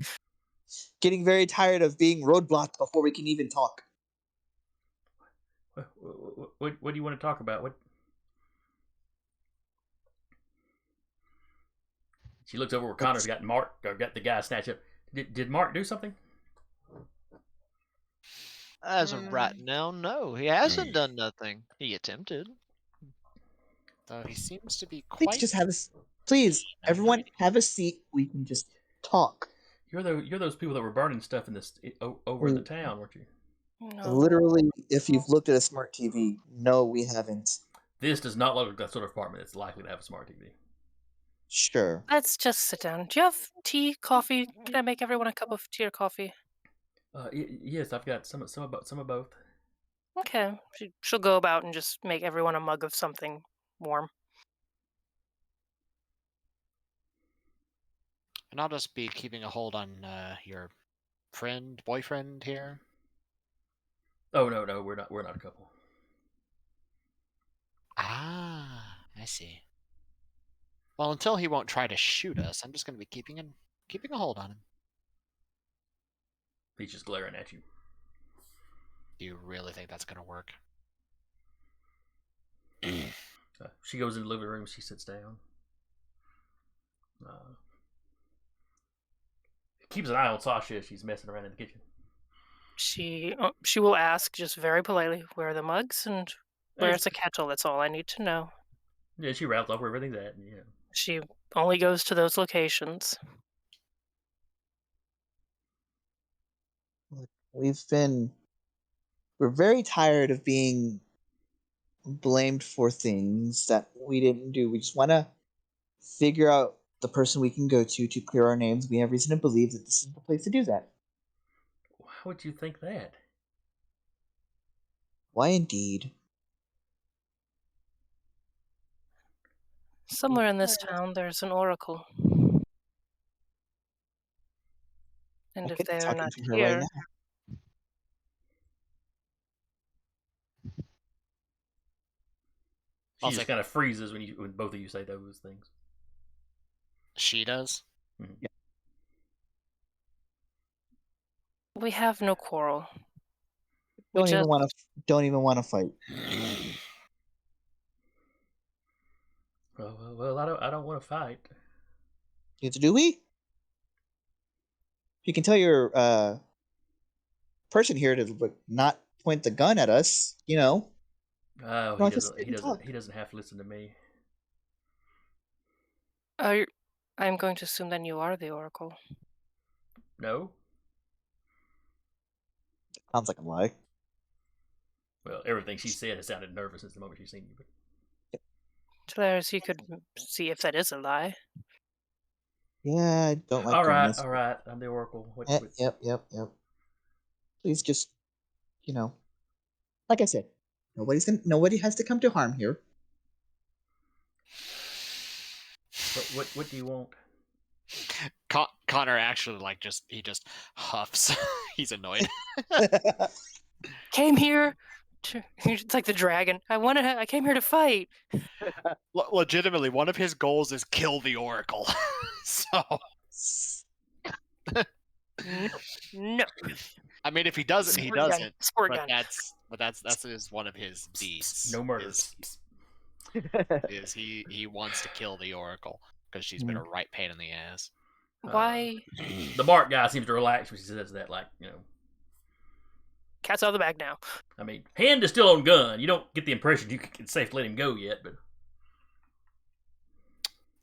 Getting very tired of being roadblocked before we can even talk. What do you want to talk about? What? She looks over where Connor's got Mark, or got the guy snatched up. Did Mark do something? As of right now, no. He hasn't done nothing. He attempted. Though he seems to be Please quite. just have a. Please, everyone, have a seat. We can just talk. You're those people that were burning stuff in this over in the town, weren't you? No. Literally, if you've looked at a smart TV, no, we haven't. This does not look like that sort of apartment that's likely to have a smart TV. Sure. Let's just sit down. Do you have tea, coffee? Can I make everyone a cup of tea or coffee? Yes, I've got some of both. Okay. She'll go about and just make everyone a mug of something warm. And I'll just be keeping a hold on your boyfriend here. Oh no, we're not a couple. Ah, I see. Well, until he won't try to shoot us, I'm just going to be keeping a hold on him. He's just glaring at you. Do you really think that's going to work? She goes in the living room. She sits down. Keeps an eye on Sasha as she's messing around in the kitchen. She will ask just very politely, where are the mugs and where's the kettle? That's all I need to know. Yeah, she rattles off where everything's at. Yeah. She only goes to those locations. We're very tired of being blamed for things that we didn't do. We just want to figure out the person we can go to clear our names. We have reason to believe that this is the place to do that. Why would you think that? Why indeed? Somewhere in this town, there's an oracle. And if they're not here, she just kind of freezes when both of you say those things. She does? Mm-hmm. Yeah. We have no quarrel. Don't even want to fight. Well, I don't want to fight. Neither do we. You can tell your person here to not point the gun at us. Oh, he doesn't have to listen to me. I'm going to assume then you are the Oracle. No. Sounds like a lie. Well, everything she said has sounded nervous since the moment she's seen you. But Tolaris, you could see if that is a lie. Yeah, I don't like all doing right, this. all right. I'm the Oracle. Yep. Please just, like I said, nobody has to come to harm here. What do you want? Connor actually he just huffs. He's annoyed. Came here. It's like the dragon. I came here to fight. Legitimately, one of his goals is kill the Oracle. So. No. I mean, if he doesn't, he Squirt gun. doesn't. Squirt But gun. that's one of his deeds. No murders. Is he wants to kill the Oracle because she's been a right pain in the ass. Why? The Mark guy seems to relax when she says that, like, Cat's out of the bag now. I mean, hand is still on gun. You don't get the impression it's safe to let him go yet, but.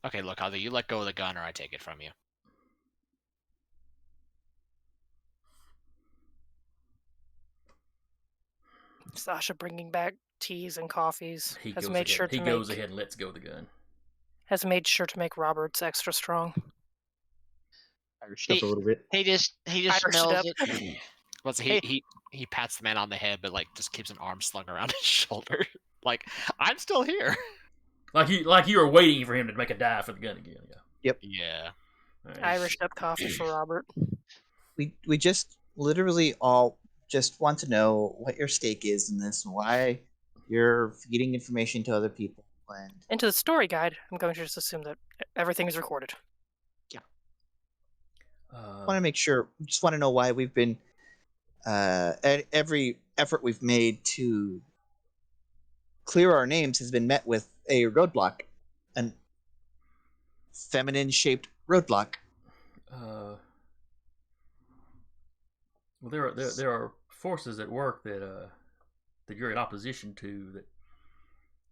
Okay, look, either you let go of the gun or I take it from you. Sasha bringing back teas and coffees He has goes made ahead. sure He to goes ahead and lets go of the gun. has made sure to make Roberts extra strong. Irish up a little bit. He just Irish it smells up. it. Well, so he pats the man on the head, but like just keeps an arm slung around his shoulder. Like, I'm still here. Like you were waiting for him to make a dive for the gun again. Yeah. Yeah. Right. Irish up coffee for Robert. We just literally all just want to know what your stake is in this, and why you're feeding information to other people, and Into the story guide, I'm going to just assume that everything is recorded. want to make sure. Just want to know why we've been every effort we've made to clear our names has been met with a roadblock, an feminine-shaped roadblock. Well, there are forces at work that you're in opposition to that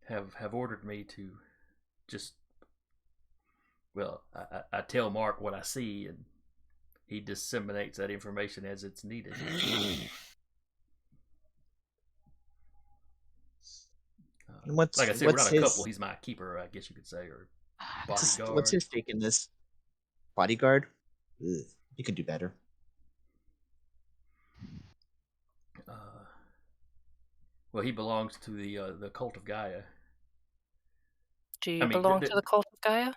have ordered me to just. Well, I tell Mark what I see, and he disseminates that information as it's needed. What's, like I said, we're not a couple. He's my keeper, I guess you could say, or bodyguard. What's his stake in this? Bodyguard? Ugh, you could do better. Well, he belongs to the cult of Gaia. Do you belong to the cult of Gaia?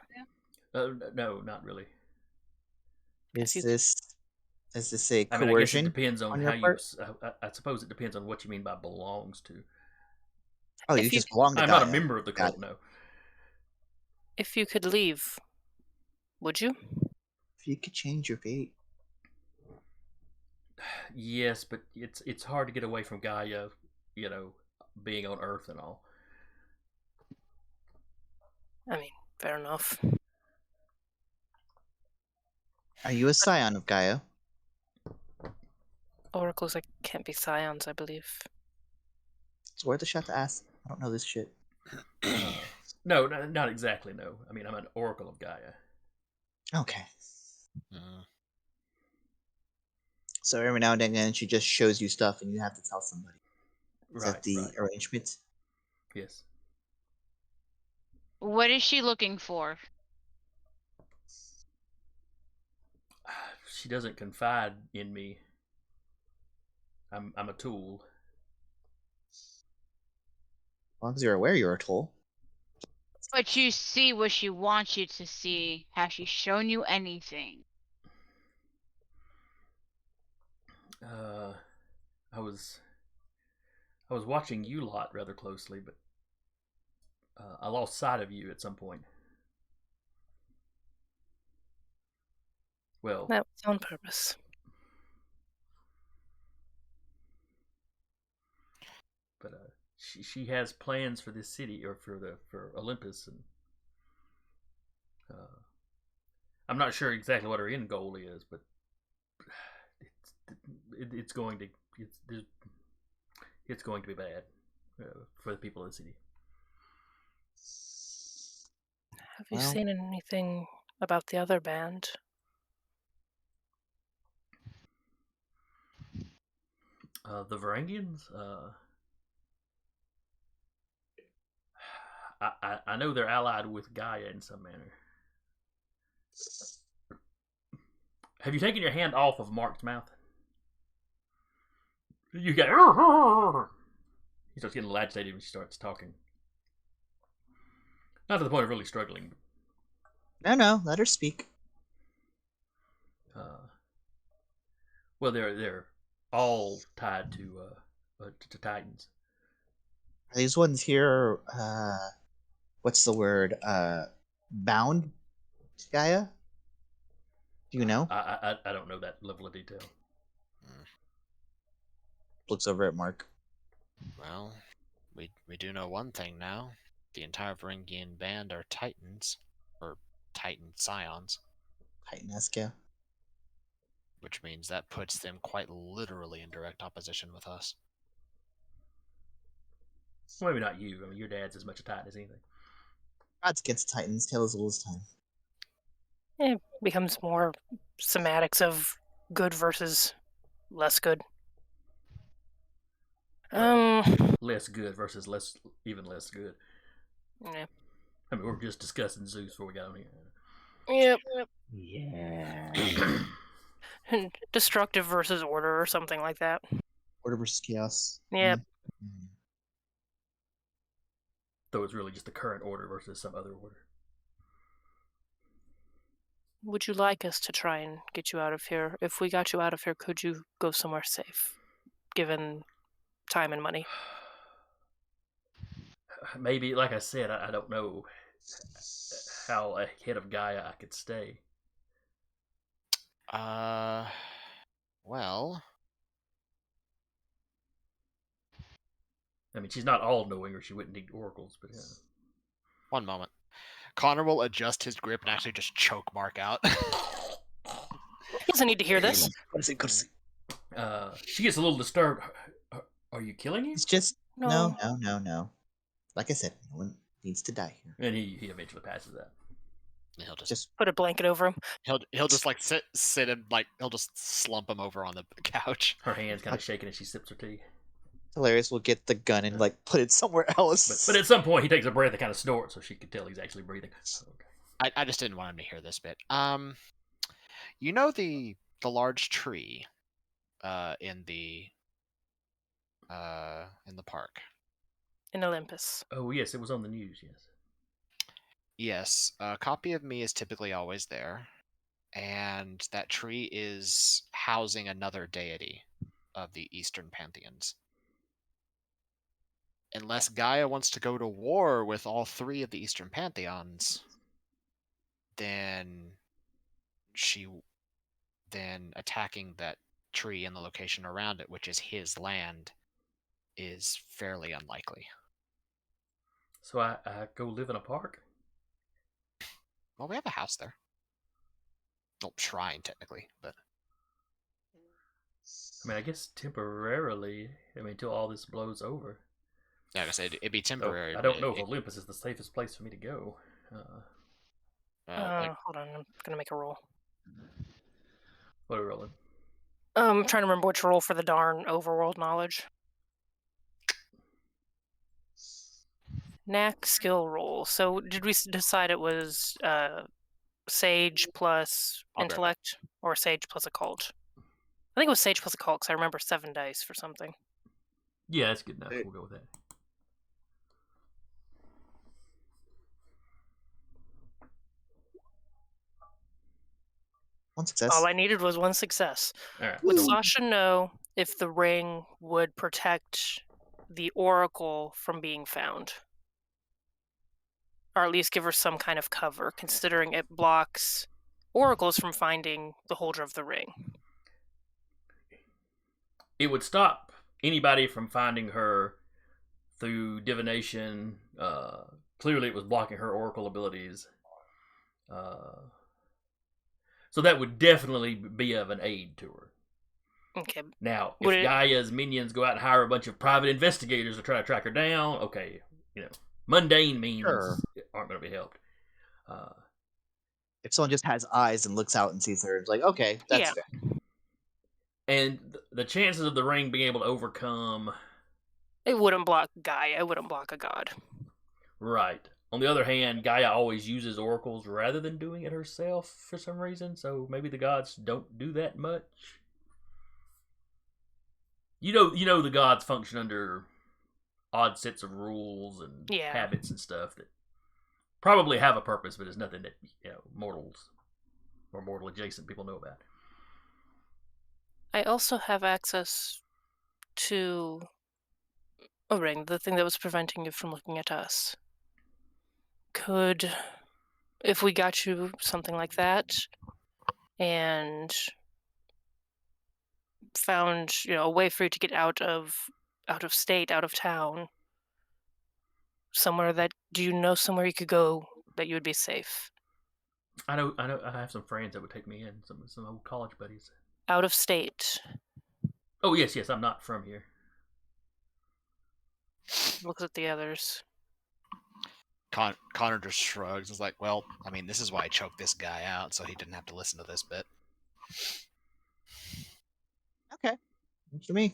No, not really. Is this a coercion? I mean, I guess it depends on how part? I suppose it depends on what you mean by belongs to. Oh, you just belong to I'm Gaia. not a member of the cult, no. If you could leave, would you? If you could change your fate. Yes, but it's hard to get away from Gaia, being on Earth and all. I mean, fair enough. Are you a scion of Gaia? Oracles can't be scions, I believe. It's worth a shot to ask. I don't know this shit. No, not exactly, no. I mean, I'm an oracle of Gaia. Okay. So every now and then she just shows you stuff and you have to tell somebody. Is that the arrangement? Yes. What is she looking for? She doesn't confide in me. I'm a tool. As long as you're aware you're a tool. But you see what she wants you to see. Has she shown you anything? I was watching you lot rather closely, but I lost sight of you at some point. Well, that was on purpose. But she has plans for this city, or for Olympus, and I'm not sure exactly what her end goal is, but it's going to be bad for the people of the city. Have you Well- seen anything about the other band? The Varangians? I know they're allied with Gaia in some manner. Have you taken your hand off of Mark's mouth? You get. He starts getting a little agitated when she starts talking. Not to the point of really struggling. No, let her speak. Well, they're all tied to Titans. Are these ones here, what's the word? Bound to Gaia? Do you know? I don't know that level of detail. Looks over at Mark. Well, we do know one thing now. The entire Varangian band are Titans, or Titan Scions, Titanesque, yeah. which means that puts them quite literally in direct opposition with us. Well, maybe not you. I mean, your dad's as much a Titan as anything. Gods against Titans, tale as old as time. It becomes more semantics of good versus less good. Less good versus even less good. Yeah. I mean, we were just discussing Zeus before we got on here. Yep. Yeah. Destructive versus order or something like that. Order versus chaos. Yep. Mm. Though it's really just the current order versus some other order. Would you like us to try and get you out of here? If we got you out of here, could you go somewhere safe, given time and money? Maybe, like I said, I don't know how ahead of Gaia I could stay. Well, I mean, she's not all-knowing, or she wouldn't need oracles, but yeah. one moment. Connor will adjust his grip and actually just choke Mark out. He doesn't need to hear this. Go to sleep. She gets a little disturbed. Are you killing him? It's just no. Like I said, no one needs to die here. And he eventually passes that. He'll Just Put a blanket over him. he'll just like sit and like he'll just slump him over on the couch. Her hand's kind of shaking as she sips her tea. hilarious. We'll get the gun and like put it somewhere else. But at some point, he takes a breath and kind of snorts, so she can tell he's actually breathing. Okay. I just didn't want him to hear this bit. You know the large tree, in the park. In Olympus. Oh yes, it was on the news. Yes. Yes, a copy of me is typically always there, and that tree is housing another deity of the Eastern pantheons. Unless Gaia wants to go to war with all three of the Eastern pantheons, then attacking that tree and the location around it, which is his land, is fairly unlikely. So I go live in a park. Well, we have a house there. Well, shrine technically, but I mean, I guess temporarily. I mean, until all this blows over. like I said, it'd be So, temporary. I don't know if Olympus is the safest place for me to go. Hold on, I'm gonna make a roll. What are we rolling? I'm trying to remember which roll for the darn overworld knowledge. Knack skill roll. So did we decide it was Sage plus I'll grab it. intellect or Sage plus occult? I think it was Sage plus occult because I remember 7 dice for something. Yeah, that's good enough. We'll go with that. one success. All I needed was 1 success. All right. Would so- Sasha know if the ring would protect the oracle from being found? Or at least give her some kind of cover, considering it blocks oracles from finding the holder of the ring. It would stop anybody from finding her through divination. Clearly, it was blocking her oracle abilities. So that would definitely be of an aid to her. Okay. Now, if Would it- Gaia's minions go out and hire a bunch of private investigators to try to track her down, okay, mundane means Sure. aren't going to be helped. If someone just has eyes and looks out and sees her, it's like, okay, that's Yeah. fair. And the chances of the ring being able to overcome... It wouldn't block Gaia. It wouldn't block a god. Right. On the other hand, Gaia always uses oracles rather than doing it herself for some reason, so maybe the gods don't do that much. You know the gods function under odd sets of rules and Yeah. habits and stuff that probably have a purpose, but it's nothing that mortals or mortal adjacent people know about. I also have access to a ring, the thing that was preventing you from looking at us. If we got you something like that, and found a way for you to get out of state, out of town, somewhere do you know somewhere you could go that you would be safe? I know. I have some friends that would take me in. Some old college buddies. Out of state. Oh yes. I'm not from here. Looks at the others. Connor just shrugs. It's like, well, I mean, this is why I choked this guy out, so he didn't have to listen to this bit. Okay. Works for me.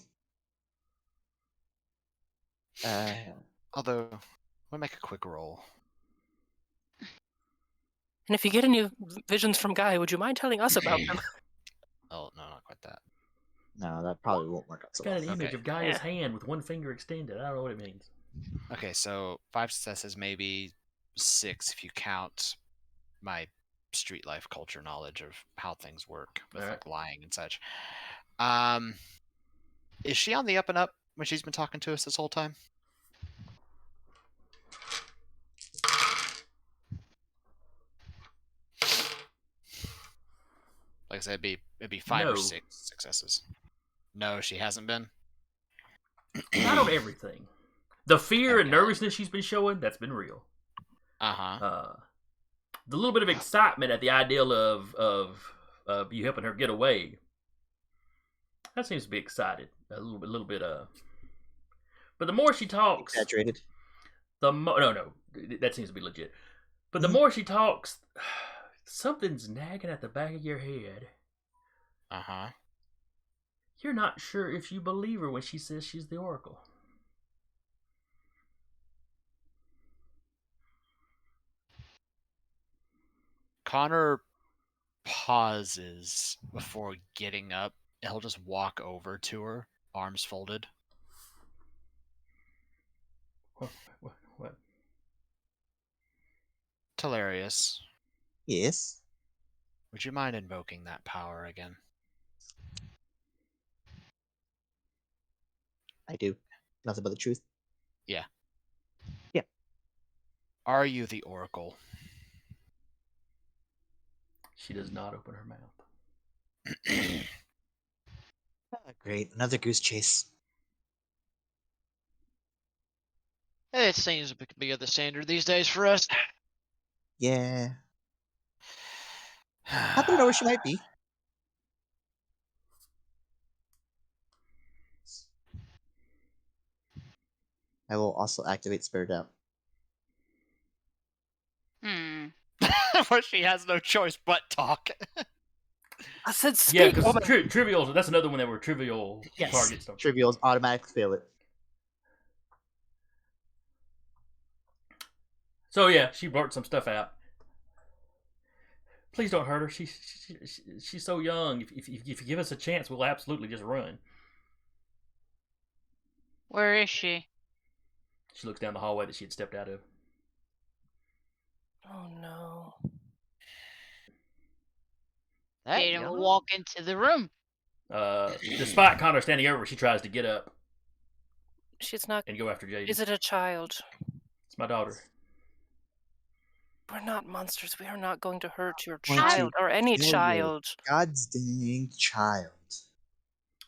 Although, we'll make a quick roll. And if you get any visions from Gaia, would you mind telling us about them? Oh, no, not quite that. No, that probably won't work out so It's got well. an image Okay. of Gaia's hand with one finger extended. I don't know what it means. Okay, so 5 successes, maybe 6 if you count my street life culture knowledge of how things work with Alright. like lying and such. Is she on the up and up when she's been talking to us this whole time? Like I said, it'd be 5 or No. 6 successes. No, she hasn't been. Not on everything. The fear and Okay. nervousness she's been showing, that's been real. Uh-huh. The little bit of excitement at the idea of you helping her get away, that seems to be excited. A little bit. But the more she talks, Exaggerated. no, that seems to be legit. But the Mhm. more she talks, something's nagging at the back of your head. Uh-huh. You're not sure if you believe her when she says she's the Oracle. Connor pauses before getting up. He'll just walk over to her, arms folded. What? Telarius, Yes. would you mind invoking that power again? I do. Nothing but the truth. Are you the Oracle? She does not open her mouth. Great. Another goose chase. It seems to be the standard these days for us. Yeah. Happen to know where she might be. I will also activate Spirit Out. Where she has no choice but talk. I said Yeah, speak, because woman. trivial. That's another one that were trivial targets. Don't you? Trivials automatically fail it. So yeah, she blurts some stuff out. Please don't hurt her. She's so young. If you give us a chance, we'll absolutely just run. Where is she? She looks down the hallway that she had stepped out of. Oh no. That Jaden young? will walk into the room. Despite Connor standing over, she tries to get up She's not. and go after Jaden. Is it a child? It's my daughter. We're not monsters. We are not going to hurt your Going to child or any kill you. child. God's dang child.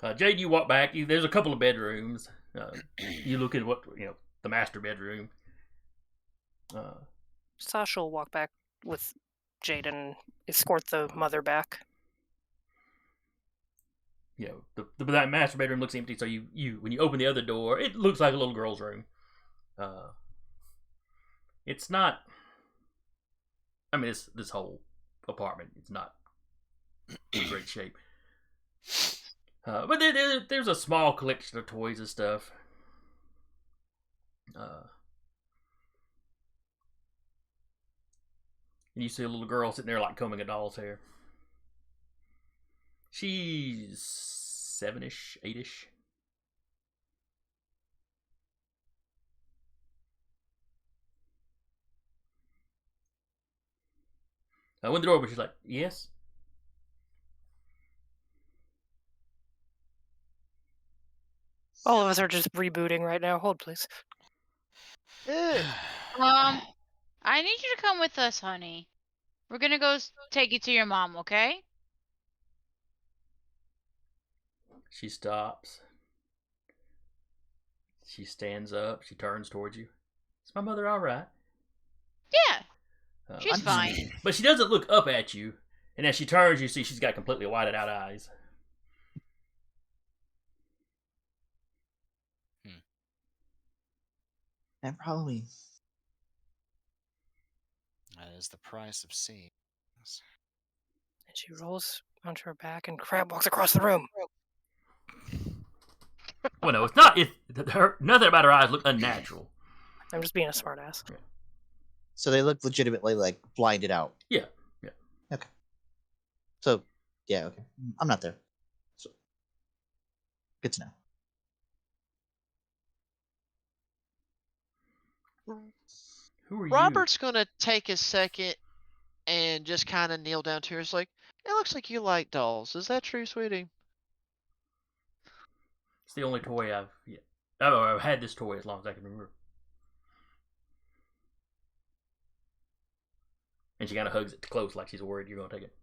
Jaden, you walk back. There's a couple of bedrooms. You look at the master bedroom. Sasha will walk back with Jaden and escort the mother back. That master bedroom looks empty. So when you open the other door, it looks like a little girl's room. It's not I mean, this whole apartment is not in great shape. But there's a small collection of toys and stuff. And you see a little girl sitting there like combing a doll's hair. She's 7-ish, 8-ish. I went to the door, but she's like, yes? All of us are just rebooting right now. Hold, please. I need you to come with us, honey. We're gonna go take you to your mom, okay? She stops. She stands up. She turns towards you. Is my mother all right? Yeah, she's fine. But she doesn't look up at you. And as she turns, you see she's got completely whited out eyes. And probably. That is the price of seeing. And she rolls onto her back, and Crab walks across the room. Well, no, it's not. Nothing about her eyes look unnatural. I'm just being a smartass. Yeah. So they look legitimately like blinded out. Yeah. Okay. So, yeah, okay. I'm not there. So, good to know. Who are you? Robert's gonna take a second and just kind of kneel down to her. It's like, it looks like you like dolls. Is that true, sweetie? It's the only toy I've had this toy as long as I can remember. And she kind of hugs it close like she's worried you're going to take it.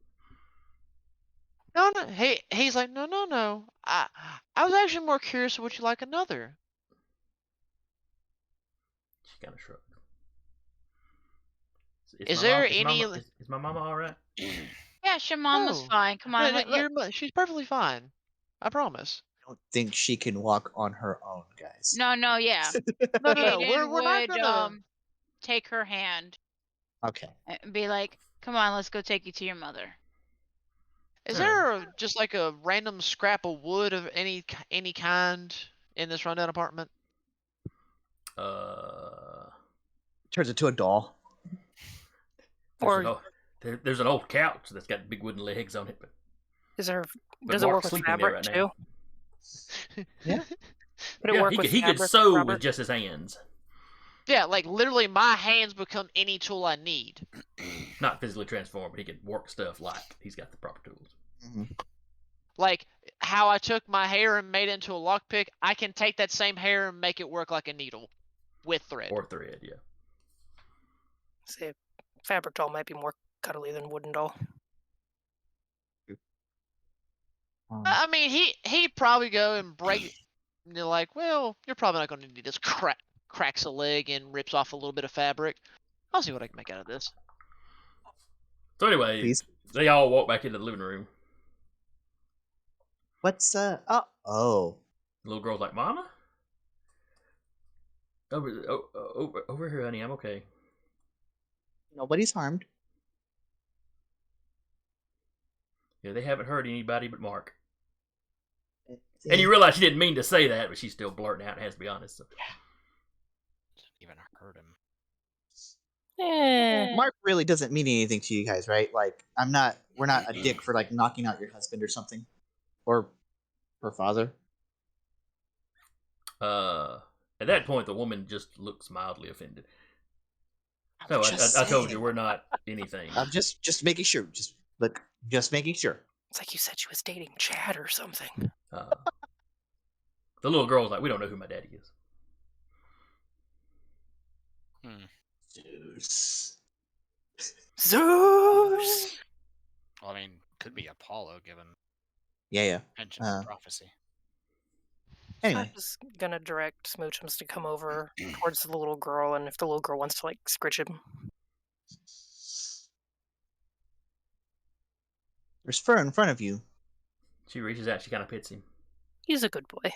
No. He's like, no. I was actually more curious of what you like another. She kind of shrugs. Is there any? Is my mama all right? Yeah, your mom was No. fine. Come on, She's perfectly fine. I promise. I don't think she can walk on her own, guys. No, yeah. No. Hayden We're not would gonna. take her hand Okay. and be like, "Come on, let's go take you to your mother." Is there just like a random scrap of wood of any kind in this rundown apartment? Turns into a doll. There's an old couch that's got big wooden legs on it. But does it Mark's work with sleeping there fabric right too? now. Yeah. Would it work with he could fabric, sew Robert? with just his hands. Yeah, like literally my hands become any tool I need. Not physically transformed, but he could work stuff like he's got the proper tools. Mm-hmm. Like how I took my hair and made it into a lockpick, I can take that same hair and make it work like a needle with thread. Or thread, yeah. See, fabric doll might be more cuddly than wooden doll. I mean, he'd probably go and break. And you're like, well, you're probably not going to need this. Cracks a leg and rips off a little bit of fabric. I'll see what I can make out of this. So anyway, Please. They all walk back into the living room. What's oh. The little girl's like, "Mama, over here, honey. I'm okay." Nobody's harmed. Yeah, they haven't hurt anybody but Mark. And you realize she didn't mean to say that, but she's still blurting out and has to be honest. So. Didn't even hurt him. Mark really doesn't mean anything to you guys, right? Like, we're not a dick for like knocking out your husband or something, or her father. At that point, the woman just looks mildly offended. No, I told you we're not anything. I'm just making sure. Just making sure. It's like you said she was dating Chad or something. The little girl's like, "We don't know who my daddy is." Zeus. Well, I mean, could be Apollo given Yeah. mention of prophecy. Anyway, I'm just gonna direct Smoochums to come over towards the little girl, and if the little girl wants to like scritch him. there's fur in front of you. She reaches out. She kind of pets him. He's a good boy.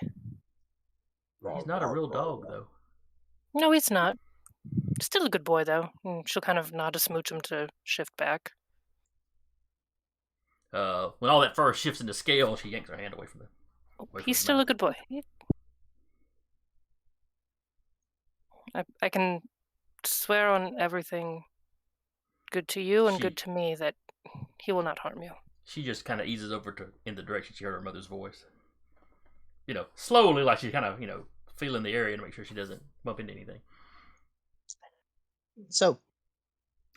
He's not a real dog, though. No, he's not. Still a good boy, though. She'll kind of nod to Smoochum to shift back. When all that fur shifts into scale, she yanks her hand away from him. He's still a good boy. I can swear on everything good to you and good to me that he will not harm you. She just kind of eases over in the direction she heard her mother's voice. Slowly, like she's kind of, feeling the area to make sure she doesn't bump into anything. So.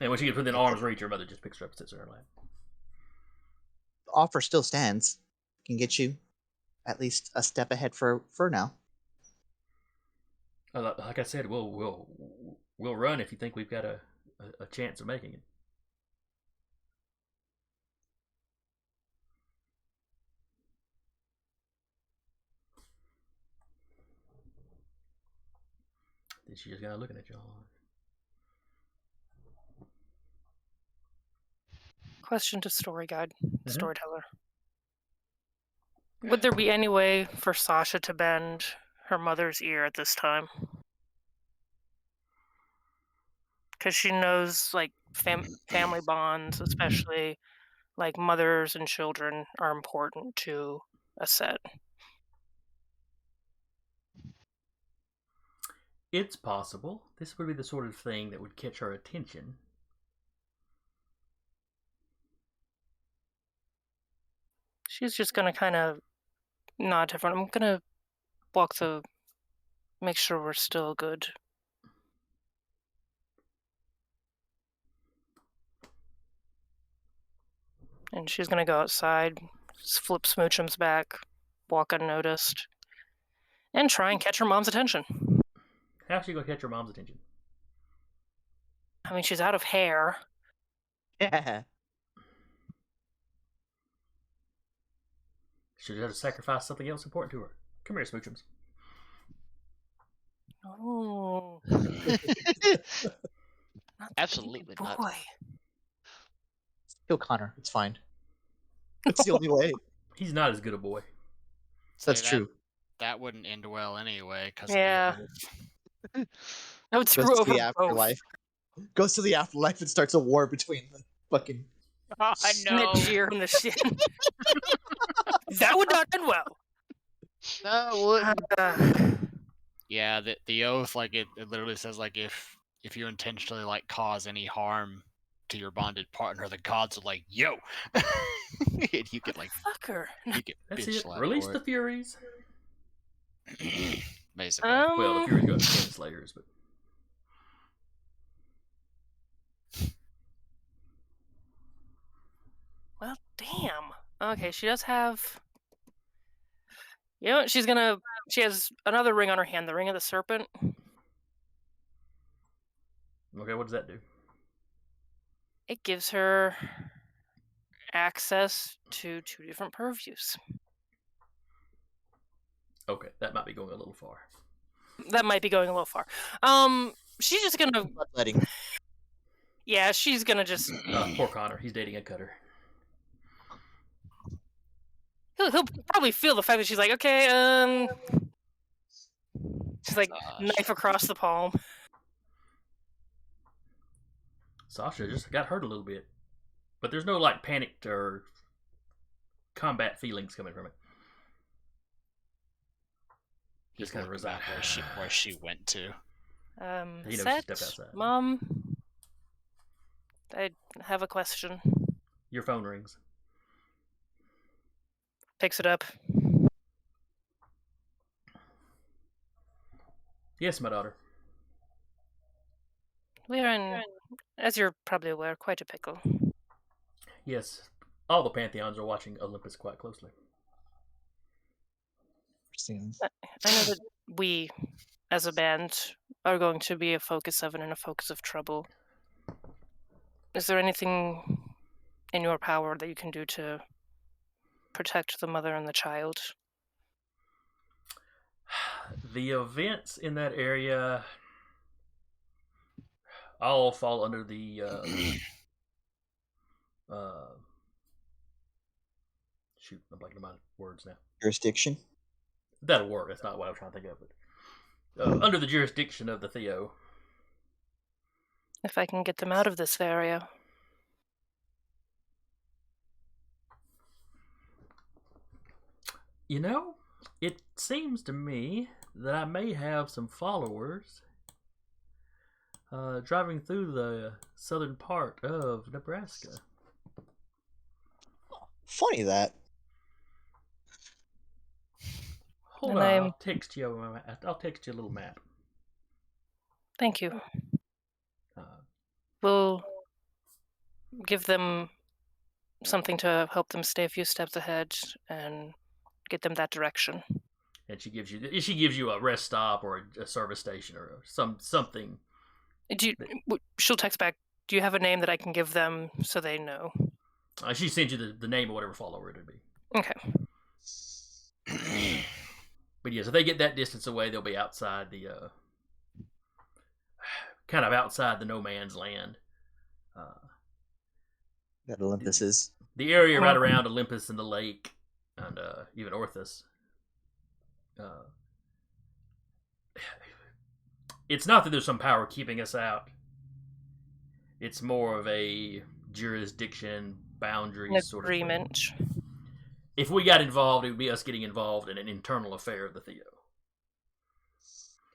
And when she gets within arm's reach, her mother just picks her up and sits in her lap. The offer still stands. Can get you at least a step ahead for now. Like I said, we'll run if you think we've got a chance of making it. Then she just got looking at y'all. Question to story guide, storyteller. Would there be any way for Sasha to bend her mother's ear at this time? Because she knows, like, family bonds, especially, like, mothers and children are important to a set. It's possible. This would be the sort of thing that would catch her attention. She's just going to kind of nod to everyone. I'm going to make sure we're still good. And she's going to go outside, flip Smoochum's back, walk unnoticed, and try and catch her mom's attention. How's she going to catch her mom's attention? I mean, she's out of hair. Yeah. She'll have to sacrifice something else important to her. Come here, Smoochums. Oh. Absolutely not. Boy. Kill Connor. It's fine. It's the only way. He's not as good a boy. That's true. That wouldn't end well anyway. Yeah. That would screw Goes to over the afterlife. Goes to the afterlife and starts a war between the fucking. Oh, no. Mid-year in the shit. That would not end well. No, it wouldn't. Yeah, the oath, like it literally says, like if you intentionally like cause any harm to your bonded partner, the gods are like, yo, and you get like fucker. You get That's bitch it. slapped Release for the Furies. it. Basically. Well, the Furies go to Cannon Slayers, but. Well, damn. Okay, she does have. She has another ring on her hand, the Ring of the Serpent. Okay, what does that do? It gives her access to 2 different purviews. Okay, that might be going a little far. That might be going a little far. She's just gonna. Bloodletting. Yeah, she's gonna just. Poor Connor, he's dating a cutter. He'll probably feel the fact that she's like, okay, she's like knife across the palm. Sasha just got hurt a little bit, but there's no like panicked or combat feelings coming from it. Just kind of reside where she went to. She Set, stepped outside. Mom, I have a question. Your phone rings. Picks it up. Yes, my daughter. We're in, as you're probably aware, quite a pickle. Yes, all the Pantheons are watching Olympus quite closely. I know that we, as a band, are going to be a focus of it and a focus of trouble. Is there anything in your power that you can do to protect the mother and the child? The events in that area all fall under the shoot, I'm blanking on my words now. Jurisdiction? That'll work. That's not what I was trying to think of. But under the jurisdiction of the Theo. if I can get them out of this area. You know, it seems to me that I may have some followers driving through the southern part of Nebraska. Funny that. Hold And on, I'll text you a little map. Thank you. Uh, We'll give them something to help them stay a few steps ahead and get them that direction. and she gives you a rest stop or a service station or something. She'll text back. Do you have a name that I can give them so they know? She sends you the name of whatever follower it would be. Okay. But yes, if they get that distance away, they'll be outside the kind of outside the no man's land. That Olympus is. The area right around Olympus and the lake, and even Orthus. It's not that there's some power keeping us out. It's more of a jurisdiction, boundaries sort of agreement. If we got involved, it would be us getting involved in an internal affair of the Theo.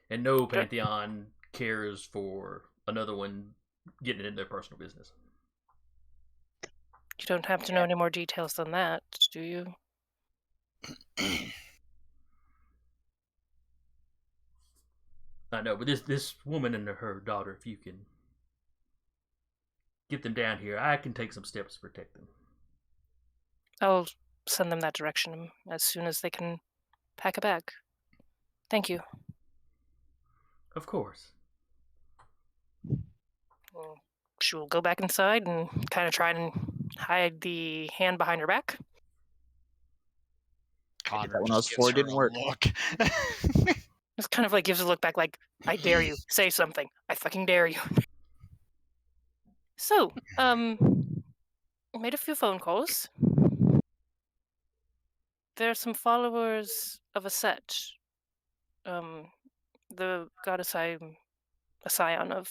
And no Pantheon cares for another one getting into their personal business. You don't have to know any more details than that, do you? I know, but this woman and her daughter, if you can get them down here, I can take some steps to protect them. I'll send them that direction as soon as they can pack a bag. Thank you. Of course. She will go back inside and kind of try and hide the hand behind her back. Connor that when I was 4 didn't work. Look. Just kind of like gives a look back like, I dare you. Say something. I fucking dare you. So, made a few phone calls. There are some followers of Aset. The goddess I'm a scion of.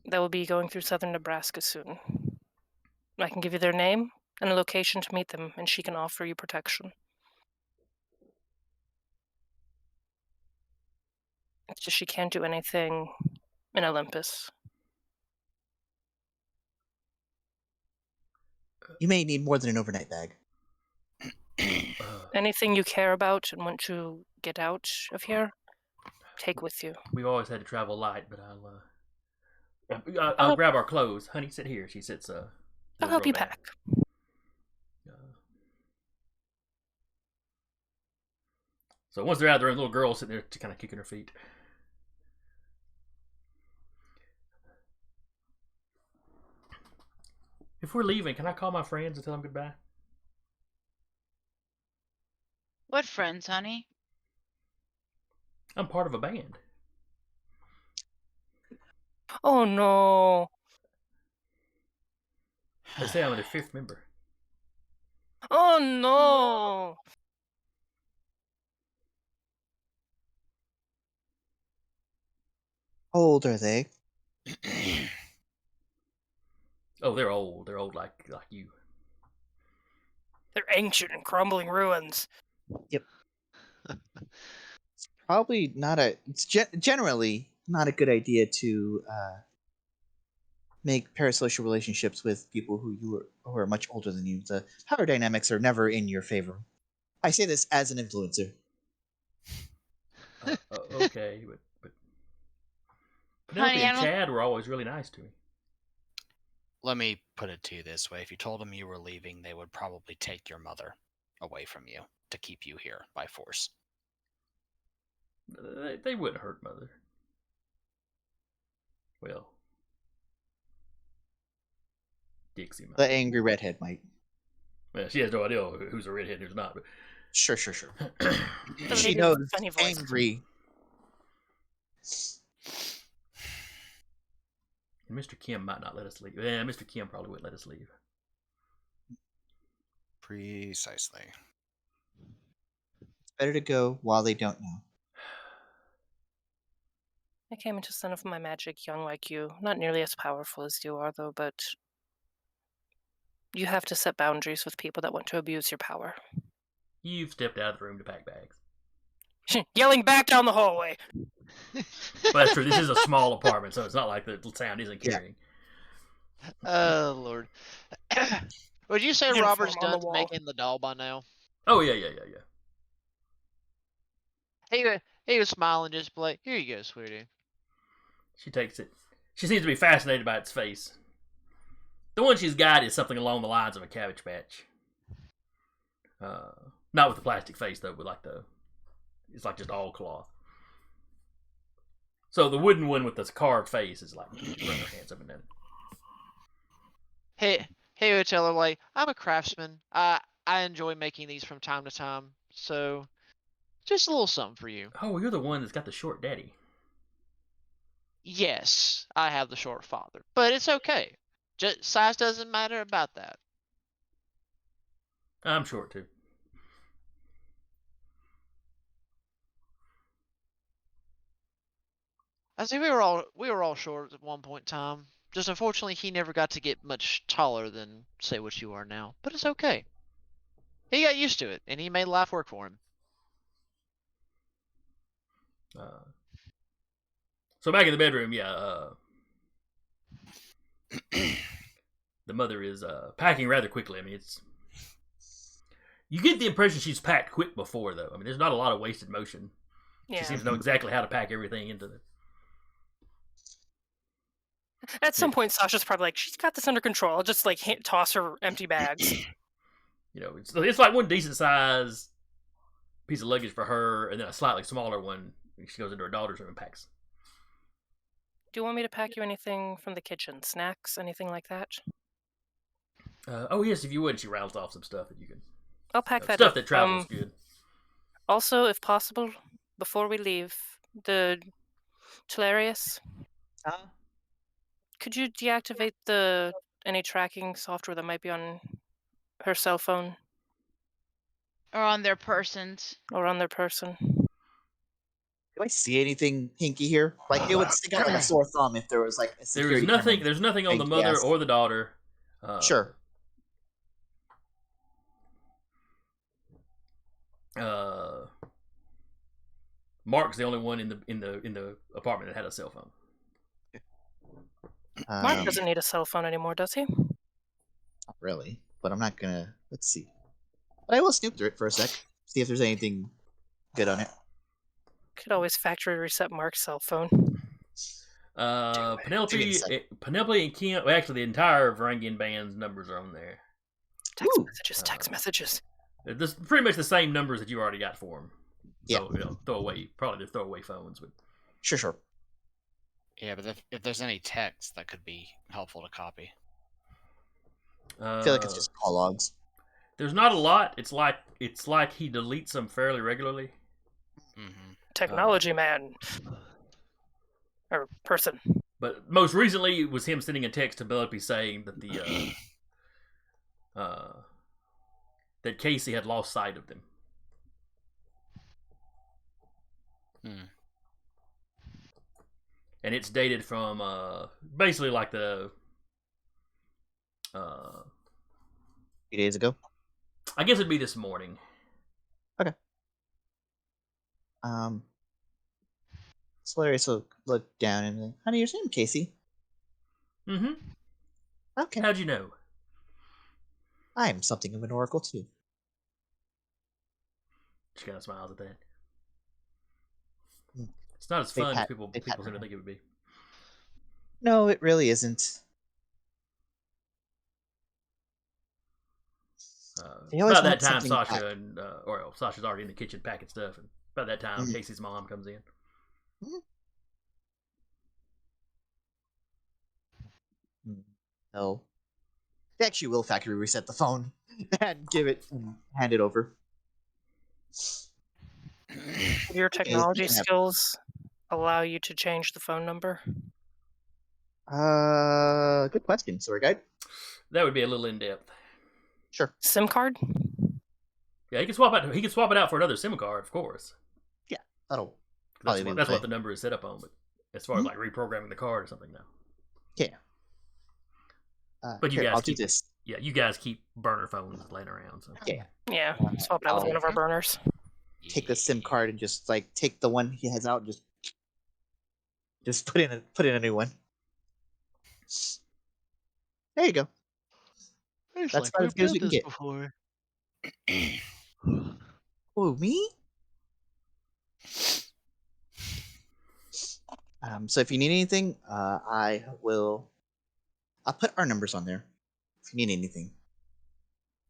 That will be going through southern Nebraska soon. I can give you their name and a location to meet them, and she can offer you protection. It's just she can't do anything in Olympus. You may need more than an overnight bag. Anything you care about and want to get out of here, take with you. We've always had to travel light, but I'll grab our clothes. Honey, sit here. She sits. I'll help you pack. So once they're out there, the little girl sitting there, kind of kicking her feet. If we're leaving, can I call my friends and tell them goodbye? What friends, honey? I'm part of a band. Oh no. They say I'm their 5th member. Oh no. How old are they? Oh, they're old. They're old like you. They're ancient and crumbling ruins. Yep. It's probably not it's generally not a good idea to make parasocial relationships with people who are much older than you. The power dynamics are never in your favor. I say this as an influencer. Okay, but Penelope and Chad were always really nice to me. Let me put it to you this way. If you told them you were leaving, they would probably take your mother away from you to keep you here by force. They wouldn't hurt Mother. Well, Dixie might. The angry redhead might. Well, she has no idea who's a redhead and who's not. But Sure. She knows angry. And Mr. Kim might not let us leave. Yeah, Mr. Kim probably wouldn't let us leave. Precisely. It's better to go while they don't know. I came into Son of my magic young like you. Not nearly as powerful as you are, though, but you have to set boundaries with people that want to abuse your power. You've stepped out of the room to pack bags. Yelling back down the hallway. But that's true. This is a small apartment, so it's not like the sound isn't carrying. Oh Lord. Would you say Uniform Robert's on the done wall. making the doll by now? Oh yeah. He was smiling, just like, here you go, sweetie. She takes it. She seems to be fascinated by its face. The one she's got is something along the lines of a Cabbage Patch. Not with the plastic face though, but it's like just all cloth. So the wooden one with this carved face is like she runs her hands up and down. He would tell her, like, I'm a craftsman. I enjoy making these from time to time. So, just a little something for you. Oh, you're the one that's got the short daddy. Yes, I have the short father. But it's okay. Just, size doesn't matter about that. I'm short too. I see we were all short at one point in time. Just unfortunately he never got to get much taller than, say, what you are now. But it's okay. He got used to it, and he made life work for him. So back in the bedroom, the mother is packing rather quickly. I mean, you get the impression she's packed quick before, though. I mean, there's not a lot of wasted motion. Yeah. She seems to know exactly how to pack everything into the. At some point, Sasha's probably like, she's got this under control. I'll just like toss her empty bags. You know, it's like one decent size piece of luggage for her, and then a slightly smaller one. She goes into her daughter's room and packs. Do you want me to pack you anything from the kitchen? Snacks? Anything like that? Oh yes, if you would. She rattles off some stuff that you can. I'll pack that stuff up. that travels good. Also, if possible, before we leave, the Telarius, could you deactivate any tracking software that might be on her cell phone Or on their persons. or on their person? Do I see anything hinky here? Like, it would stick out like a sore thumb if there was like a security camera. There's nothing on the Big mother gas. or the daughter. Sure. Mark's the only one in the apartment that had a cell phone. Mark doesn't need a cell phone anymore, does he? Not really, but I'm not gonna. Let's see. But I will snoop through it for a sec, see if there's anything good on it. Could always factory reset Mark's cell phone. Penelope and Kim. Well, actually, the entire Varangian band's numbers are on there. Text messages. There's pretty much the same numbers that you already got for them. So, Yeah. Probably the throwaway phones. But Sure. Yeah, but if there's any text, that could be helpful to copy. I feel like it's just call logs. There's not a lot. It's like he deletes them fairly regularly. Mm-hmm. Technology man. Or person. But most recently, it was him sending a text to Penelope saying that that Casey had lost sight of them. And it's dated from basically like the A few days ago. I guess it'd be this morning. Solarius will look down and like, honey, your name, Casey. Mm-hmm. Okay. How'd you know? I'm something of an oracle too. She kind of smiles at that. Mm. It's not as They fun as pat- people they pat seem to her. think it would be. No, it really isn't. They always About that want time, something Sasha back. and Sasha's already in the kitchen packing stuff, and about that time, Mhm. Casey's mom comes in. No. They actually will factory reset the phone and give it and hand it over. Would your technology can have- skills allow you to change the phone number? Good question, Sword Guide. That would be a little in depth. Sure. SIM card? Yeah, he can swap out. He can swap it out for another SIM card, of course. That'll That's Probably be what, the that's play. what the number is set up on. But as far as like reprogramming the card or something now. Yeah. But you here, guys I'll do keep- this. Yeah, you guys keep burner phones laying around. So. Yeah. Yeah, swap it out with one of our burners. Take the SIM card and just like take the one he has out, and just put in a new one. There you go. It's That's about as good as we can get. before. Oh, me? So if you need anything, I'll put our numbers on there if you need anything.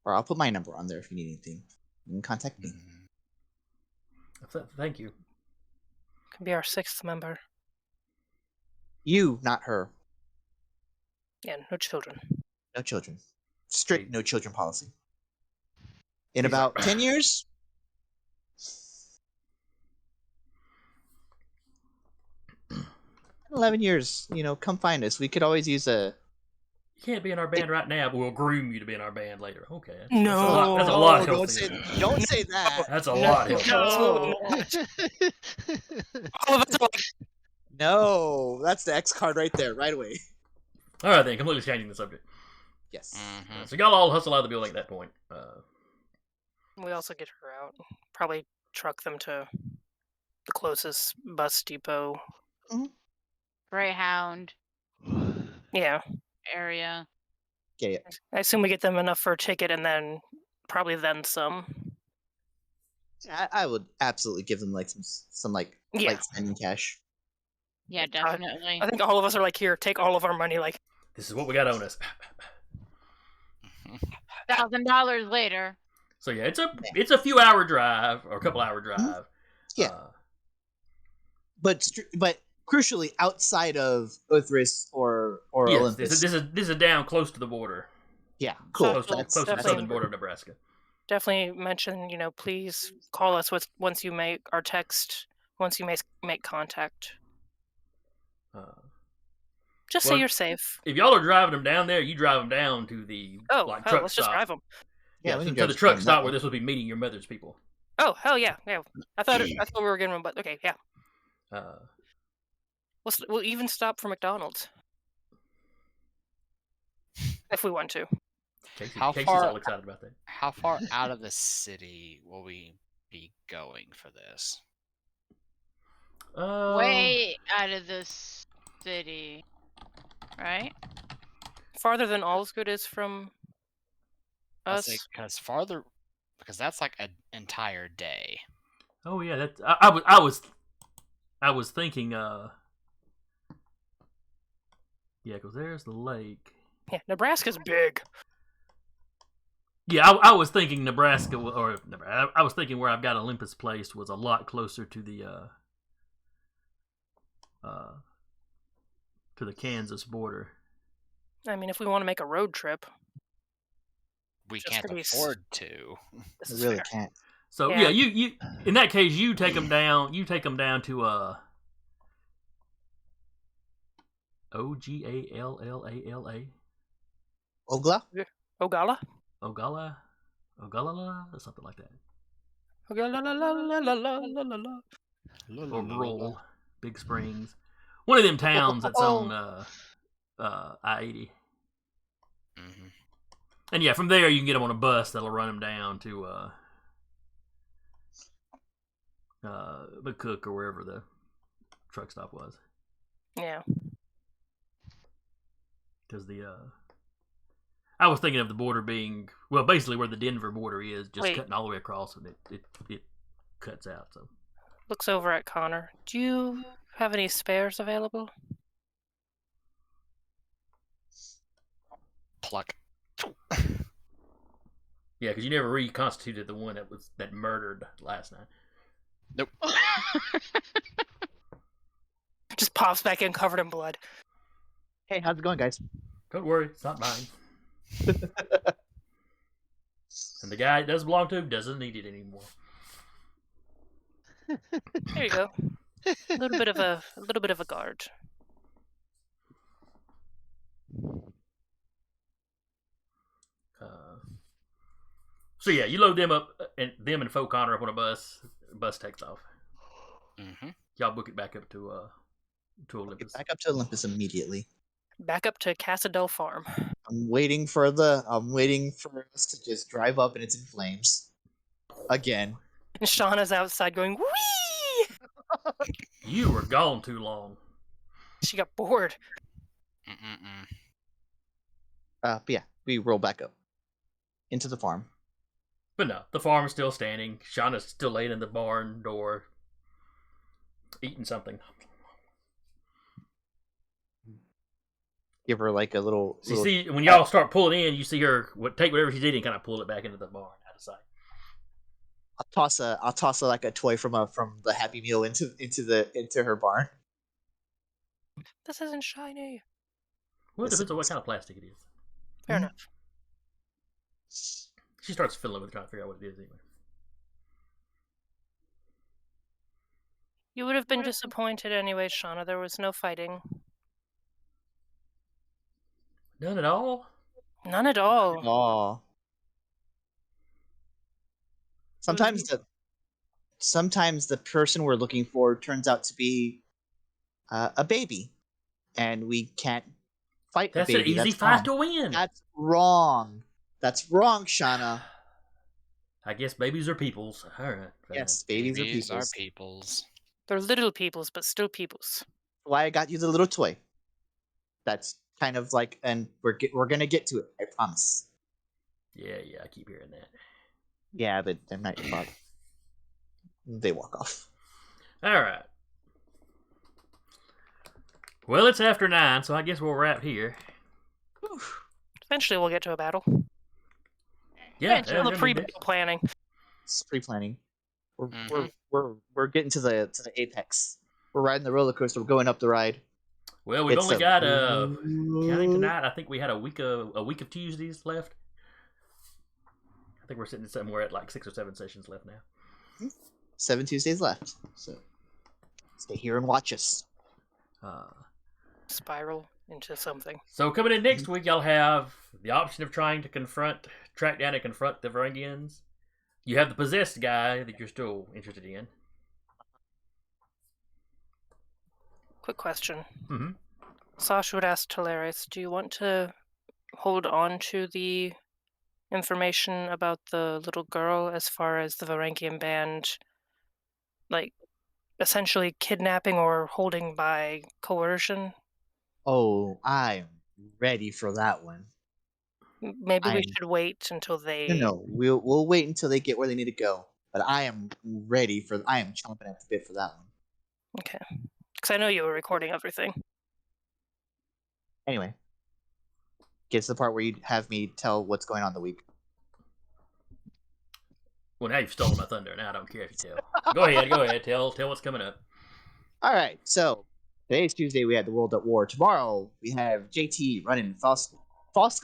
Or I'll put my number on there if you need anything. You can contact me. Thank you. Can be our 6th member. You, not her. Yeah, no children. No children. Strict no children policy. In He's about like- 10 years? 11 years, come find us. We could always use a... You can't be in our band right now, but we'll groom you to be in our band later. Okay. No. That's a lot don't healthier. don't say that. That's a lot healthier. No. All of us are like, No, that's the X card right there, right away. All right, then, completely changing the subject. Yes. So y'all all hustle out of the building at that point. we also get her out. Probably truck them to the closest bus depot. Greyhound Yeah. area. Yeah. I assume we get them enough for a ticket and then probably then some. I would absolutely give them like some like Yeah. light spending cash. Yeah, definitely. I think all of us are like, here, take all of our money. Like, This is what we got on us. $1,000 later. So yeah, it's a few hour drive or a couple hour drive. Yeah. But crucially, outside of Othris or Yes, Olympus. this is down close to the border, Yeah, cool. close to the definitely- southern border of Nebraska. definitely mention, please call us once you make our text, once you make contact. Just say well, you're safe. If y'all are driving them down there, you drive them down to the Oh, truck let's stop. just drive them. Yeah, Yeah, we to can the drive truck them stop that where way. this will be meeting your mother's people. Oh, hell yeah, yeah. I thought we were getting one, but okay, yeah. We'll even stop for McDonald's if we want to. Casey's all excited about that. How far out of the city will we be going for this? Way out of the city. Right? Farther than Allsgood is from us. Because that's like an entire day. Oh yeah, that I was thinking. Yeah, because there's the lake. Yeah, Nebraska's big. Yeah, I was thinking Nebraska, I was thinking where I've got Olympus placed was a lot closer to the Kansas border. I mean, if we want to make a road trip, We Just can't to be afford to. this I is really fair. can't. So Yeah. yeah, you in that case you take them down. You take them down to Ogallala, Ogla? Ogala? Ogala, or something like that. Ogala. Or Roll, Big Springs, one of them towns that's on I-80. Mm-hmm. And yeah, from there you can get them on a bus that'll run them down to McCook or wherever the truck stop was. Yeah. Because I was thinking of the border being basically where the Denver border is, just Wait. cutting all the way across, and it cuts out. So Looks over at Connor. Do you have any spares available? Pluck. yeah, because you never reconstituted the one that murdered last night. Nope. Just pops back in covered in blood. Hey, how's it going, guys? Don't worry, it's not mine. And the guy it does belong to doesn't need it anymore. There you go. A little bit of a guard. So yeah, you load them up, and them and Faux Connor up on a bus. The bus takes off. Mm-hmm. Y'all book it back up to to Olympus. Get back up to Olympus immediately. Back up to Casadel Farm. I'm waiting for us to just drive up and it's in flames. Again. And Shauna's outside going, wee! You were gone too long. She got bored. Mm-mm-mm. But yeah, we roll back up into the farm. But no, the farm is still standing. Shauna's still laying in the barn door, eating something. Give her like a little. So you see, when y'all start pulling in, you see her take whatever she's eating, kind of pull it back into the barn out of sight. I'll toss like a toy from the Happy Meal into her barn. This isn't shiny. Well, it depends on what kind of plastic it is. Fair enough. She starts fiddling with it, trying to figure out what it is anyway. You would have been disappointed anyway, Shauna. There was no fighting. None at all? None at all. Oh. Sometimes the person we're looking for turns out to be a baby, and we can't fight That's the baby. an easy fight to win. That's wrong. That's wrong, Shauna. I guess babies are peoples. All right. Yes, babies are These peoples. are peoples. They're little peoples, but still peoples. Why I got you the little toy. That's kind of like, and we're gonna get to it. I promise. Yeah, I keep hearing that. Yeah, but they're not your father. They walk off. All right. Well, it's after 9, so I guess we'll wrap here. Eventually we'll get to a battle. Yeah, All the pre-battle planning. It's pre-planning. We're getting to the apex. We're riding the roller coaster. We're going up the ride. Well, we've only got counting tonight. I think we had a week of Tuesdays left. I think we're sitting somewhere at like 6 or 7 sessions left now. 7 Tuesdays left. So stay here and watch us. Spiral into something. So coming in next week, y'all have the option of trying to track down and confront the Varangians. You have the possessed guy that you're still interested in. Quick question. Mm-hmm. Sasha would ask Teleris, do you want to hold on to the information about the little girl as far as the Varangian band, like, essentially kidnapping or holding by coercion? Oh, I'm ready for that one. Maybe we should wait until they... No, we'll wait until they get where they need to go. But I am ready for... I am chomping at the bit for that one. Okay. Because I know you were recording everything. Anyway. Get to the part where you have me tell what's going on the week. Well, now you've stolen my thunder. Now I don't care if you tell. Go ahead. Tell what's coming up. All right, so today's Tuesday. We had the World at War. Tomorrow we have JT running False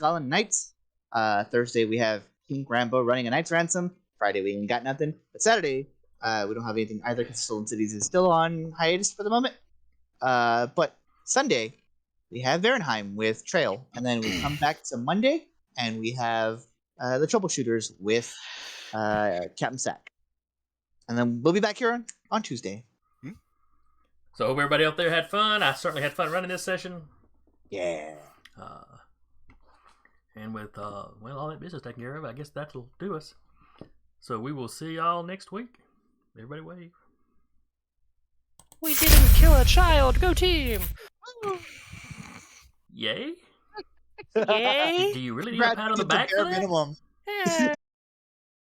Island Knights. Thursday we have King Rambo running a Knight's Ransom. Friday we ain't got nothing. But Saturday we don't have anything either because Stolen Cities is still on hiatus for the moment. But Sunday we have Varenheim with Trail, and then we come back to Monday and we have the Troubleshooters with Captain Sack. And then we'll be back here on Tuesday. So I hope everybody out there had fun. I certainly had fun running this session. Yeah. And with all that business taken care of, I guess that'll do us. So we will see y'all next week. Everybody wave. We didn't kill a child. Go team. Yay? Yay. Do you really need a pat on the back for that? Minimum. Yeah.